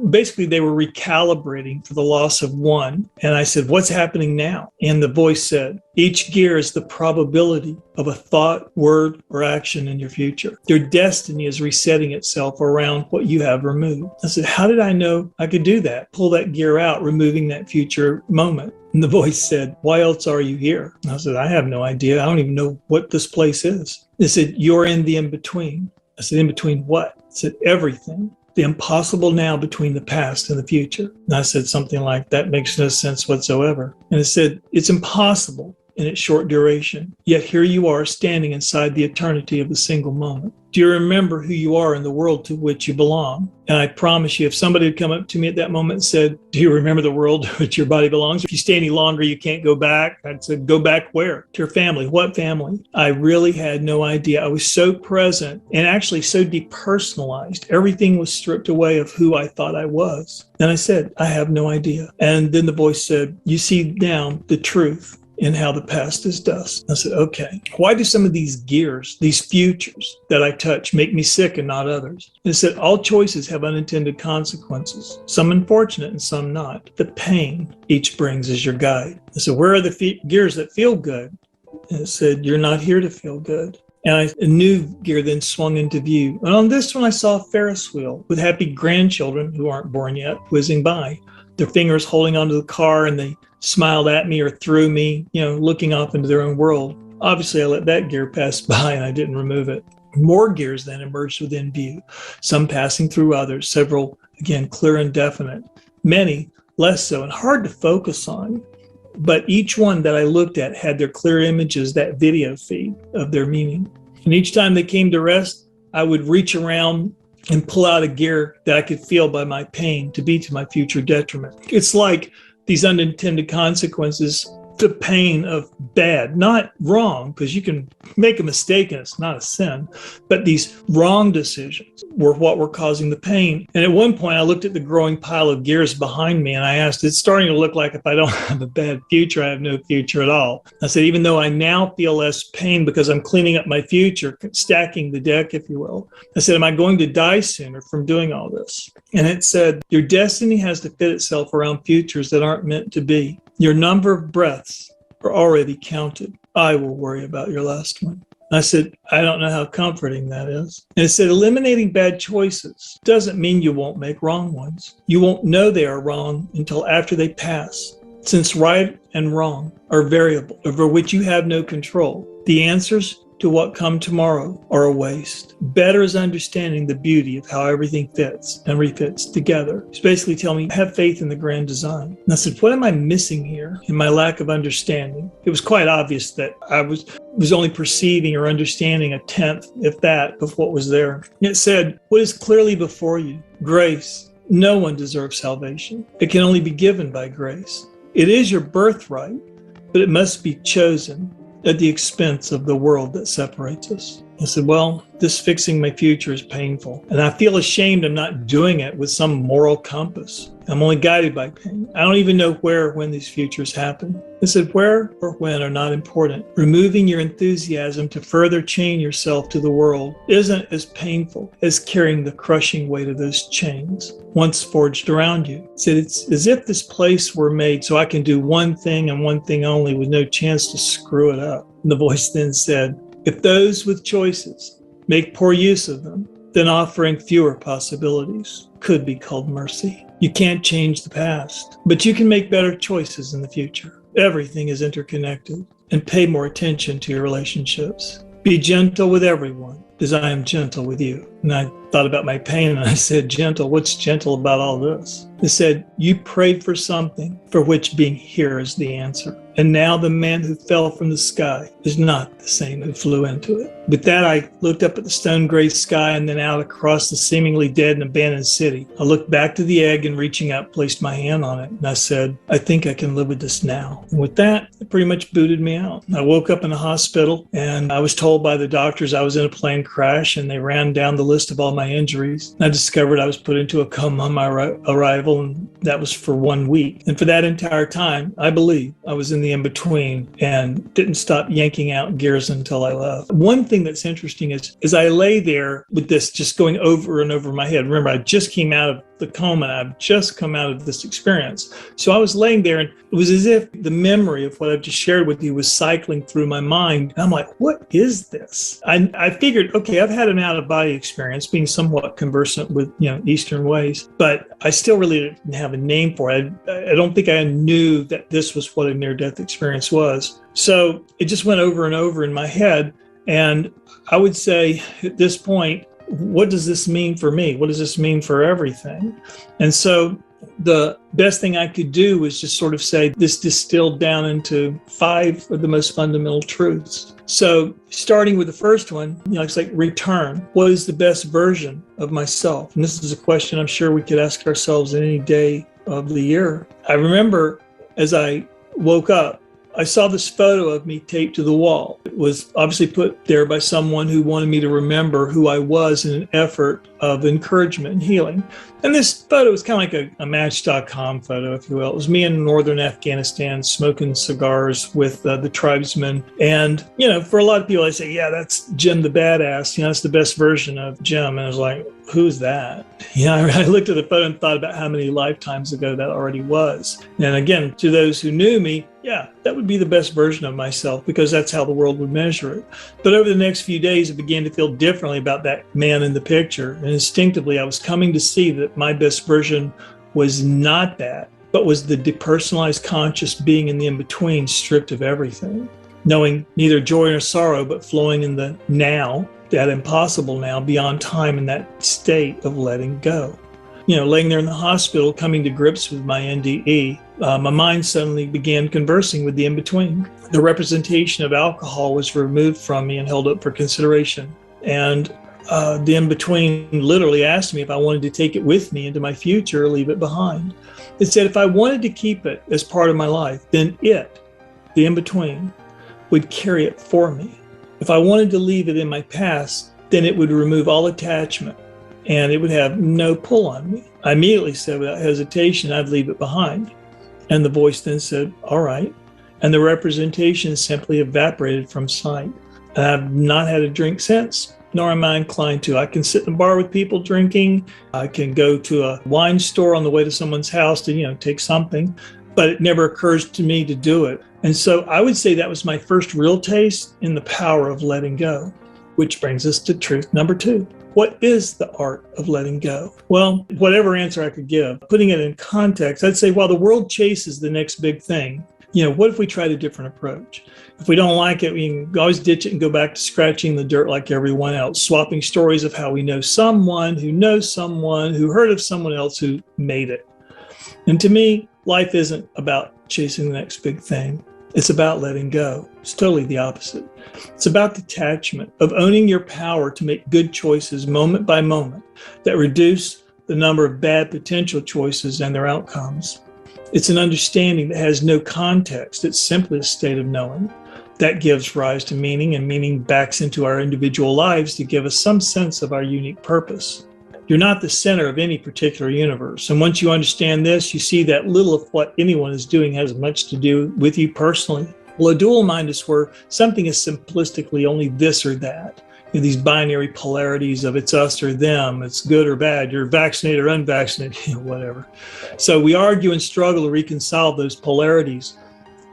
S19: Basically, they were recalibrating for the loss of one. And I said, "What's happening now?" And the voice said, "Each gear is the probability of a thought, word, or action in your future. Your destiny is resetting itself around what you have removed." I said, "How did I know I could do that? Pull that gear out, removing that future moment." And the voice said, "Why else are you here?" And I said, "I have no idea. I don't even know what this place is." They said, "You're in the in-between." I said, "In between what?" I said, "Everything. The impossible now between the past and the future." And I said something like, "That makes no sense whatsoever." And it said, "It's impossible in its short duration. Yet here you are standing inside the eternity of a single moment. Do you remember who you are in the world to which you belong?" And I promise you, if somebody had come up to me at that moment and said, "Do you remember the world to which your body belongs? If you stay any longer, you can't go back." I'd said, "Go back where?" "To your family." "What family?" I really had no idea. I was so present and actually so depersonalized. Everything was stripped away of who I thought I was. And I said, "I have no idea." And then the voice said, "You see now the truth in how the past is dust." I said, "Okay, why do some of these gears, these futures that I touch, make me sick and not others?" And it said, "All choices have unintended consequences, some unfortunate and some not. The pain each brings is your guide." I said, "Where are the gears that feel good?" And it said, "You're not here to feel good." And a new gear then swung into view. And on this one, I saw a Ferris wheel with happy grandchildren who aren't born yet, whizzing by, their fingers holding onto the car, and they smiled at me or through me, looking off into their own world. Obviously, I let that gear pass by and I didn't remove it. More gears then emerged within view, some passing through others, several, again, clear and definite, many less so and hard to focus on. But each one that I looked at had their clear images, that video feed of their meaning. And each time they came to rest, I would reach around and pull out a gear that I could feel by my pain to be to my future detriment. It's like these unintended consequences, the pain of bad, not wrong, because you can make a mistake and it's not a sin, but these wrong decisions were what were causing the pain. And at one point I looked at the growing pile of gears behind me and I asked, it's starting to look like if I don't have a bad future, I have no future at all. I said, even though I now feel less pain because I'm cleaning up my future, stacking the deck, if you will, I said, am I going to die sooner from doing all this? And it said, your destiny has to fit itself around futures that aren't meant to be. Your number of breaths are already counted. I will worry about your last one. I said, I don't know how comforting that is. And it said, eliminating bad choices doesn't mean you won't make wrong ones. You won't know they are wrong until after they pass, since right and wrong are variable over which you have no control. The answers to what come tomorrow are a waste. Better is understanding the beauty of how everything fits and refits together. It's basically telling me, have faith in the grand design. And I said, what am I missing here in my lack of understanding? It was quite obvious that I was only perceiving or understanding a tenth, if that, of what was there. And it said, what is clearly before you? Grace. No one deserves salvation. It can only be given by grace. It is your birthright, but it must be chosen at the expense of the world that separates us. I said, well, this fixing my future is painful, and I feel ashamed I'm not doing it with some moral compass. I'm only guided by pain. I don't even know where or when these futures happen. I said, where or when are not important. Removing your enthusiasm to further chain yourself to the world isn't as painful as carrying the crushing weight of those chains once forged around you. I said, it's as if this place were made so I can do one thing and one thing only with no chance to screw it up. And the voice then said, if those with choices make poor use of them, then offering fewer possibilities could be called mercy. You can't change the past, but you can make better choices in the future. Everything is interconnected, and pay more attention to your relationships. Be gentle with everyone as I am gentle with you. And I thought about my pain and I said, gentle, what's gentle about all this? It said, you prayed for something for which being here is the answer. And now the man who fell from the sky is not the same who flew into it. With that, I looked up at the stone gray sky and then out across the seemingly dead and abandoned city. I looked back to the egg and reaching out, placed my hand on it. And I said, I think I can live with this now. And with that, it pretty much booted me out. I woke up in the hospital and I was told by the doctors I was in a plane crash, and they ran down the list of all my injuries. And I discovered I was put into a coma on my arrival, and that was for 1 week. And for that entire time, I believe I was in the in-between and didn't stop yanking out gears until I left. One thing that's interesting is I lay there with this just going over and over my head. Remember, I just came out of the coma and I've just come out of this experience. So I was laying there and it was as if the memory of what I've just shared with you was cycling through my mind. And I'm like, what is this? I figured, okay, I've had an out-of-body experience, being somewhat conversant with, Eastern ways, but I still really didn't have a name for it. I don't think I knew that this was what a near-death experience was. So it just went over and over in my head. And I would say at this point, what does this mean for me? What does this mean for everything? And so the best thing I could do was just sort of say this distilled down into 5 of the most fundamental truths. So starting with the first one, it's like return. What is the best version of myself? And this is a question I'm sure we could ask ourselves in any day of the year. I remember as I woke up, I saw this photo of me taped to the wall. It was obviously put there by someone who wanted me to remember who I was in an effort of encouragement and healing. And this photo was kind of like a Match.com photo, if you will. It was me in northern Afghanistan smoking cigars with the tribesmen. And, for a lot of people, I say, yeah, that's Jim the badass. That's the best version of Jim. And I was like, who's that? I looked at the photo and thought about how many lifetimes ago that already was. And again, to those who knew me, yeah, that would be the best version of myself because that's how the world would measure it. But over the next few days, I began to feel differently about that man in the picture. And instinctively, I was coming to see that my best version was not that, but was the depersonalized conscious being in the in-between, stripped of everything, knowing neither joy nor sorrow, but flowing in the now, that impossible now, beyond time, in that state of letting go. Laying there in the hospital, coming to grips with my NDE, my mind suddenly began conversing with the in-between. The representation of alcohol was removed from me and held up for consideration. And the in-between literally asked me if I wanted to take it with me into my future or leave it behind. It said if I wanted to keep it as part of my life, then it, the in-between, would carry it for me. If I wanted to leave it in my past, then it would remove all attachment and it would have no pull on me. I immediately said without hesitation, I'd leave it behind. And the voice then said, all right. And the representation simply evaporated from sight. And I've not had a drink since, nor am I inclined to. I can sit in a bar with people drinking. I can go to a wine store on the way to someone's house to, take something. but it never occurs to me to do it. And so I would say that was my first real taste in the power of letting go, which brings us to truth number 2. What is the art of letting go? Well, whatever answer I could give, putting it in context, I'd say while the world chases the next big thing, what if we tried a different approach? If we don't like it, we can always ditch it and go back to scratching the dirt like everyone else, swapping stories of how we know someone who heard of someone else who made it. And to me, life isn't about chasing the next big thing. It's about letting go. It's totally the opposite. It's about detachment, of owning your power to make good choices moment by moment that reduce the number of bad potential choices and their outcomes. It's an understanding that has no context. It's simply a state of knowing that gives rise to meaning, and meaning backs into our individual lives to give us some sense of our unique purpose. You're not the center of any particular universe. And once you understand this, you see that little of what anyone is doing has much to do with you personally. Well, a dual mind is where something is simplistically only this or that. These binary polarities of it's us or them, it's good or bad, you're vaccinated or unvaccinated, whatever. So we argue and struggle to reconcile those polarities.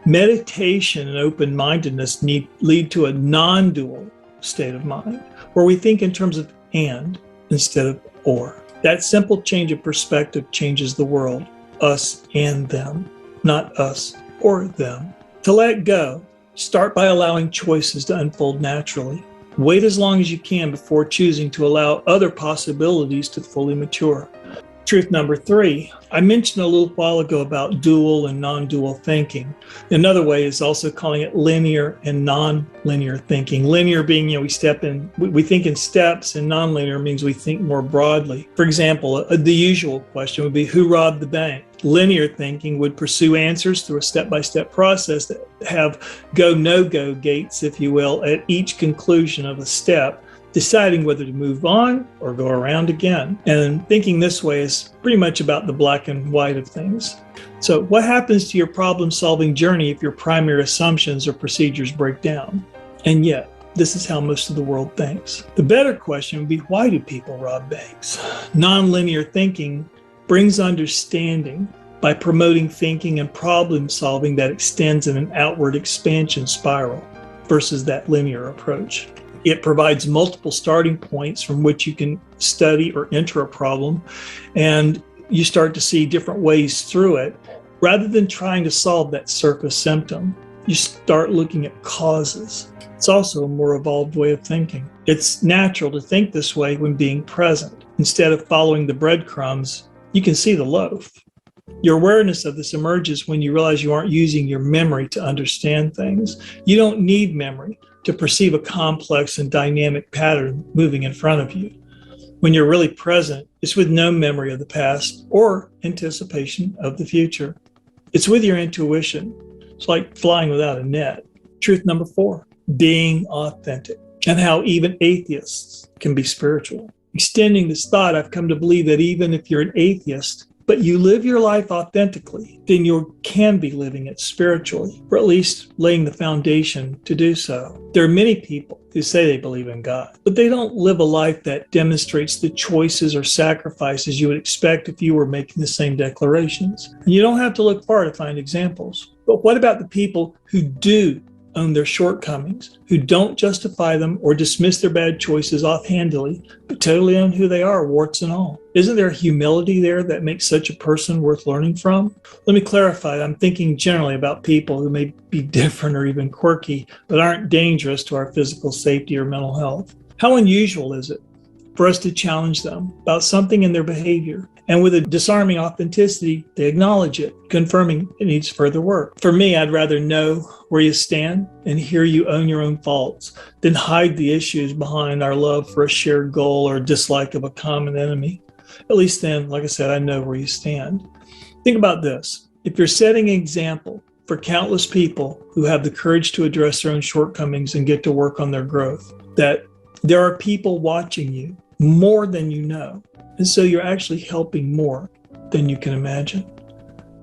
S19: Meditation and open-mindedness lead to a non-dual state of mind, where we think in terms of and instead of or. That simple change of perspective changes the world, us and them, not us or them. To let go, start by allowing choices to unfold naturally. Wait as long as you can before choosing to allow other possibilities to fully mature. Truth number 3, I mentioned a little while ago about dual and non-dual thinking. Another way is also calling it linear and non-linear thinking. Linear being, we think in steps, and non-linear means we think more broadly. For example, the usual question would be, who robbed the bank? Linear thinking would pursue answers through a step-by-step process that have go, no-go gates, if you will, at each conclusion of a step, deciding whether to move on or go around again. And thinking this way is pretty much about the black and white of things. So what happens to your problem-solving journey if your primary assumptions or procedures break down? And yet, this is how most of the world thinks. The better question would be, why do people rob banks? Non-linear thinking brings understanding by promoting thinking and problem solving that extends in an outward expansion spiral versus that linear approach. It provides multiple starting points from which you can study or enter a problem, and you start to see different ways through it. Rather than trying to solve that surface symptom, you start looking at causes. It's also a more evolved way of thinking. It's natural to think this way when being present. Instead of following the breadcrumbs, you can see the loaf. Your awareness of this emerges when you realize you aren't using your memory to understand things. You don't need memory to perceive a complex and dynamic pattern moving in front of you. When you're really present, it's with no memory of the past or anticipation of the future. It's with your intuition. It's like flying without a net. Truth number 4, being authentic, and how even atheists can be spiritual. Extending this thought, I've come to believe that even if you're an atheist, but you live your life authentically, then you can be living it spiritually, or at least laying the foundation to do so. There are many people who say they believe in God, but they don't live a life that demonstrates the choices or sacrifices you would expect if you were making the same declarations. And you don't have to look far to find examples. But what about the people who do own their shortcomings, who don't justify them or dismiss their bad choices offhandedly, but totally own who they are, warts and all? Isn't there humility there that makes such a person worth learning from? Let me clarify. I'm thinking generally about people who may be different or even quirky, but aren't dangerous to our physical safety or mental health. How unusual is it for us to challenge them about something in their behavior? And with a disarming authenticity, they acknowledge it, confirming it needs further work. For me, I'd rather know where you stand and hear you own your own faults than hide the issues behind our love for a shared goal or dislike of a common enemy. At least then, like I said, I know where you stand. Think about this. If you're setting an example for countless people who have the courage to address their own shortcomings and get to work on their growth, that there are people watching you more than you know. And so you're actually helping more than you can imagine.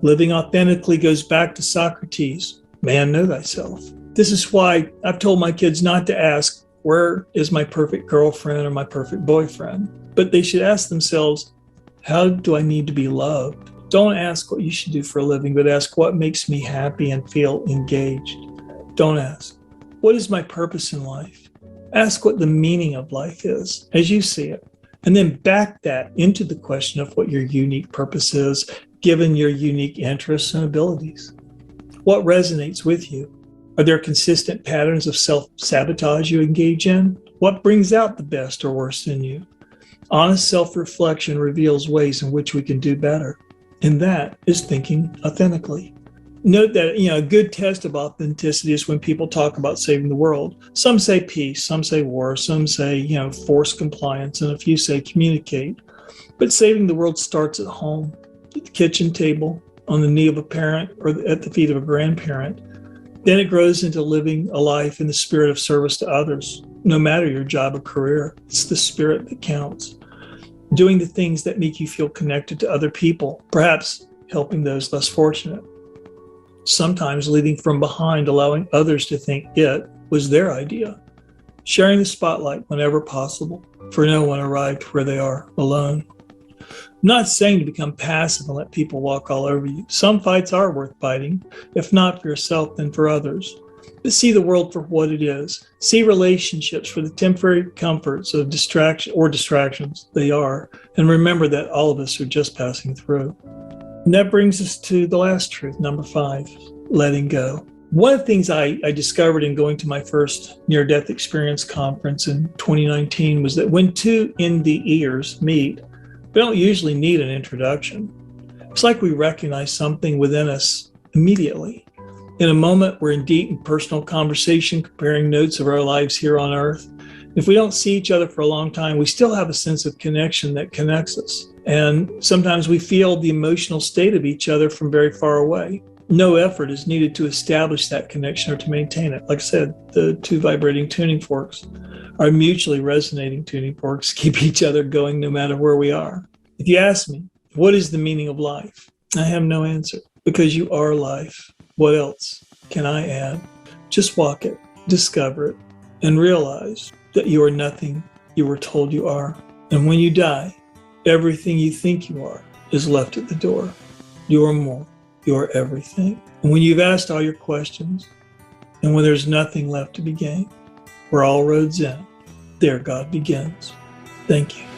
S19: Living authentically goes back to Socrates, man, know thyself. This is why I've told my kids not to ask, where is my perfect girlfriend or my perfect boyfriend? But they should ask themselves, how do I need to be loved? Don't ask what you should do for a living, but ask what makes me happy and feel engaged. Don't ask, what is my purpose in life? Ask what the meaning of life is as you see it, and then back that into the question of what your unique purpose is, given your unique interests and abilities. What resonates with you? Are there consistent patterns of self-sabotage you engage in? What brings out the best or worst in you? Honest self-reflection reveals ways in which we can do better, and that is thinking authentically. Note that, a good test of authenticity is when people talk about saving the world. Some say peace, some say war, some say, force compliance, and a few say communicate. But saving the world starts at home, at the kitchen table, on the knee of a parent, or at the feet of a grandparent. Then it grows into living a life in the spirit of service to others, no matter your job or career. It's the spirit that counts. Doing the things that make you feel connected to other people, perhaps helping those less fortunate. Sometimes leading from behind, allowing others to think it was their idea. Sharing the spotlight whenever possible, for no one arrived where they are alone. I'm not saying to become passive and let people walk all over you. Some fights are worth fighting, if not for yourself, then for others. But see the world for what it is. See relationships for the temporary comforts of distractions they are, and remember that all of us are just passing through. And that brings us to the last truth, number 5, letting go. One of the things I discovered in going to my first near-death experience conference in 2019 was that when two in the ears meet, we don't usually need an introduction. It's like we recognize something within us immediately. In a moment, we're in deep and personal conversation, comparing notes of our lives here on Earth. If we don't see each other for a long time, we still have a sense of connection that connects us. And sometimes we feel the emotional state of each other from very far away. No effort is needed to establish that connection or to maintain it. Like I said, the two vibrating tuning forks are mutually resonating tuning forks, keep each other going no matter where we are. If you ask me, what is the meaning of life? I have no answer, because you are life. What else can I add? Just walk it, discover it, and realize that you are nothing you were told you are. And when you die, everything you think you are is left at the door. You are more. You are everything. And when you've asked all your questions, and when there's nothing left to be gained, where all roads end, there God begins. Thank you.